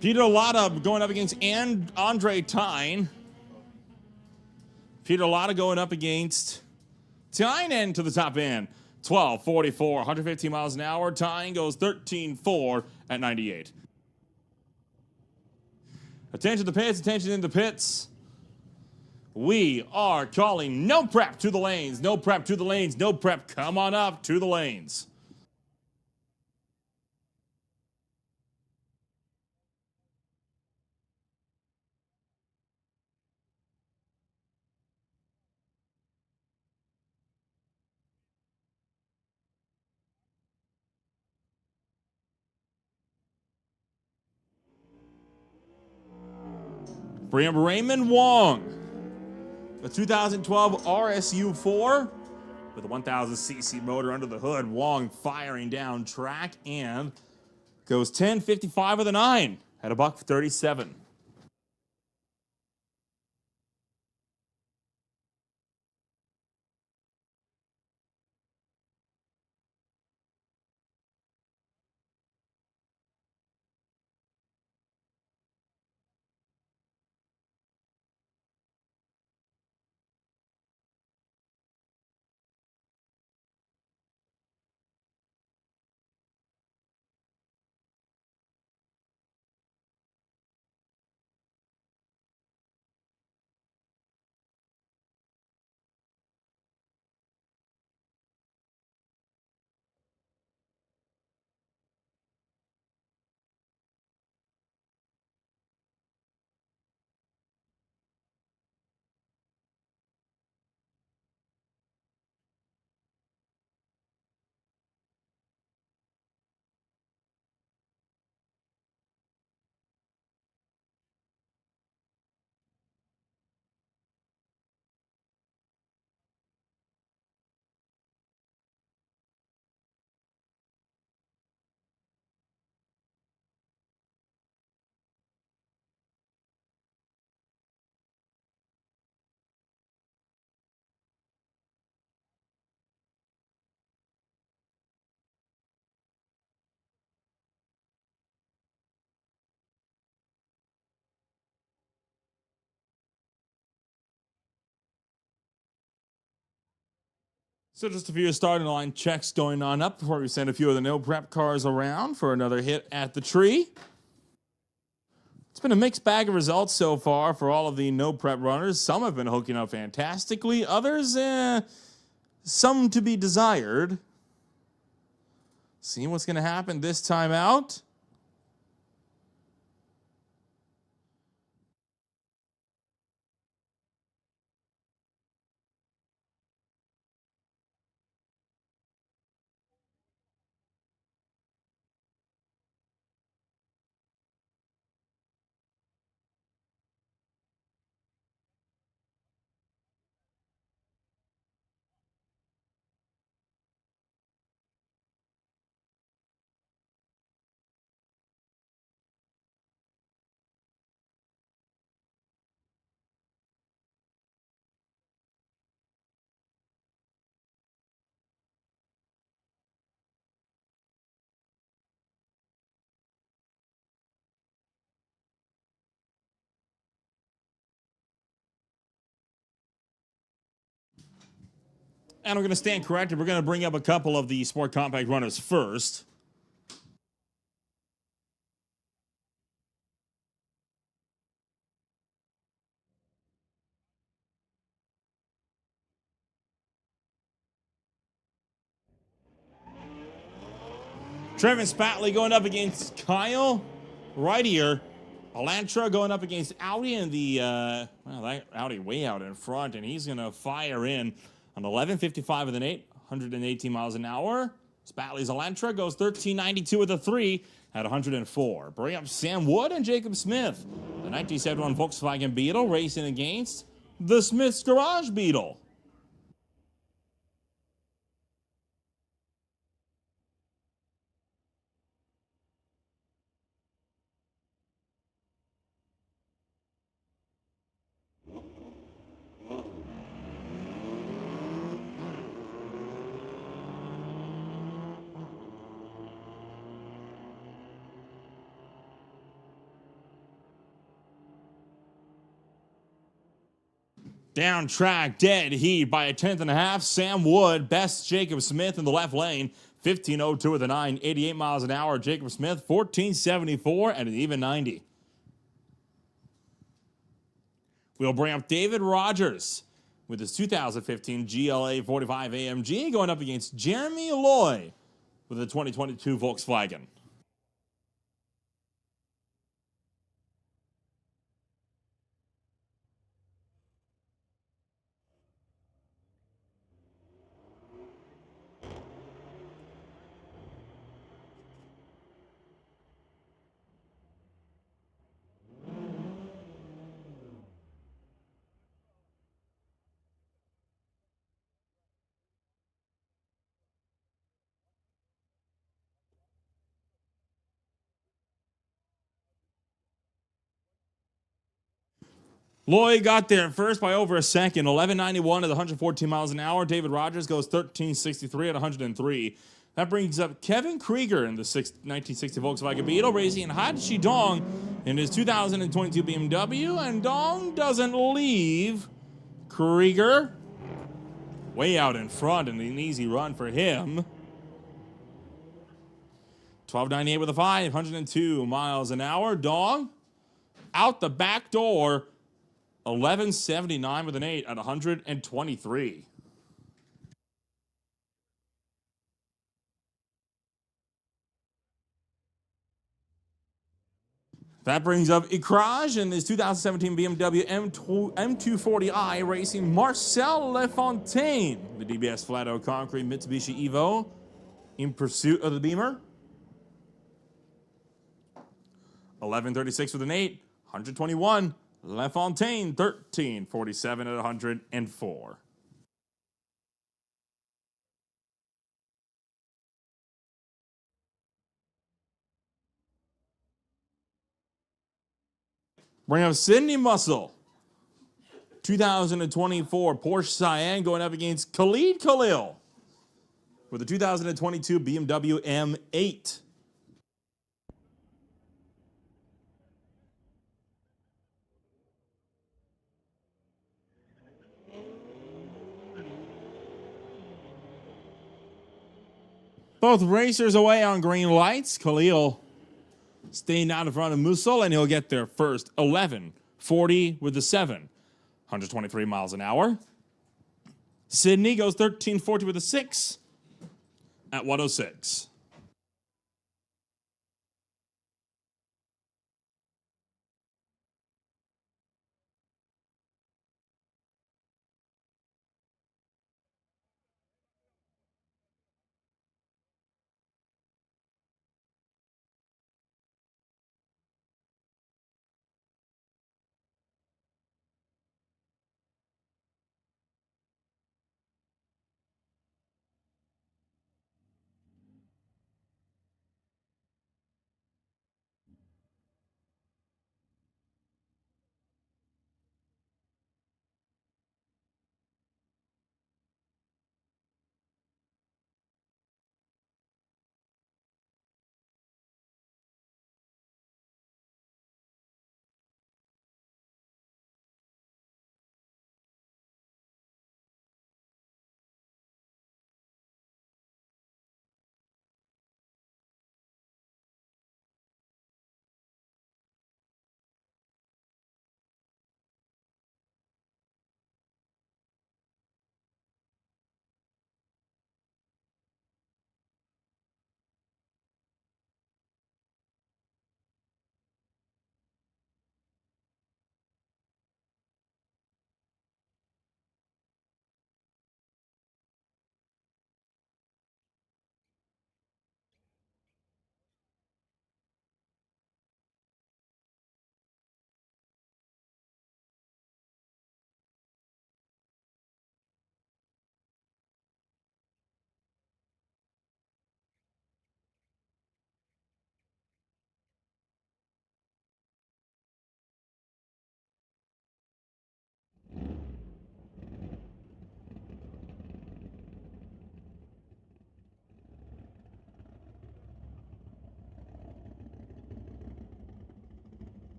Peter Lotta going up against Andre Tyne. Peter Lotta going up against Tyne to the top end. 12:44, 115 miles an hour. Tyne goes 13:4 at 98. Attention to the pits, attention in the pits. We are calling no prep to the lanes, no prep to the lanes, no prep. Come on up to the lanes. Raymond Wong, the 2012 RSU4 with a 1000cc motor under the hood. Wong firing down track and goes 10:55 with a 9 at $137. So just a few starting line checks going on up before we send a few of the no prep cars around for another hit at the tree. It's been a mixed bag of results so far for all of the no prep runners. Some have been hooking up fantastically, others, some to be desired. Seeing what's going to happen this time out. And we're going to stand corrected. We're going to bring up a couple of the Sport Compact runners first. Trevin Spatley going up against Kyle right here. Elantra going up against Audi, and that Audi way out in front, and he's going to fire in an 11.55 with an 118 miles an hour. Spatley's Elantra goes 13.92 with a 3 at 104. Bring up Sam Wood and Jacob Smith. The 1971 Volkswagen Beetle racing against the Smith's Garage Beetle. Down track, dead heat by a 10.5. Sam Wood, best Jacob Smith in the left lane. 15.02 with a 9, 88 miles an hour. Jacob Smith, 14.74 at an even 90. We'll bring up David Rogers with his 2015 GLA 45 AMG going up against Jeremy Loy with the 2022 Volkswagen. Loy got there first by over a second, 11.91 at 114 miles an hour. David Rogers goes 13.63 at 103. That brings up Kevin Krieger in the 1960 Volkswagen Beetle, racing in Hachi Dong in his 2022 BMW, and Dong doesn't leave. Krieger way out in front and an easy run for him. 12.98 with a 5, 102 miles an hour. Dong out the back door. 11.79 with an 8 at 123. That brings up Ikraj in his 2017 BMW M240i racing Marcel Lefontaine, the DBS Flat-O Concrete Mitsubishi Evo, in pursuit of the Beamer. 11.36 with an 8, 121. LaFontaine, 13.47 at 104. Bring up Sydney Muscle. 2024 Porsche Cayenne going up against Khalid Khalil with the 2022 BMW M8. Both racers away on green lights. Khalil staying out in front of Musil, and he'll get there first. 11.40 with the 7. 123 miles an hour. Sydney goes 13.40 with a 6 at 106.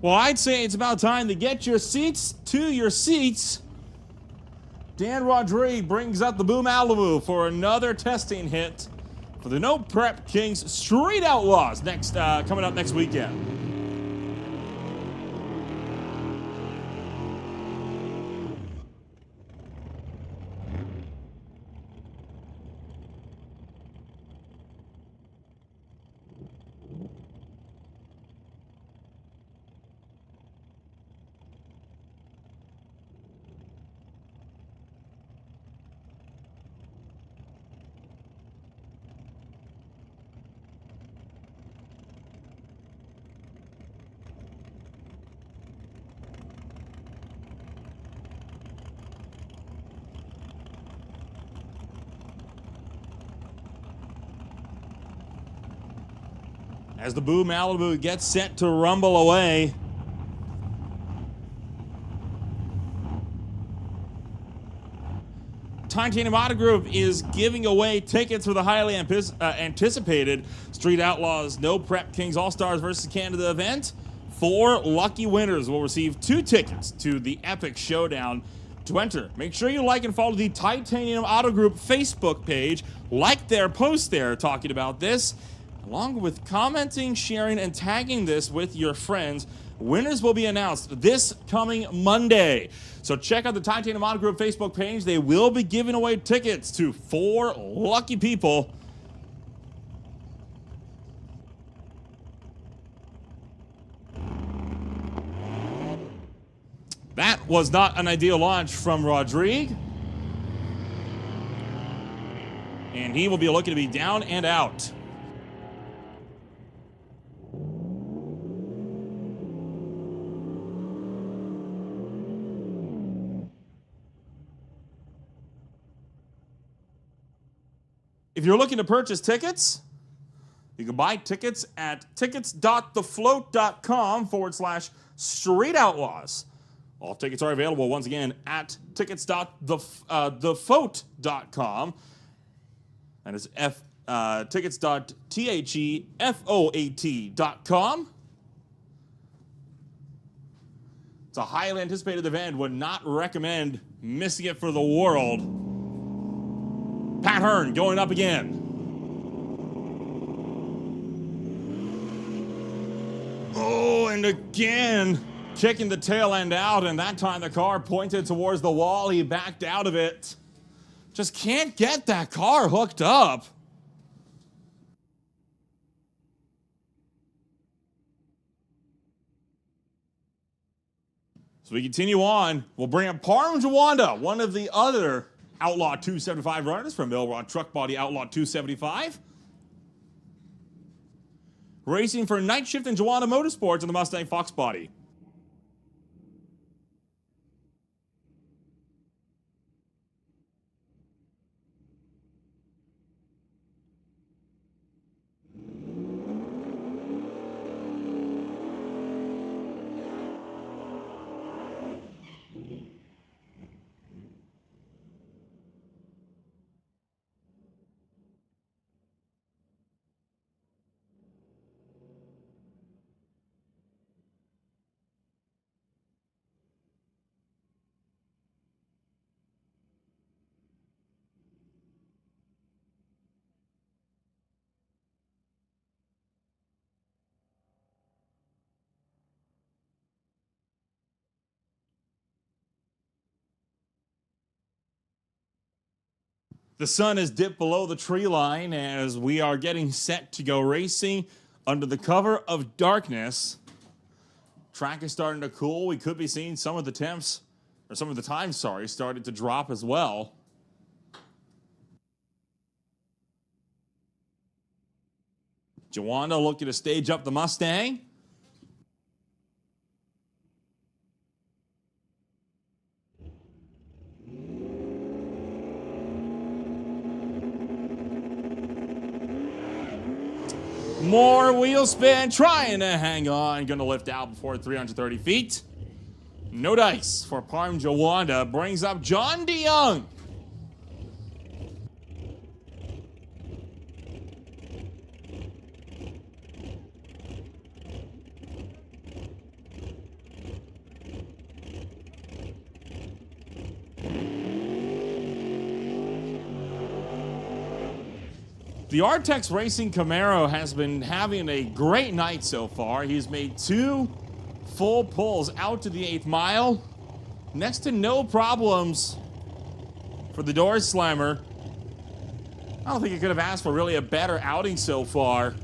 Well, I'd say it's about time to get your seats to your seats. Dan Rodrigue brings up the Boom Malibu for another testing hit for the No Prep Kings Street Outlaws coming up next weekend. As the Boom Malibu gets set to rumble away, Titanium Auto Group is giving away tickets for the highly anticipated Street Outlaws No Prep Kings All-Stars vs. Canada event. 4 lucky winners will receive 2 tickets to the epic showdown. To enter, make sure you like and follow the Titanium Auto Group Facebook page. Like their post there talking about this, along with commenting, sharing, and tagging this with your friends. Winners will be announced this coming Monday. So check out the Titanium Auto Group Facebook page. They will be giving away tickets to 4 lucky people. That was not an ideal launch from Rodrigue. And he will be looking to be down and out. If you're looking to purchase tickets, you can buy tickets at tickets.thefloat.com/Street Outlaws. All tickets are available once again at tickets.thefloat.com. And it's tickets.thefloat.com. It's a highly anticipated event. Would not recommend missing it for the world. Pat Hearn going up again. Oh, and again, kicking the tail end out, and that time the car pointed towards the wall. He backed out of it. Just can't get that car hooked up. So we continue on. We'll bring up Parm Jawanda, one of the other Outlaw 275 runners from Milrod Truck Body Outlaw 275. Racing for Night Shift and Jawanda Motorsports in the Mustang Fox Body. The sun has dipped below the tree line as we are getting set to go racing under the cover of darkness. Track is starting to cool. We could be seeing some of the temps, or some of the times, sorry, started to drop as well. Jawanda looking to stage up the Mustang. More wheel spin, trying to hang on, going to lift out before 330 feet. No dice for Parm Jawanda, brings up John DeYoung. The Artex Racing Camaro has been having a great night so far. He's made 2 full pulls out to the 8th mile. Next to no problems for the door slammer. I don't think he could have asked for really a better outing so far.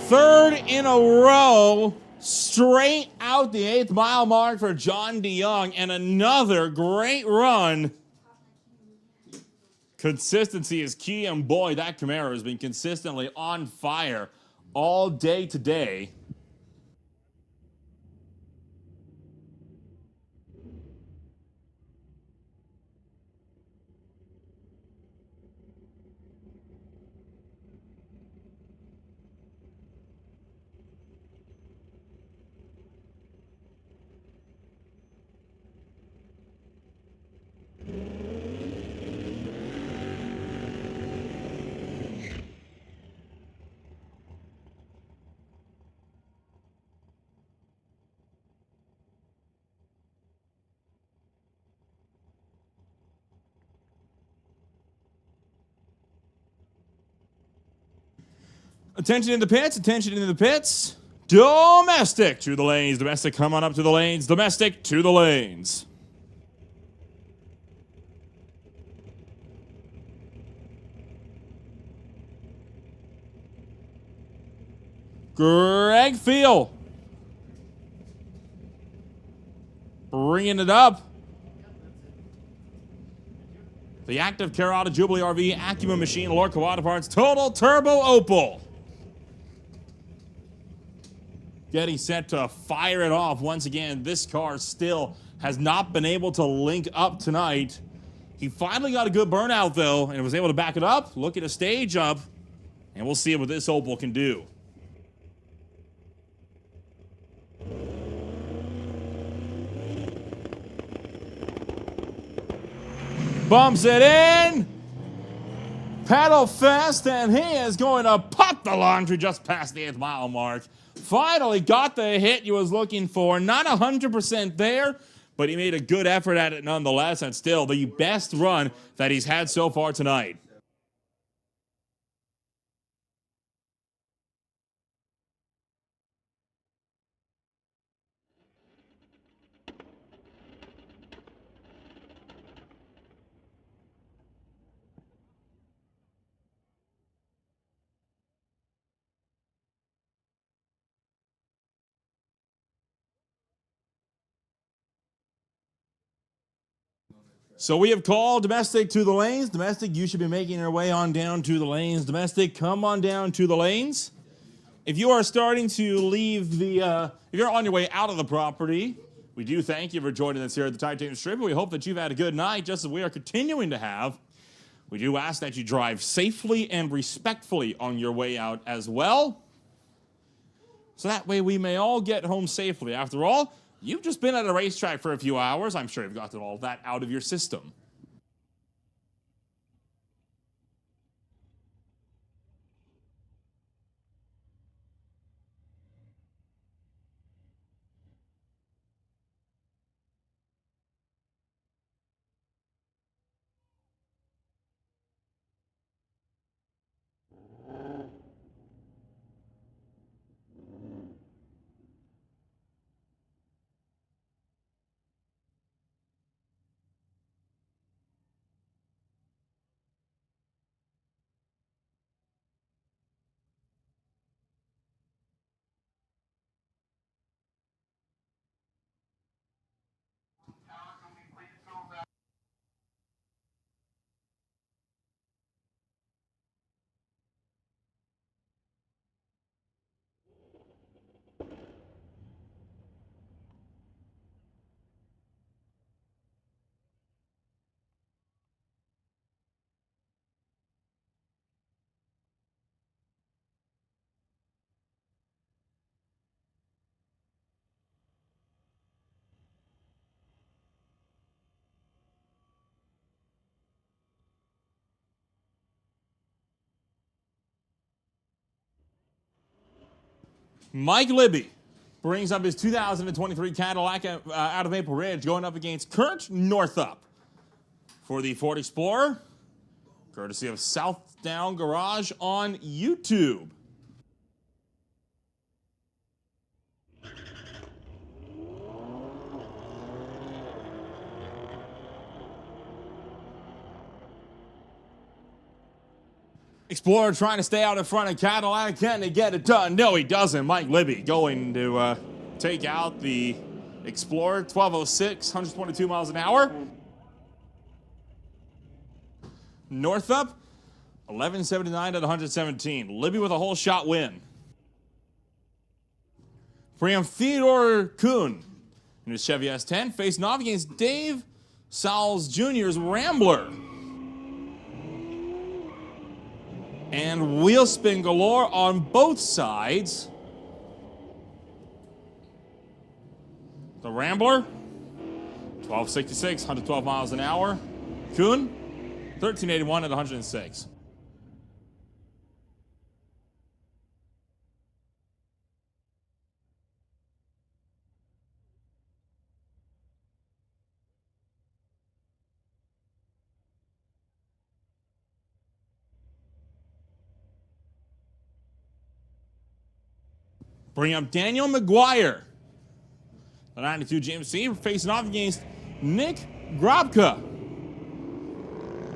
Third in a row, straight out the 8th mile mark for John DeYoung, and another great run. Consistency is key, and boy, that Camaro has been consistently on fire all day today. Attention in the pits, attention in the pits. Domestic to the lanes. Domestic, come on up to the lanes. Domestic to the lanes. Greg Field. Bringing it up. The Active Care Auto Jubilee RV, Acuma Machine, Lorca Auto Parts, Total Turbo Opal. Getting set to fire it off once again. This car still has not been able to link up tonight. He finally got a good burnout though, and was able to back it up, look at a stage up, and we'll see what this Opal can do. Bumps it in. Pedal fast, and he is going to pop the laundry just past the 8th mile mark. Finally got the hit he was looking for. Not 100% there, but he made a good effort at it nonetheless, and still the best run that he's had so far tonight. So we have called Domestic to the lanes. Domestic, you should be making your way on down to the lanes. Domestic, come on down to the lanes. If you are starting to leave the, if you're on your way out of the property, we do thank you for joining us here at the Titanium Strip. We hope that you've had a good night, just as we are continuing to have. We do ask that you drive safely and respectfully on your way out as well. So that way we may all get home safely. After all, you've just been at a racetrack for a few hours. I'm sure you've gotten all that out of your system. Mike Libby brings up his 2023 Cadillac out of Maple Ridge, going up against Kurt Northup for the Ford Explorer, courtesy of Southdown Garage on YouTube. Explorer trying to stay out in front of Cadillac. Can he get it done? No, he doesn't. Mike Libby going to take out the Explorer. 1206, 122 miles an hour. Northup, 1179 at 117. Libby with a whole shot win. Bring Theodore Kuhn in his Chevy S10, facing off against Dave Sowles Jr.'s Rambler. And wheel spin galore on both sides. The Rambler, 1266, 112 miles an hour. Kuhn, 1381 at 106. Bring up Daniel McGuire. The 92 GMC facing off against Nick Grabka.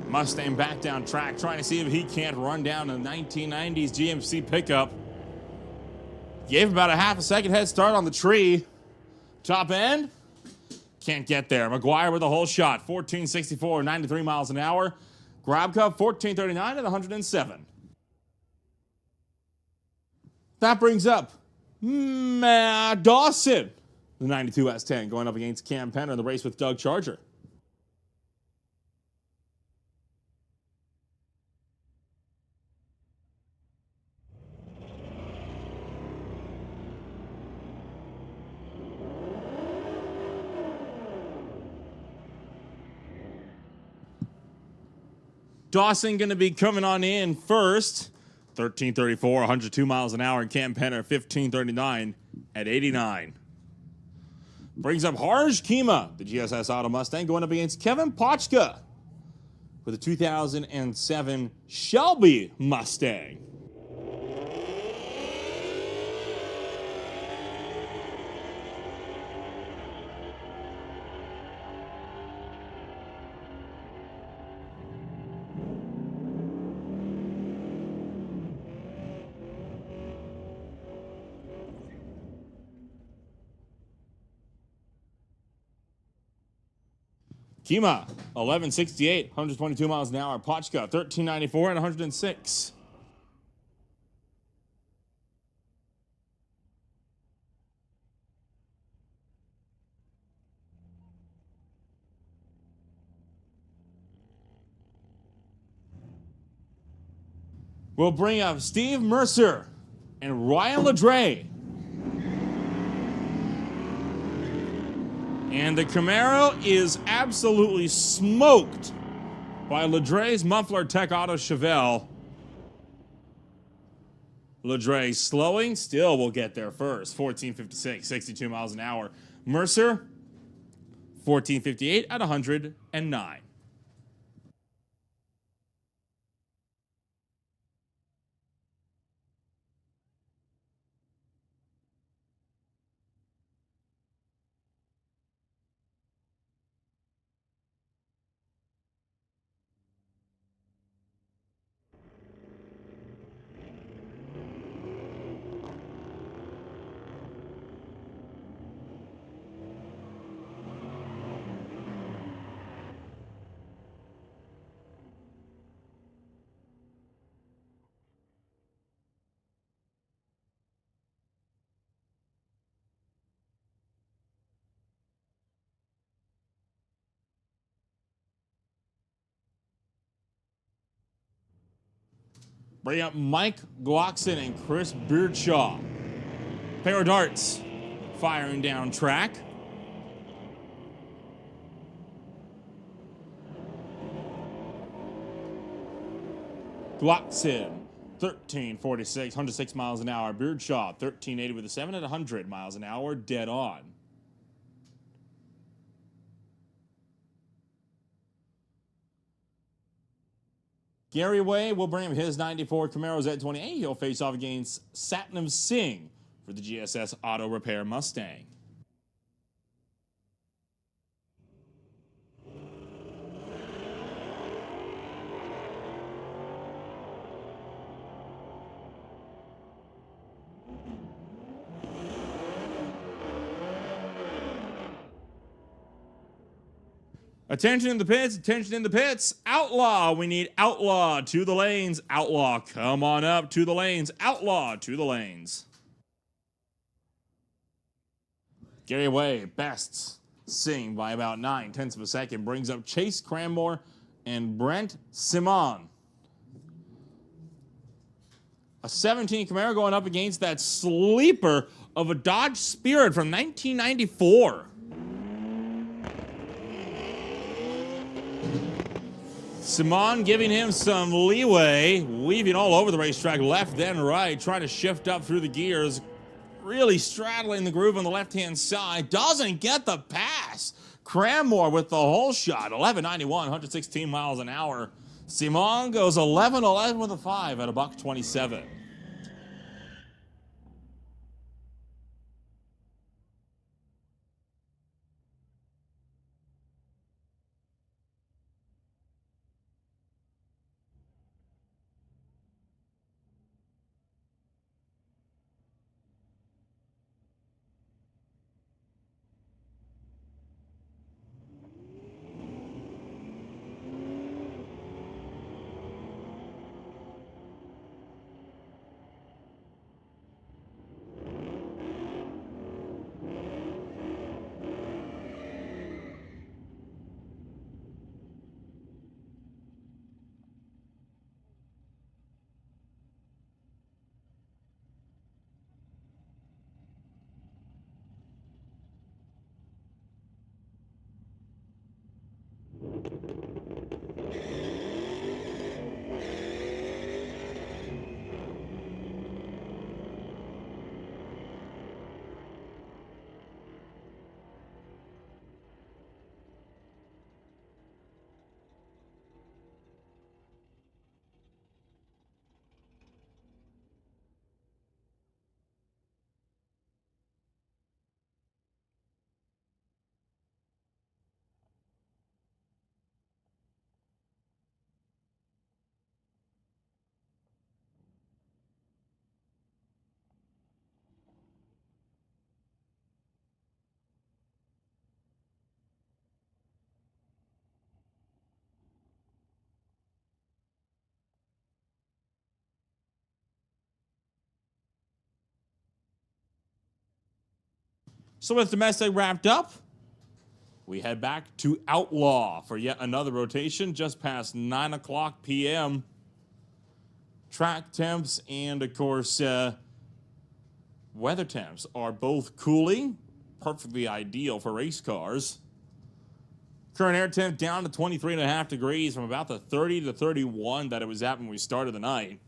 Mustang back down track, trying to see if he can't run down a 1990s GMC pickup. Gave about a half a second head start on the tree. Top end, can't get there. McGuire with a whole shot, 1464, 93 miles an hour. Grabka, 1439 at 107. That brings up Matt Dawson, the 92 S10, going up against Cam Penner in the race with Doug Charger. Dawson going to be coming on in first. 1334, 102 miles an hour, and Cam Penner, 1539 at 89. Brings up Harj Kima, the GSS Auto Mustang, going up against Kevin Pochka with a 2007 Shelby Mustang. Kima, 1168, 122 miles an hour. Pochka, 1394 and 106. We'll bring up Steve Mercer and Ryan LeDray. And the Camaro is absolutely smoked by LeDray's Muffler Tech Auto Chevelle. LeDray slowing, still will get there first. 1456, 62 miles an hour. Mercer, 1458 at 109. Bring up Mike Glockson and Chris Beardshaw. Pair of darts firing down track. Glockson 1346, 106 miles an hour. Beardshaw, 1380 with a 7 at 100 miles an hour, dead on. Gary Way will bring him his 94 Camaro Z28. He'll face off against Satnam Singh for the GSS Auto Repair Mustang. Attention in the pits, attention in the pits. Outlaw, we need Outlaw to the lanes. Outlaw, come on up to the lanes. Outlaw to the lanes. Gary Way bests Singh by about 9/10 of a second. Brings up Chase Cranmore and Brent Simon. A 17 Camaro going up against that sleeper of a Dodge Spirit from 1994. Simon giving him some leeway, weaving all over the racetrack, left then right, trying to shift up through the gears, really straddling the groove on the left-hand side, doesn't get the pass. Cranmore with the whole shot, 1191, 116 miles an hour. Simon goes 11-11 with a 5 at $127. So with domestic wrapped up, we head back to Outlaw for yet another rotation just past 9 o'clock p.m. Track temps and, of course, weather temps are both cooling, perfectly ideal for race cars. Current air temp down to 23.5 degrees from about the 30 to 31 that it was at when we started the night.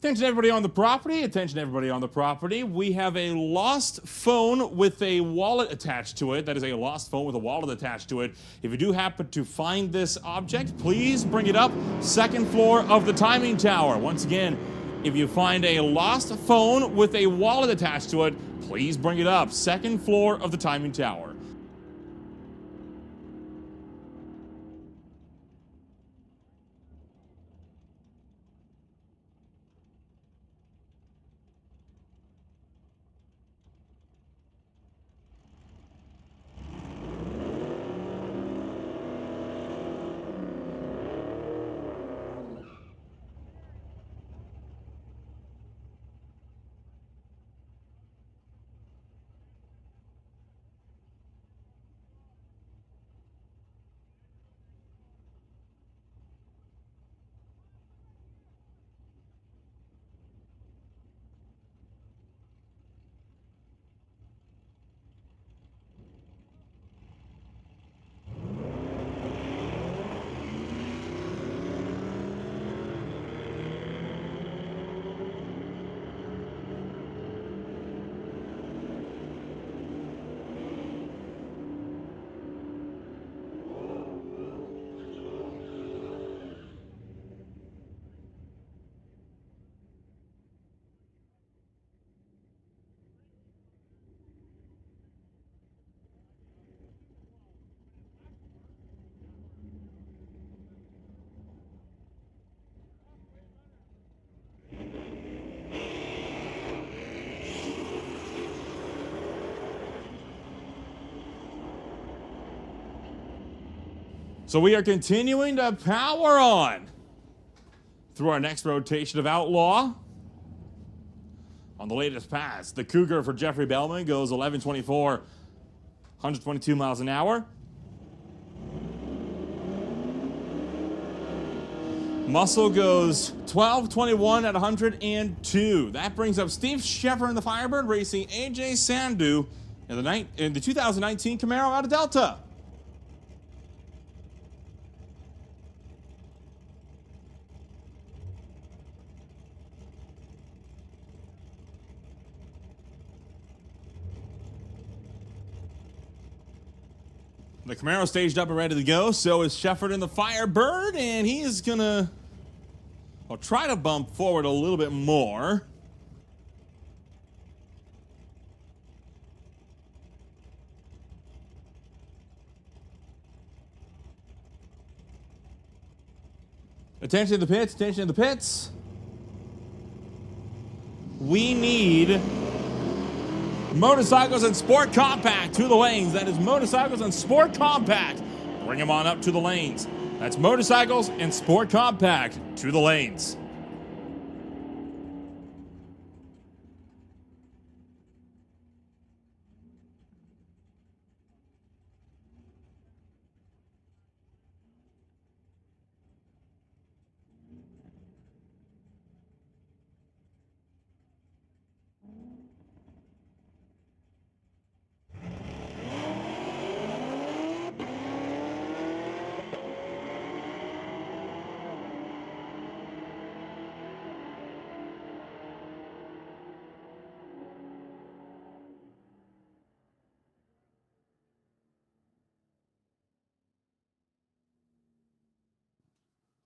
Attention everybody on the property, attention everybody on the property. We have a lost phone with a wallet attached to it. That is a lost phone with a wallet attached to it. If you do happen to find this object, please bring it up. Second floor of the timing tower. Once again, if you find a lost phone with a wallet attached to it, please bring it up. Second floor of the timing tower. So we are continuing to power on through our next rotation of Outlaw. On the latest pass, the Cougar for Jeffrey Bellman goes 11.24, 122 miles an hour. Muscle goes 12.21 at 102. That brings up Steve Sheffer in the Firebird racing AJ Sandu in the 2019 Camaro out of Delta. The Camaro staged up and ready to go. So is Shefford in the Firebird, and he is gonna try to bump forward a little bit more. Attention to the pits, attention to the pits. We need Motorcycles and Sport Compact to the lanes. That is Motorcycles and Sport Compact. Bring them on up to the lanes. That's Motorcycles and Sport Compact to the lanes.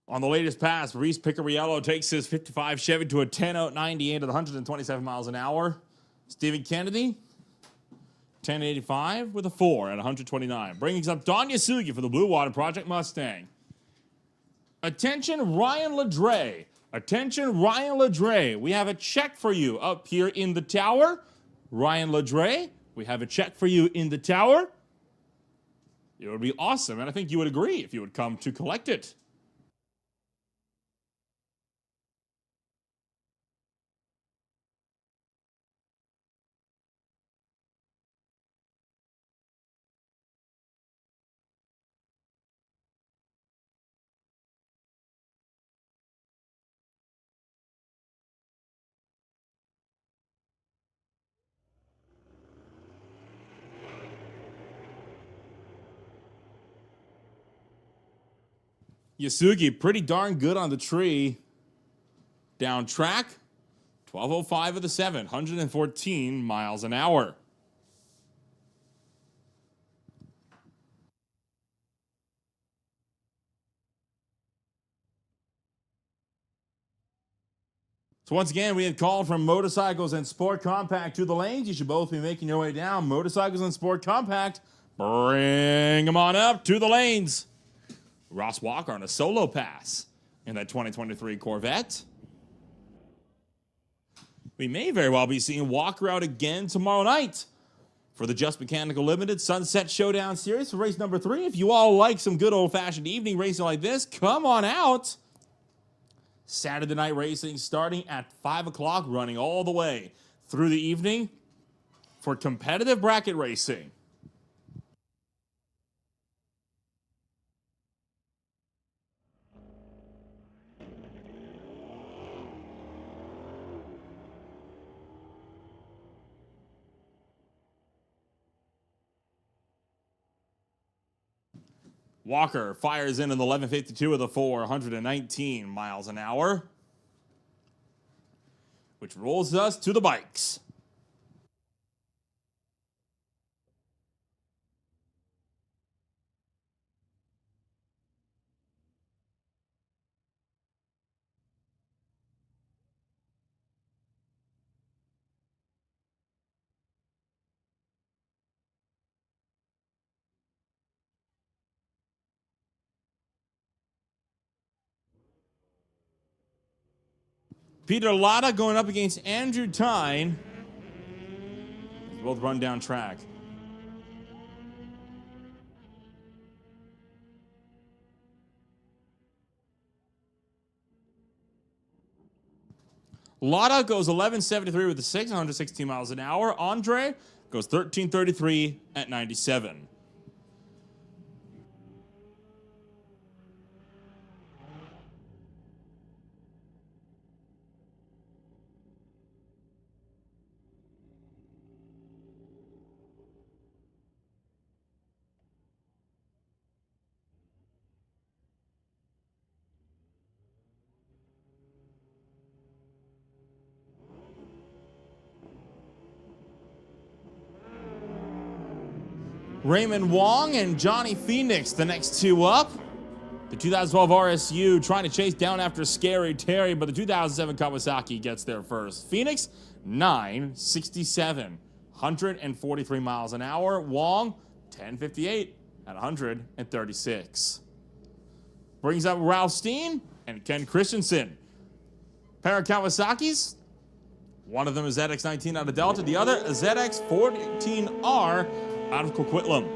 On the latest pass, Reese Picariello takes his 55 Chevy to a 10.98 at 127 miles an hour. Stephen Kennedy, 10.85 with a 4 at 129. Bringing up Don Yasugi for the Blue Water Project Mustang. Attention, Ryan Ladre. Attention, Ryan Ladre. We have a check for you up here in the tower. Ryan Ladre, we have a check for you in the tower. It would be awesome, and I think you would agree if you would come to collect it. Yasugi pretty darn good on the tree. Down track, 12:05 of the 7, 114 miles an hour. So once again, we had called from Motorcycles and Sport Compact to the lanes. You should both be making your way down. Motorcycles and Sport Compact, bring them on up to the lanes. Ross Walker on a solo pass in that 2023 Corvette. We may very well be seeing Walker out again tomorrow night for the Just Mechanical Limited Sunset Showdown Series for race number 3. If you all like some good old-fashioned evening racing like this, come on out. Saturday night racing starting at 5 o'clock, running all the way through the evening for competitive bracket racing. Walker fires in the 11:52 of the 4, 119 miles an hour, which rolls us to the bikes. Peter Latta going up against Andrew Tyne. Both run down track. Latta goes 11:73 with the 6, 116 miles an hour. Andre goes 13:33 at 97. Raymond Wong and Johnny Phoenix, the next two up. The 2012 RSU trying to chase down after Scary Terry, but the 2007 Kawasaki gets there first. Phoenix, 967, 143 miles an hour. Wong, 1058 at 136. Brings up Ralph Steen and Ken Christensen. Pair of Kawasaki's. One of them is ZX19 out of Delta, the other is ZX14R out of Coquitlam.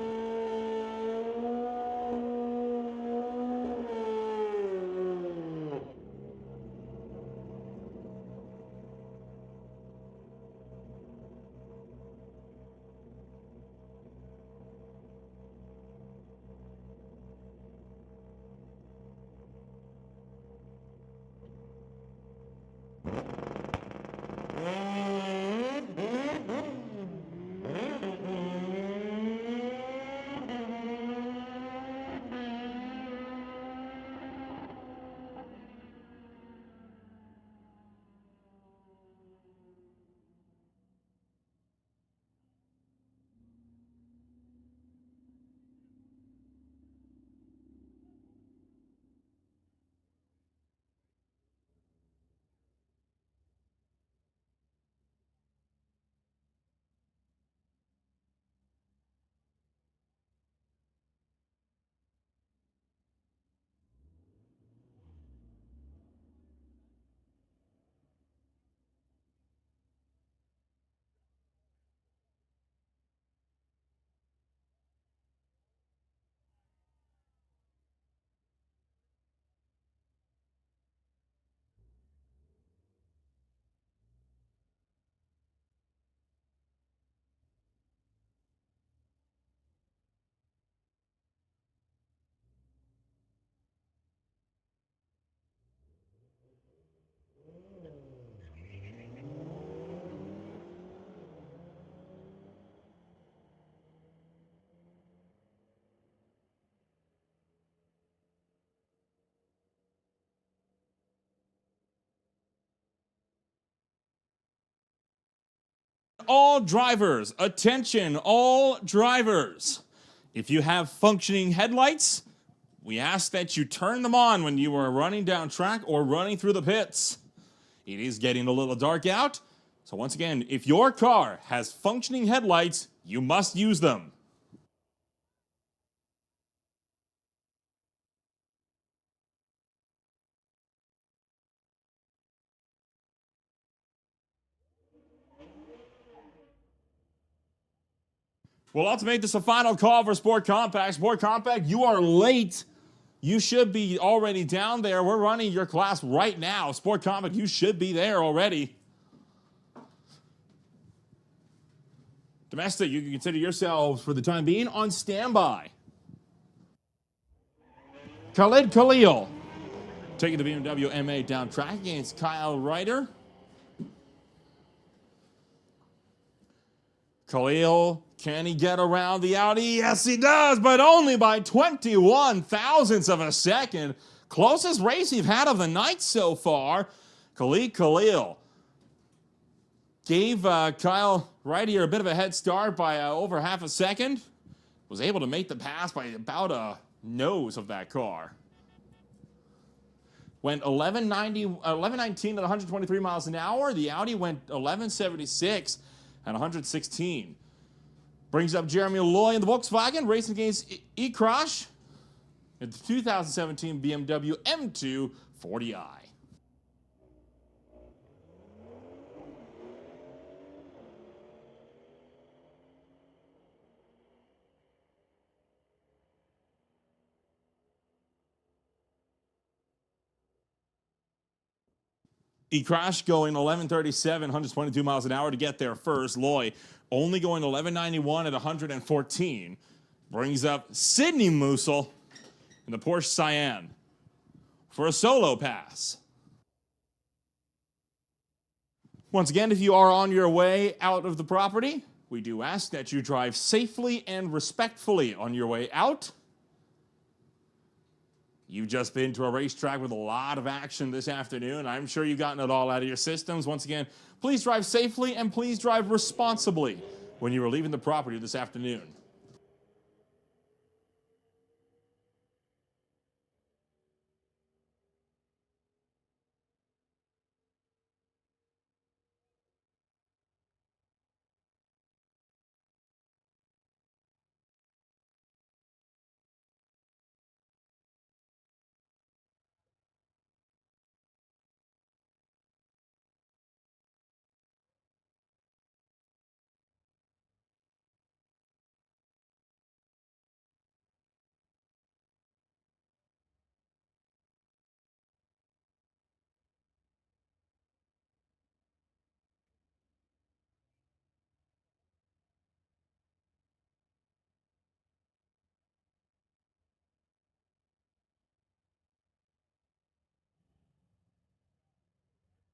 all drivers, attention, all drivers. If you have functioning headlights, we ask that you turn them on when you are running down track or running through the pits. It is getting a little dark out, so once again, if your car has functioning headlights, you must use them. Well, let's make this a final call for Sport Compact. Sport Compact, you are late. You should be already down there. We're running your class right now. Sport Compact, you should be there already. Domestic, you can consider yourselves, for the time being, on standby. Khalid Khalil taking the BMW M8 down track against Kyle Ryder. Khalil, can he get around the Audi? Yes, he does, but only by 21 thousandths of a second. Closest race we've had of the night so far. Khalil gave Kyle Ryder a bit of a head start by over half a second. Was able to make the pass by about a nose of that car. Went 1119 at 123 miles an hour. The Audi went 1176 at 116. Brings up Jeremy Loy in the Volkswagen, racing against E-Crash in the 2017 BMW M2 40i. E-Crash going 1137, 122 miles an hour to get there first. Loy only going 1191 at 114. Brings up Sidney Musil in the Porsche Cayenne for a solo pass. Once again, if you are on your way out of the property, we do ask that you drive safely and respectfully on your way out. You've just been to a racetrack with a lot of action this afternoon. I'm sure you've gotten it all out of your systems. Once again, please drive safely and please drive responsibly when you are leaving the property this afternoon.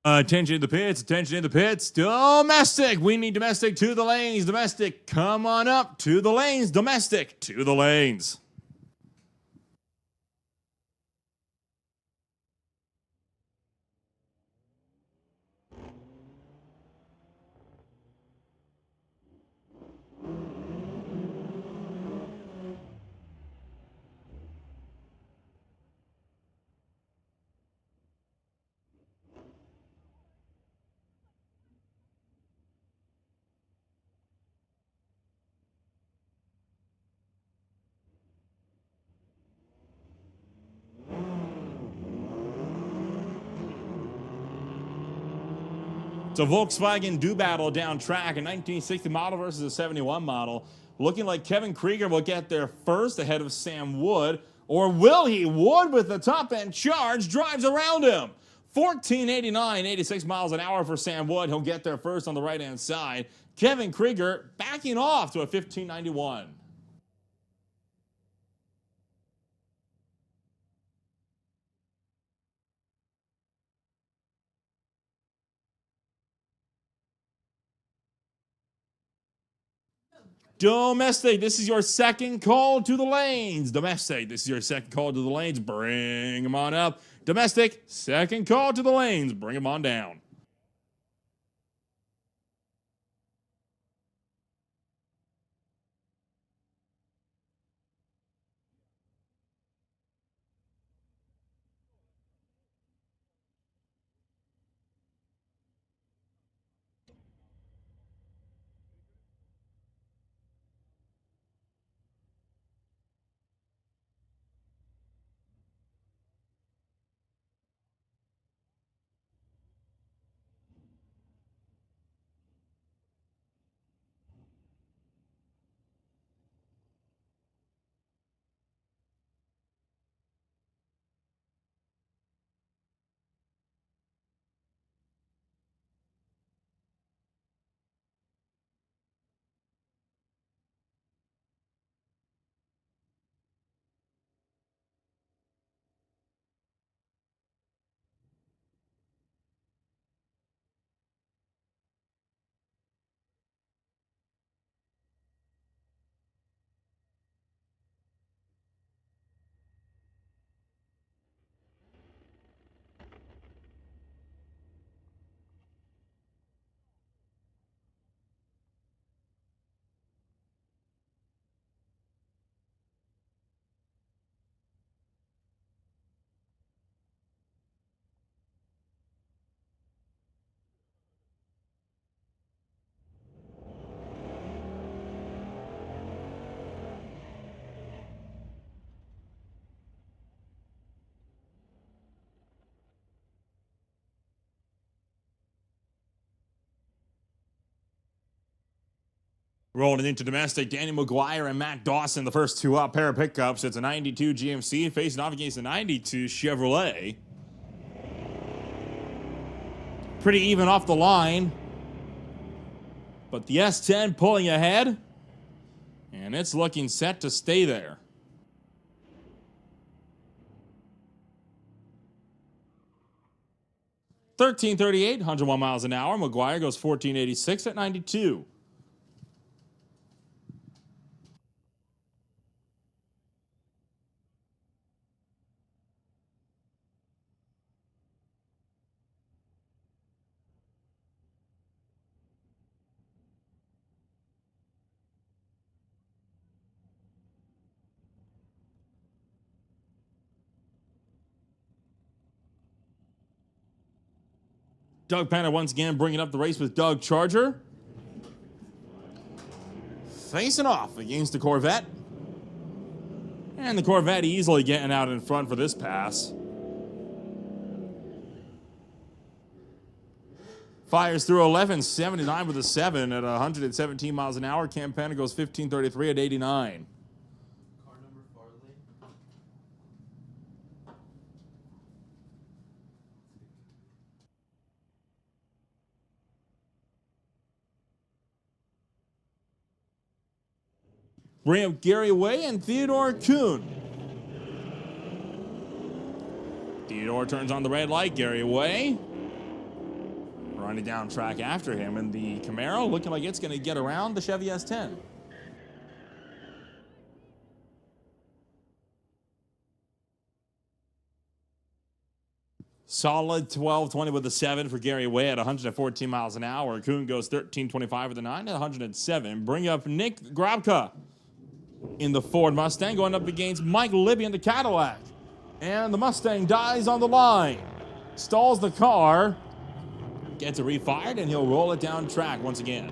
Attention in the pits, attention in the pits. Domestic, we need domestic to the lanes. Domestic, come on up to the lanes. Domestic to the lanes. It's a Volkswagen do battle down track, a 1960 model versus a 71 model. Looking like Kevin Krieger will get there first ahead of Sam Wood. Or will he? Wood with the top end charge drives around him. 1489, 86 miles an hour for Sam Wood. He'll get there first on the right hand side. Kevin Krieger backing off to a 1591. Domestic, this is your second call to the lanes. Domestic, this is your second call to the lanes. Bring them on up. Domestic, second call to the lanes. Bring them on down. Rolling into domestic, Danny McGuire and Matt Dawson, the first two up, pair of pickups. It's a 92 GMC facing off against a 92 Chevrolet. Pretty even off the line. But the S10 pulling ahead. And it's looking set to stay there. $13.38, 101 miles an hour. McGuire goes $14.86 at 92. Doug Panner once again bringing up the race with Doug Charger. Facing off against the Corvette. And the Corvette easily getting out in front for this pass. Fires through 11.79 with a 7 at 117 miles an hour. Cam Panner goes 15.33 at 89. Bring up Gary Way and Theodore Kuhn. Theodore turns on the red light. Gary Way running down track after him. And the Camaro looking like it's going to get around the Chevy S10. Solid 12.20 with a 7 for Gary Way at 114 miles an hour. Kuhn goes 13.25 with a 9 at 107. Bring up Nick Grabka in the Ford Mustang, going up against Mike Libby in the Cadillac. And the Mustang dies on the line. Stalls the car. Gets it refired, and he'll roll it down track once again.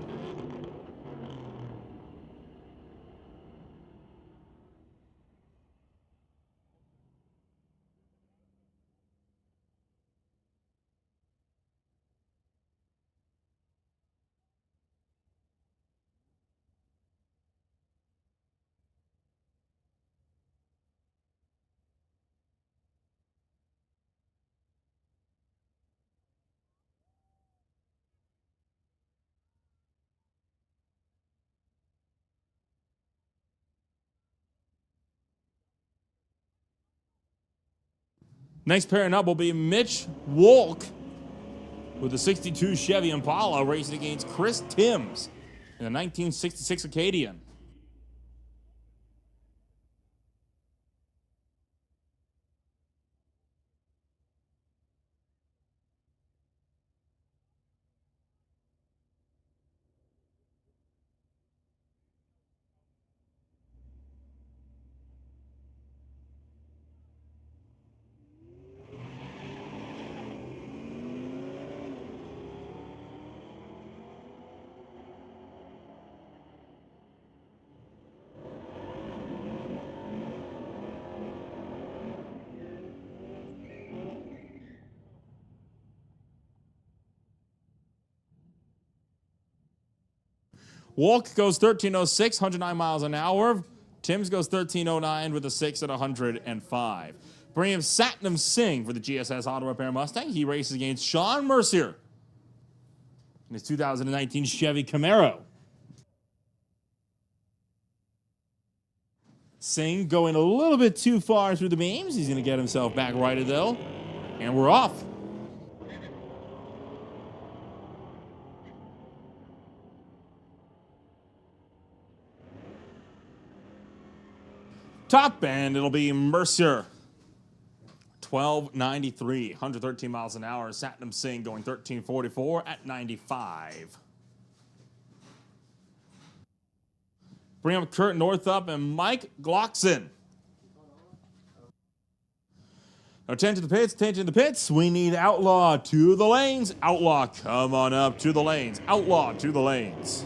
Next pairing up will be Mitch Wolk with the 62 Chevy Impala racing against Chris Timms in the 1966 Acadian. Wolk goes 13.06, 109 miles an hour. Timms goes 13.09 with a 6 at 105. Bring him Satnam Singh for the GSS Auto Repair Mustang. He races against Sean Mercier in his 2019 Chevy Camaro. Singh going a little bit too far through the beams. He's going to get himself back righted though. And we're off. Top end, it'll be Mercier. 12.93, 113 miles an hour. Satnam Singh going 13.44 at 95. Bring up Kurt Northup and Mike Glockson. Now, attention to the pits, attention to the pits. We need Outlaw to the lanes. Outlaw, come on up to the lanes. Outlaw to the lanes.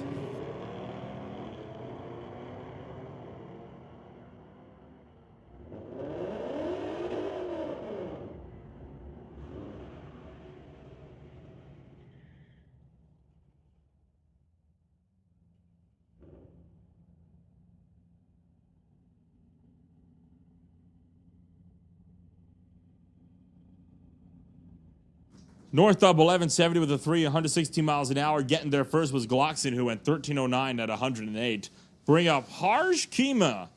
Northup 1170 with a 116 miles an hour. Getting there first was Glockson, who went 1309 at 108. Bring up Harsh Kima.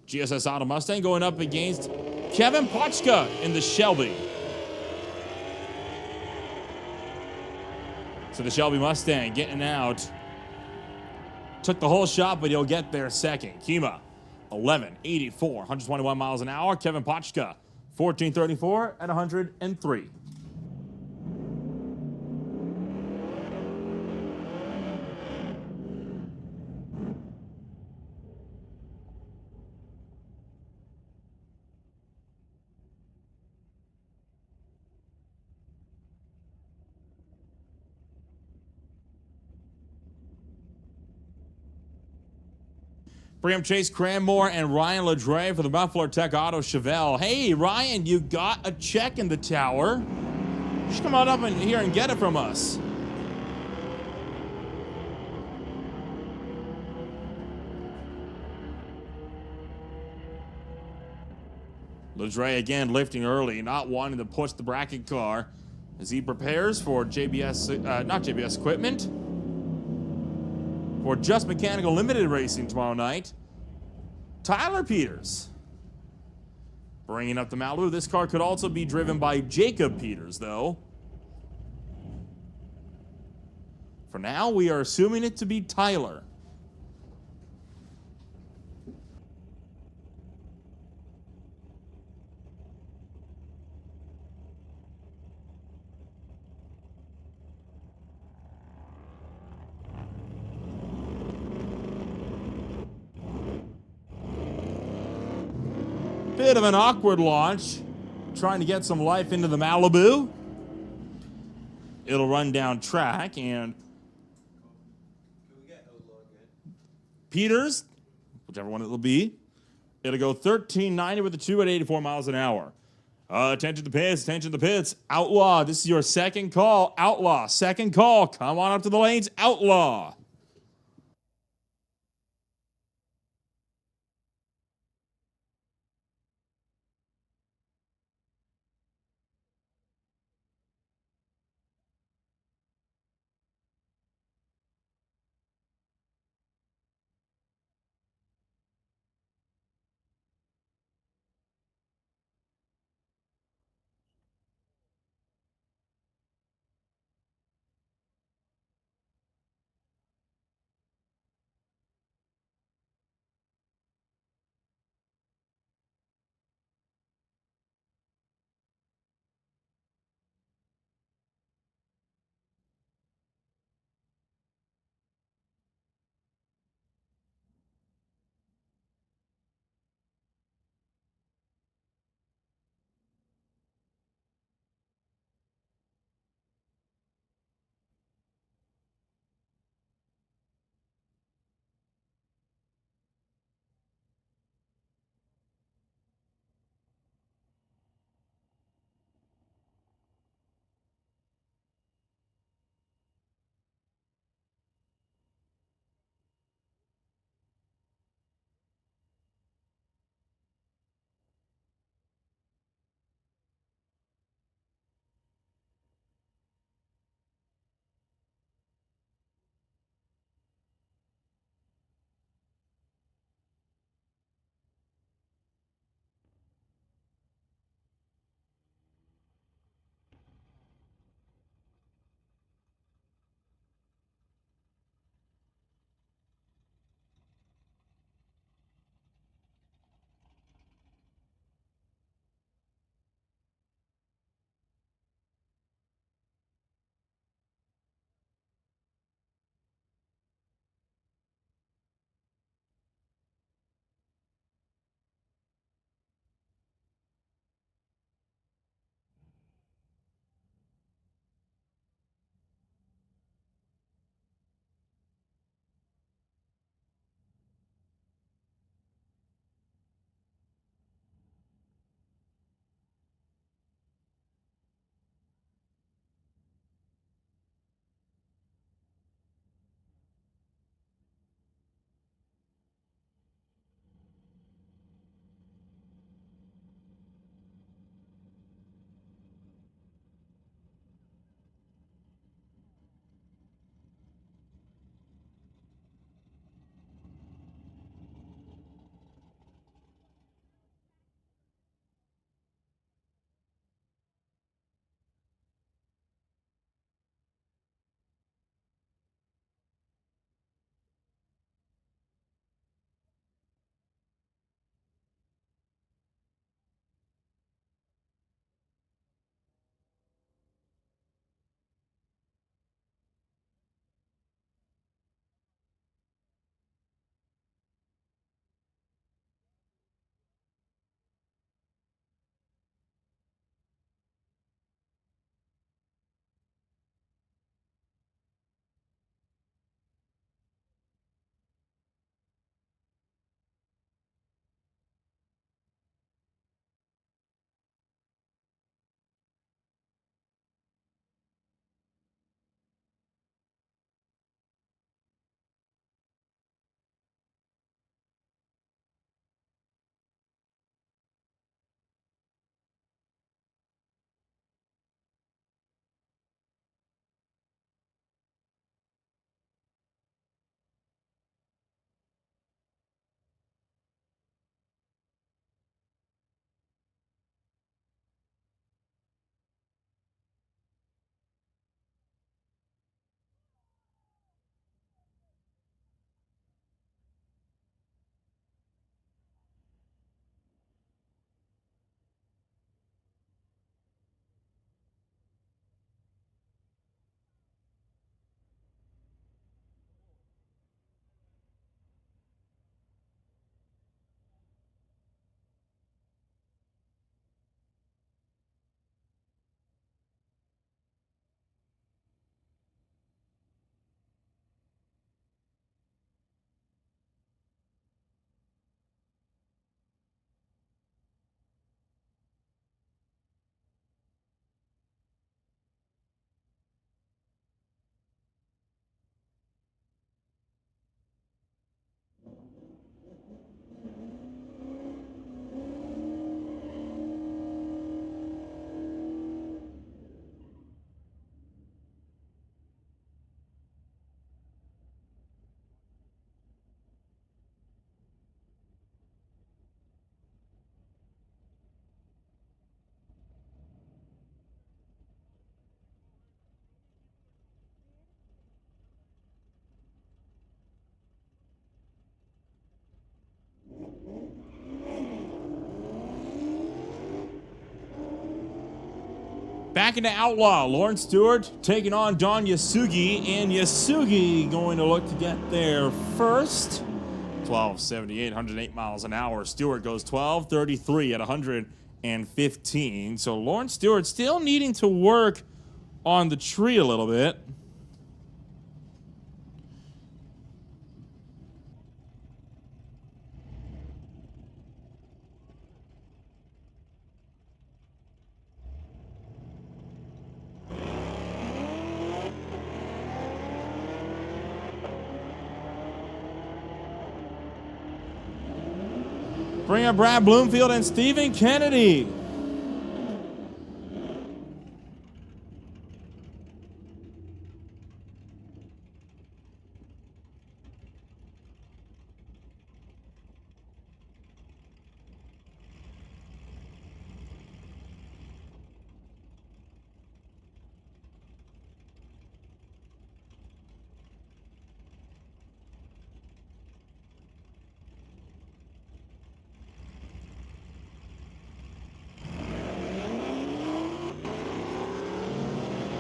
GSS Auto Mustang going up against Kevin Pochka in the Shelby. So the Shelby Mustang getting out. Took the whole shot, but he'll get there second. Kima, 1184, 121 miles an hour. Kevin Pochka, 1434 at 103. Bring up Chase Cranmore and Ryan LaDre for the Buffalo Tech Auto Chevelle. Hey, Ryan, you got a check in the tower. Just come on up in here and get it from us. LaDre again lifting early, not wanting to push the bracket car as he prepares for not JBS equipment, for Just Mechanical Limited Racing tomorrow night. Tyler Peters bringing up the Malibu. This car could also be driven by Jacob Peters, though. For now, we are assuming it to be Tyler. Bit of an awkward launch, trying to get some life into the Malibu. It'll run down track, and Peters, whichever one it'll be, it'll go 1390 with the 2 at 84 miles an hour. Attention to the pits, attention to the pits. Outlaw, this is your second call. Outlaw, second call. Come on up to the lanes, Outlaw. Back into Outlaw. Lawrence Stewart taking on Don Yasugi, and Yasugi going to look to get there first. 12.78, 108 miles an hour. Stewart goes 12.33 at 115. So Lawrence Stewart still needing to work on the tree a little bit. Bring up Brad Bloomfield and Stephen Kennedy.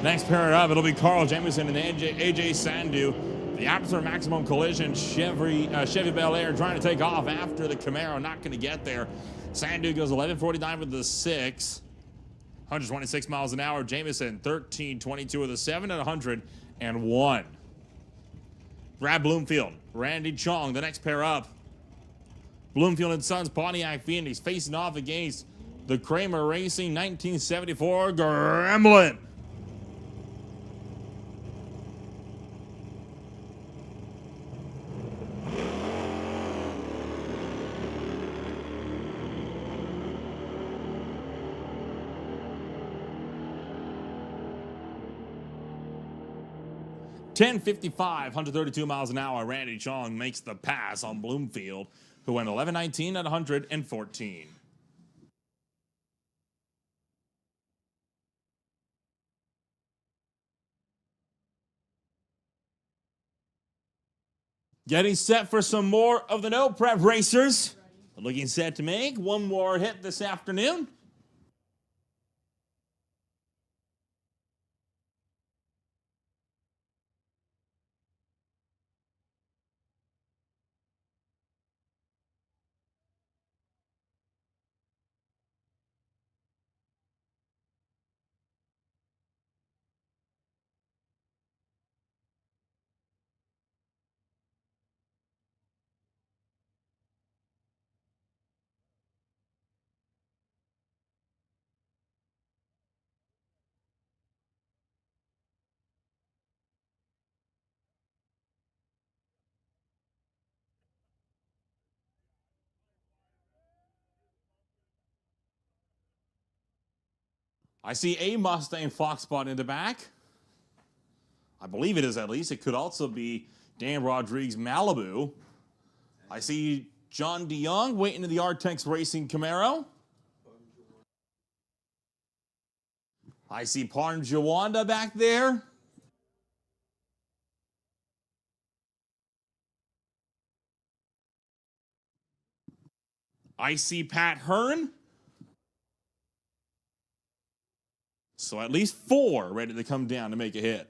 Next pair up, it'll be Carl Jamieson and AJ Sandu. The Absolute Maximum Collision Chevy Bel Air trying to take off after the Camaro, not going to get there. Sandu goes 11.49 with the 6. 126 miles an hour. Jamieson 13.22 with the 7 at 101. Brad Bloomfield, Randy Chong, the next pair up. Bloomfield and Sons Pontiac Phoenix facing off against the Kramer Racing 1974 Gremlin. .10.55, 132 miles an hour. Randy Chong makes the pass on Bloomfield, who went 11.19 at 114. Getting set for some more of the no prep racers. Looking set to make one more hit this afternoon. I see a Mustang Foxbot in the back. I believe it is, at least. It could also be Dan Rodriguez Malibu. I see John DeYoung waiting in the Artex Racing Camaro. I see Parn Jawanda back there. I see Pat Hearn. So at least 4 ready to come down to make a hit.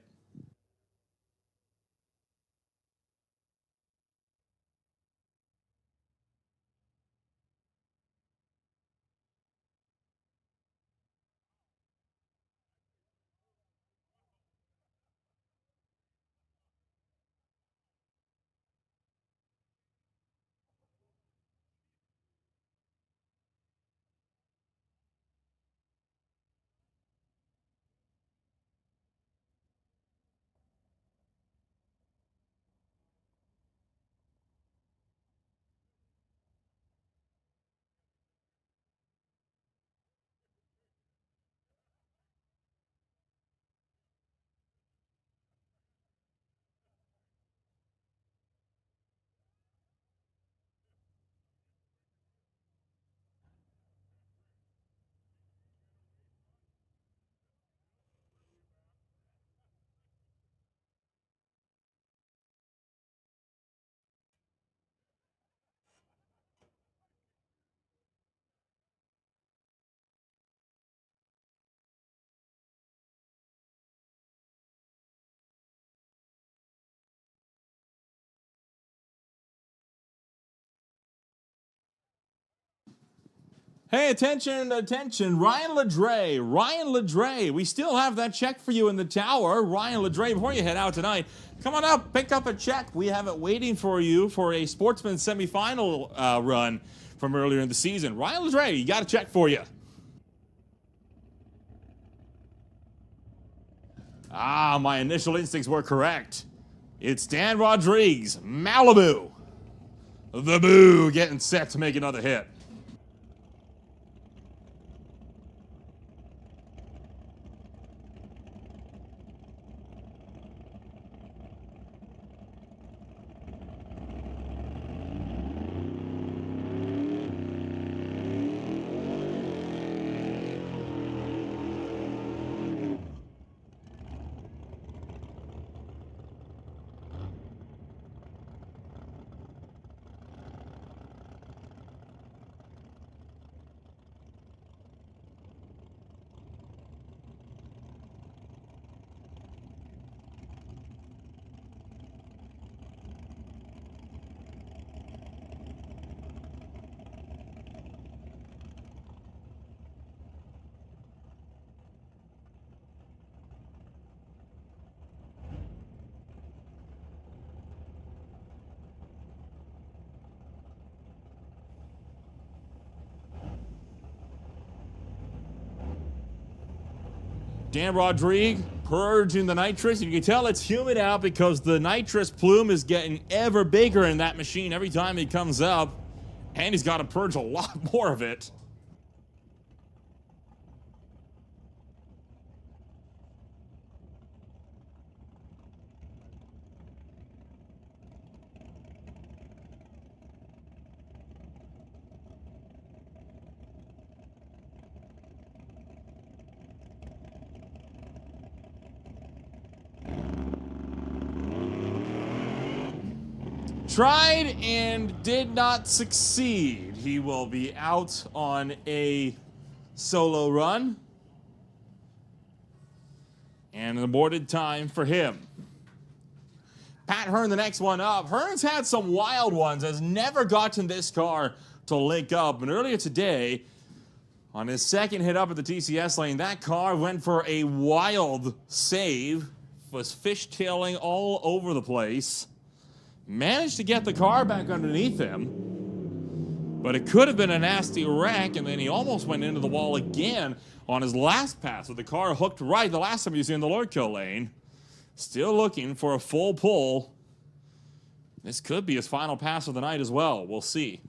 Hey, attention, attention, Ryan Ledre. Ryan Ledre, we still have that check for you in the tower. Ryan Ledre, before you head out tonight, come on up, pick up a check. We have it waiting for you for a Sportsman semifinal run from earlier in the season. Ryan Ledre, you got a check for you. Ah, my initial instincts were correct. It's Dan Rodriguez, Malibu. The Boo getting set to make another hit. Dan Rodriguez purging the nitrous, and you can tell it's humid out because the nitrous plume is getting ever bigger in that machine every time he comes up, and he's got to purge a lot more of it. Tried and did not succeed. He will be out on a solo run. And an aborted time for him. Pat Hearn, the next one up. Hearn's had some wild ones, has never gotten this car to link up. And earlier today, on his second hit up at the TCS lane, that car went for a wild save, was fishtailing all over the place. Managed to get the car back underneath him, but it could have been a nasty wreck, and then he almost went into the wall again on his last pass with the car hooked right the last time he was in the Lordco lane. Still looking for a full pull. This could be his final pass of the night as well. We'll see.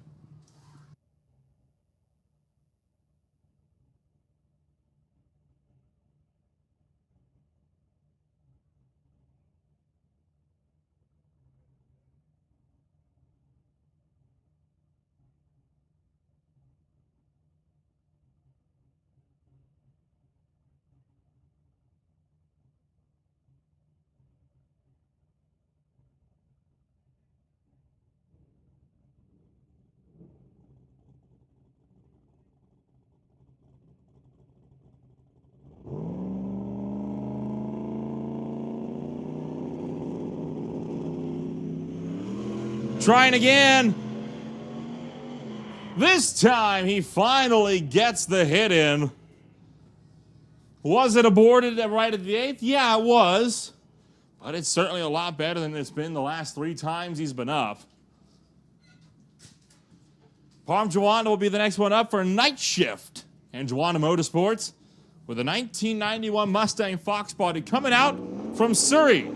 Trying again. This time he finally gets the hit in. Was it aborted right at the 8th? Yeah, it was. But it's certainly a lot better than it's been the last 3 times he's been up. Palm Juana will be the next one up for Night Shift. And Juana Motorsports with a 1991 Mustang Fox body coming out from Surrey.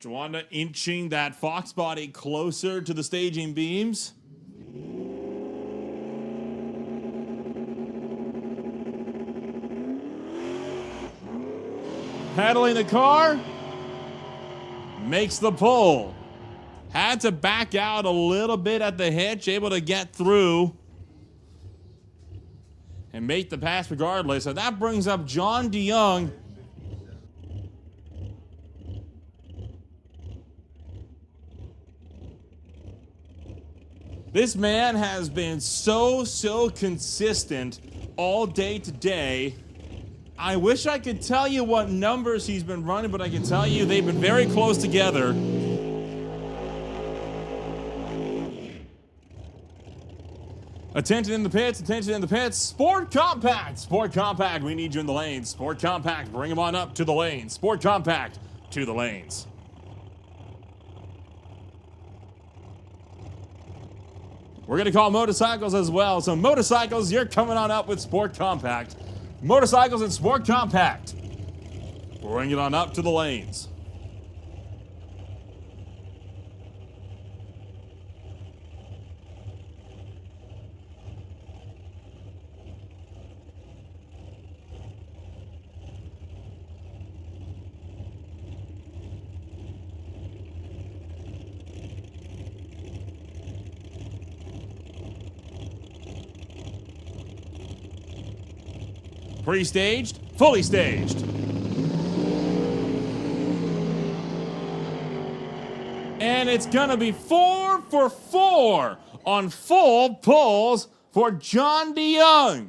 Joanna inching that Fox body closer to the staging beams. Pedaling the car. Makes the pull. Had to back out a little bit at the hitch, able to get through and make the pass regardless. So that brings up John DeYoung. This man has been so consistent all day today. I wish I could tell you what numbers he's been running, but I can tell you they've been very close together. Attention in the pits, attention in the pits. Sport Compact, we need you in the lanes. Sport Compact, bring them on up to the lanes. Sport Compact, to the lanes. We're gonna call motorcycles as well. So motorcycles, you're coming on up with Sport Compact. Motorcycles and Sport Compact, bring it on up to the lanes. Pre-staged, fully staged. And it's gonna be 4 for 4 on full pulls for John DeYoung.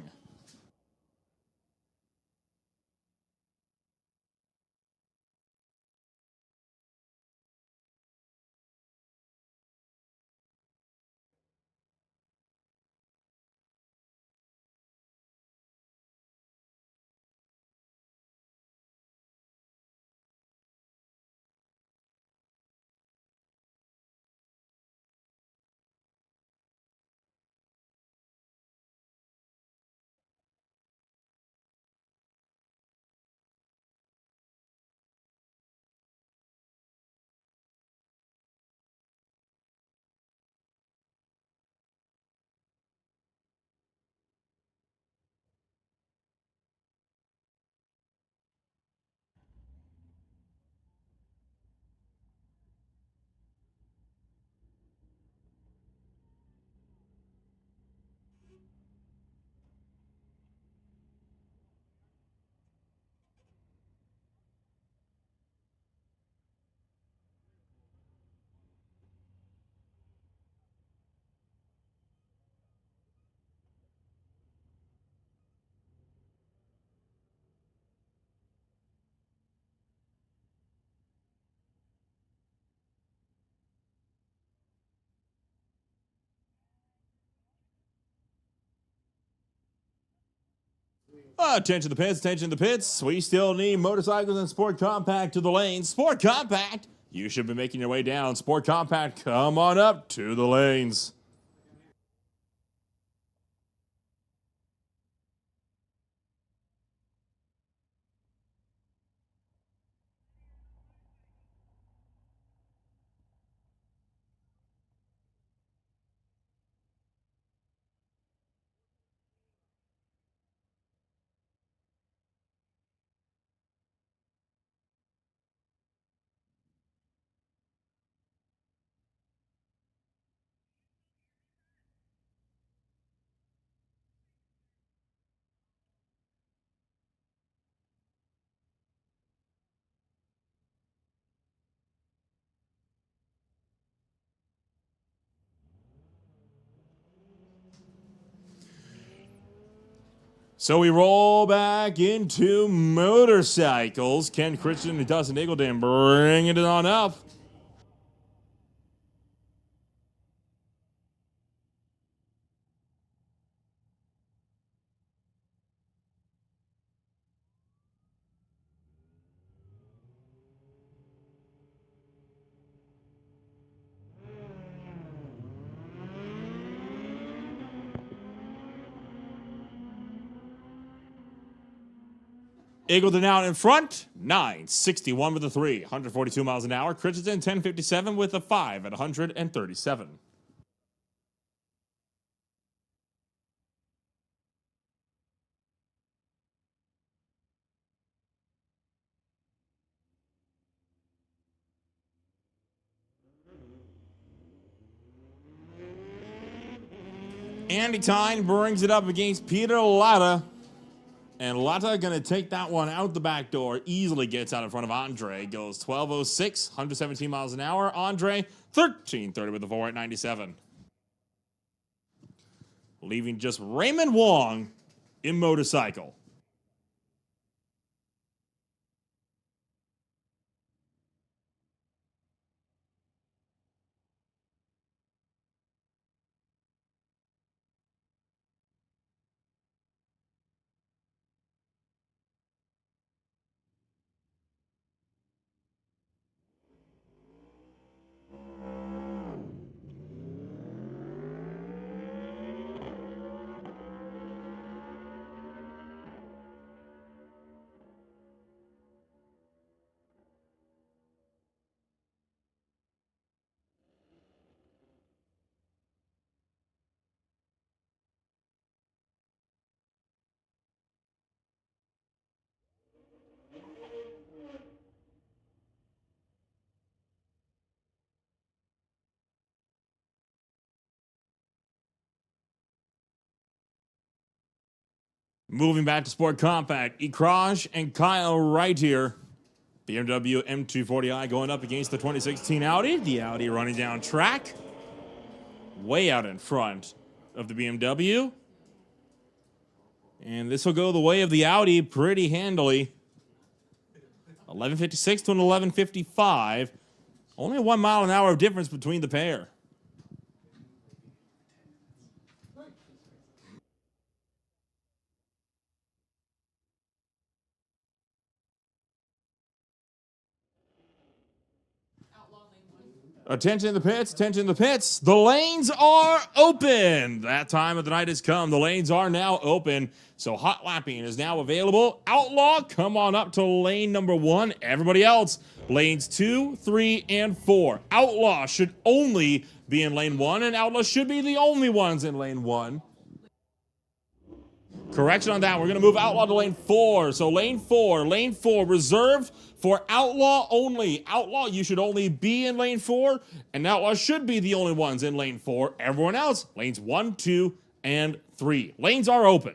Attention to the pits, attention to the pits. We still need motorcycles and Sport Compact to the lanes. Sport Compact, you should be making your way down. Sport Compact, come on up to the lanes. So we roll back into motorcycles. Ken Christian and Dustin Eagleton bringing it on up. Eagleton out in front, 961 with a 3, 142 miles an hour. Christensen 1057 with a 5 at 137. Andy Tyne brings it up against Peter Latta. And Latta going to take that one out the back door. Easily gets out in front of Andre. Goes 1206, 117 miles an hour. Andre, 1330 with the 4 at 97. Leaving just Raymond Wong in motorcycle. Moving back to Sport Compact, Ekraj and Kyle Wright here. BMW M240i going up against the 2016 Audi. The Audi running down track. Way out in front of the BMW. And this will go the way of the Audi pretty handily. 1156 to an 1155. Only a 1 mile an hour of difference between the pair. Attention in the pits, attention in the pits. The lanes are open. That time of the night has come. The lanes are now open. So hot lapping is now available. Outlaw, come on up to lane number 1. Everybody else, lanes 2, 3, and 4. Outlaw should only be in lane 1, and Outlaw should be the only ones in lane 1. Correction on that. We're going to move Outlaw to lane 4. So lane 4 reserved for Outlaw only. Outlaw, you should only be in lane 4, and Outlaw should be the only ones in lane 4. Everyone else, lanes 1, 2, and 3. Lanes are open.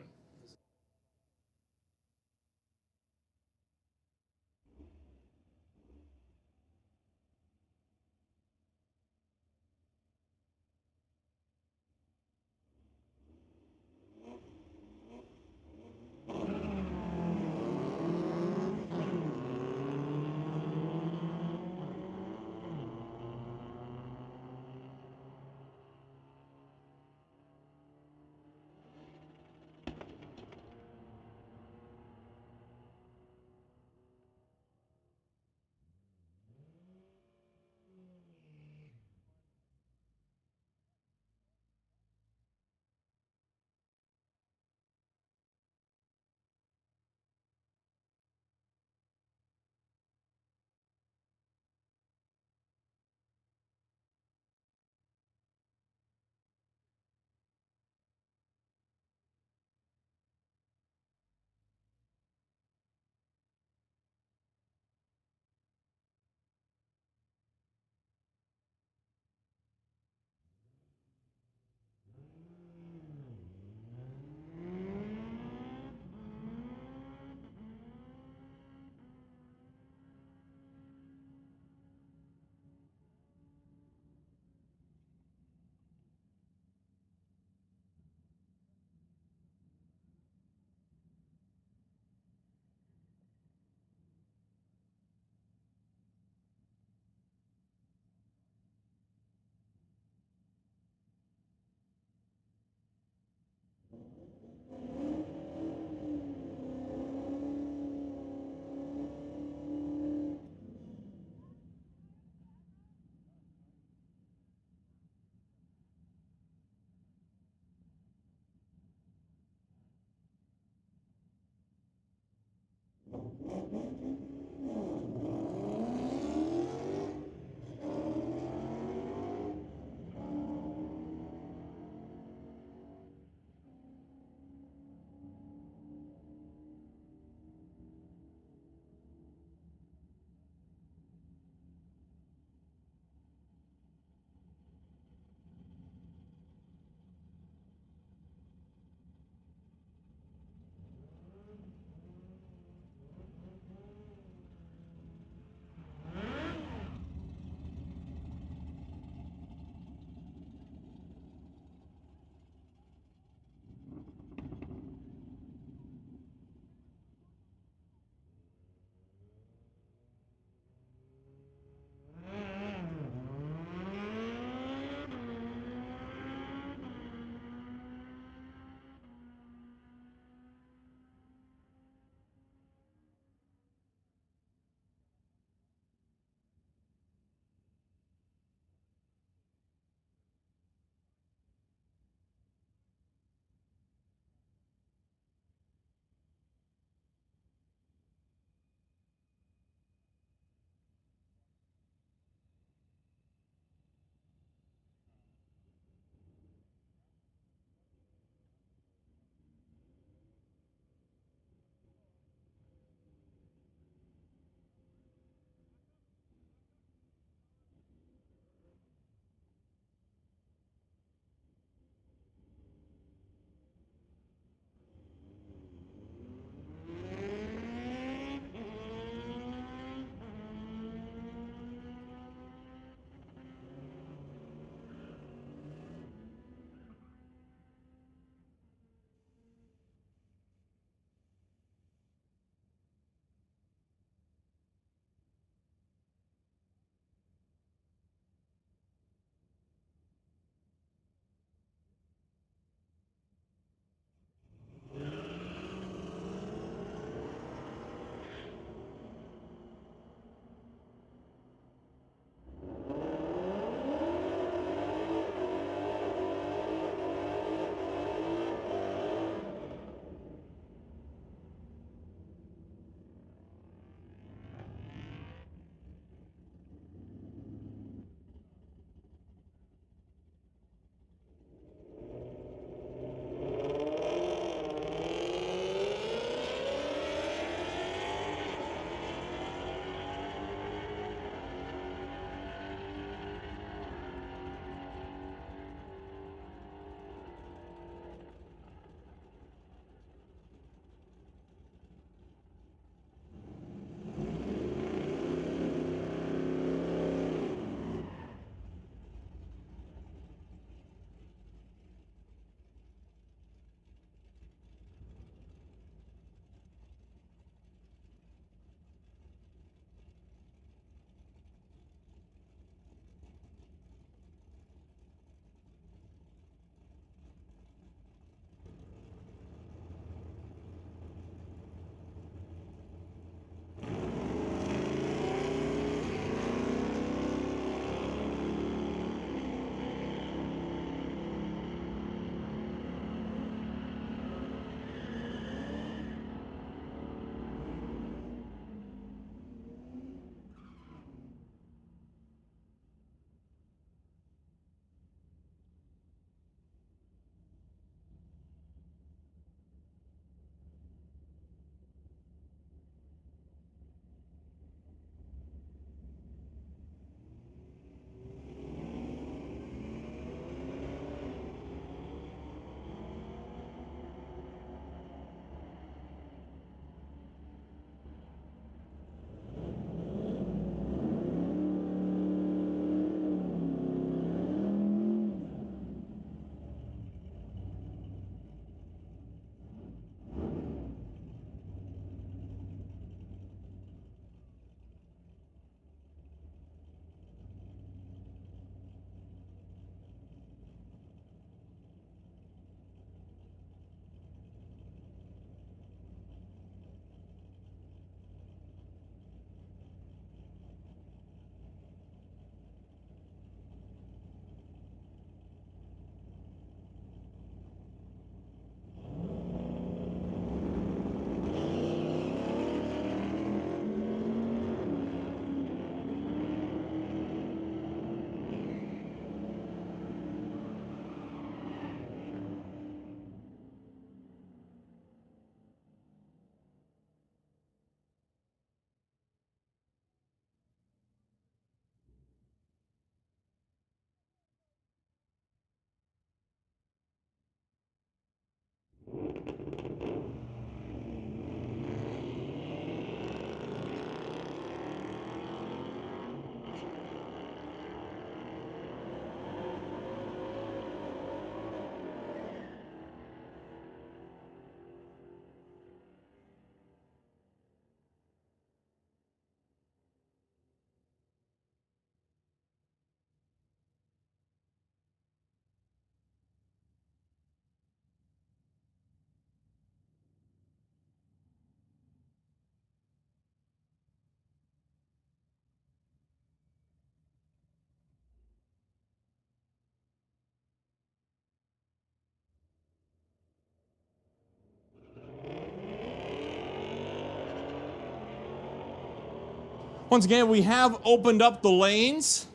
Once again, we have opened up the lanes.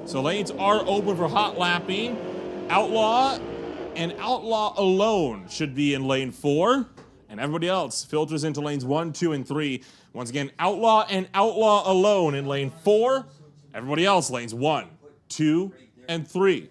So lanes are open for hot lapping. Outlaw and Outlaw alone should be in lane 4. And everybody else filters into lanes 1, 2, and 3. Once again, Outlaw and Outlaw alone in lane 4. Everybody else lanes 1, 2, and 3.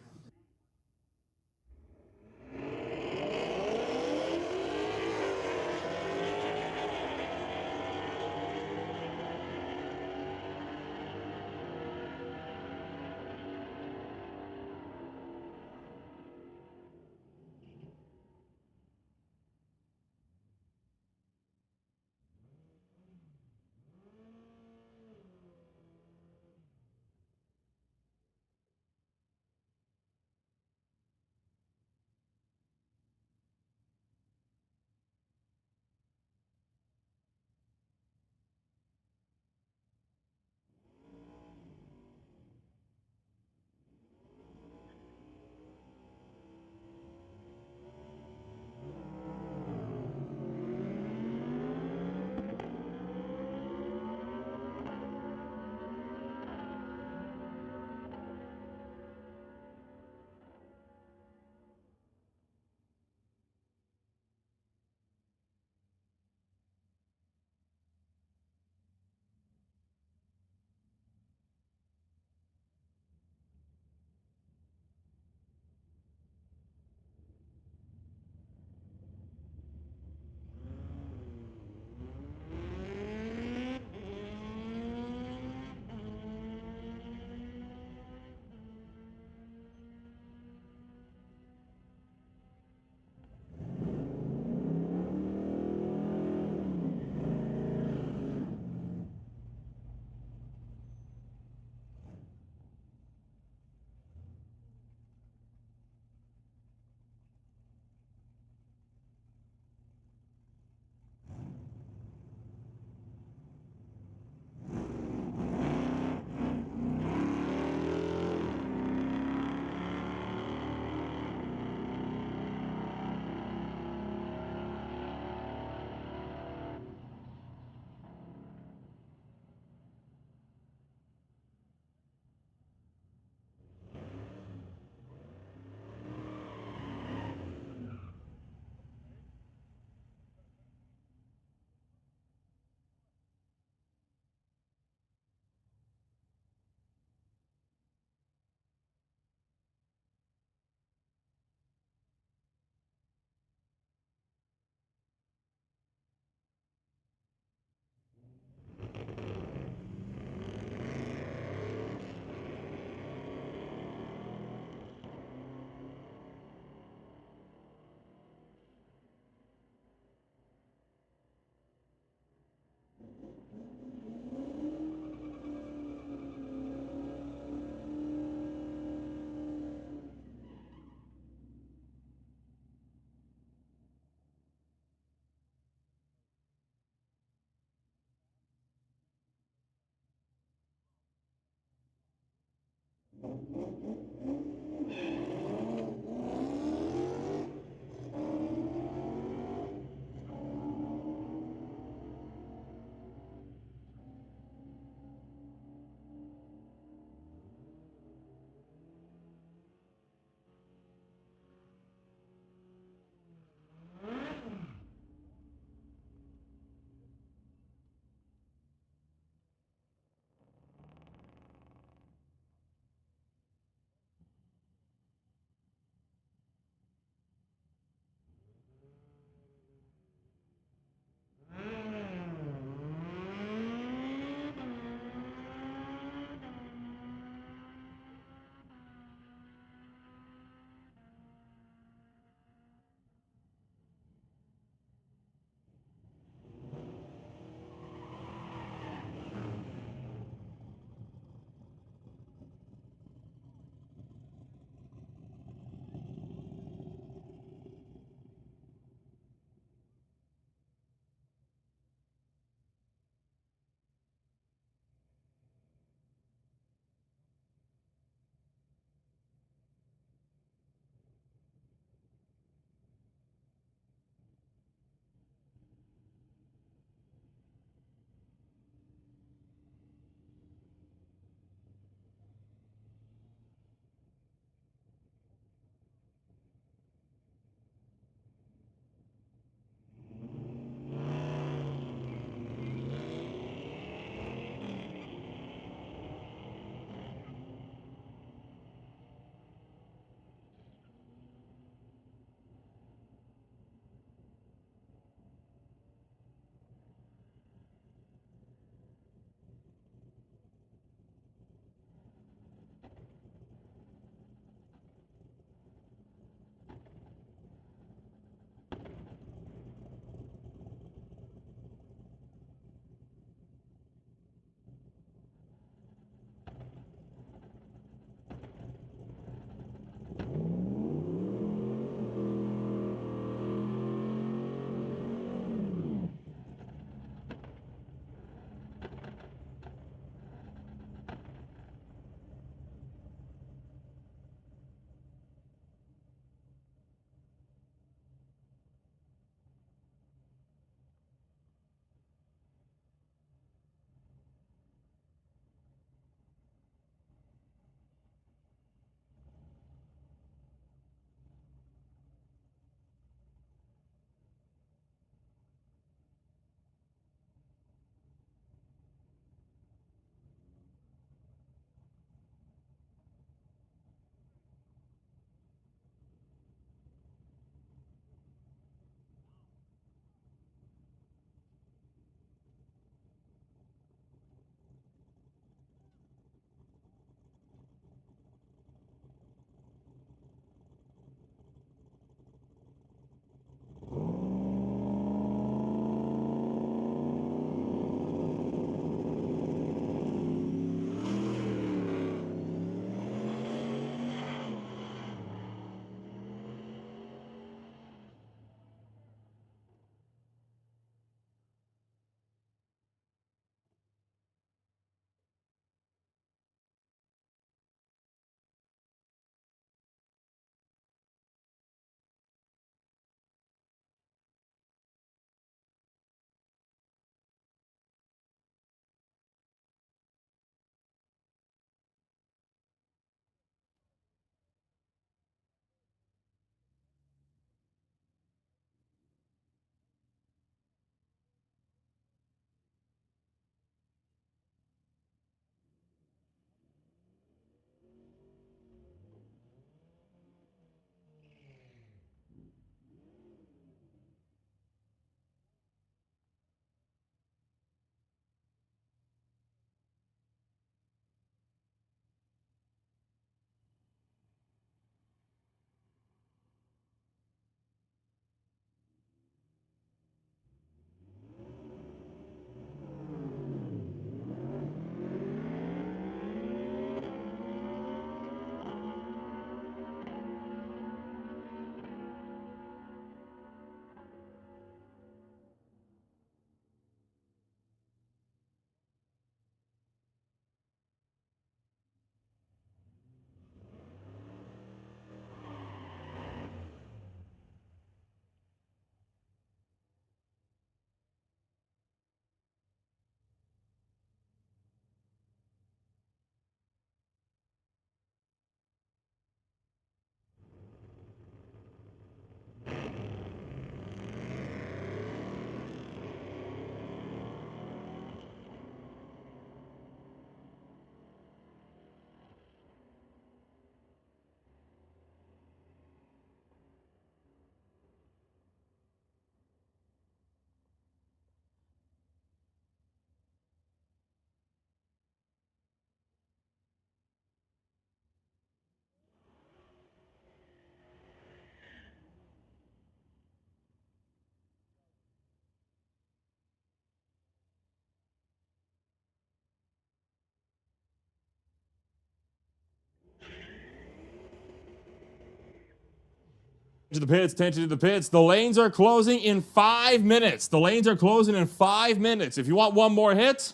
To the pits, attention to the pits. The lanes are closing in 5 minutes. The lanes are closing in 5 minutes. If you want one more hit,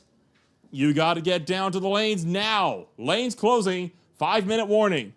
you got to get down to the lanes now. Lanes closing, 5-minute warning.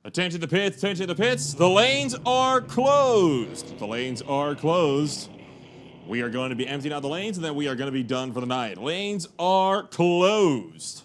Attention to the pits, attention to the pits. The lanes are closed. The lanes are closed. We are going to be emptying out the lanes and then we are going to be done for the night. Lanes are closed.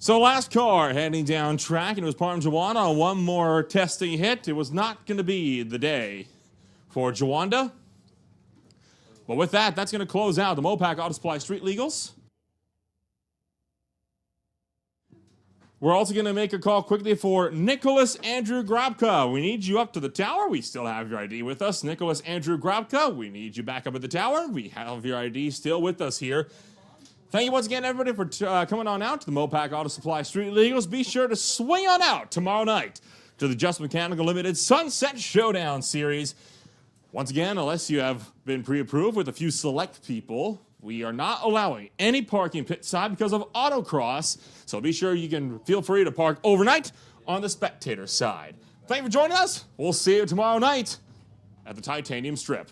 So last car heading down track, and it was Parm on one more testing hit. It was not going to be the day for Jawanda. But with that, that's going to close out the Mopac Auto Supply Street Legals. We're also going to make a call quickly for Nicholas Andrew Grabka. We need you up to the tower. We still have your ID with us. Nicholas Andrew Grabka, we need you back up at the tower. We have your ID still with us here. Thank you once again, everybody, for coming on out to the Mopac Auto Supply Street Legals. Be sure to swing on out tomorrow night to the Just Mechanical Limited Sunset Showdown Series. Once again, unless you have been pre-approved with a few select people, we are not allowing any parking pit side because of autocross. So be sure you can feel free to park overnight on the spectator side. Thank you for joining us. We'll see you tomorrow night at the Titanium Strip.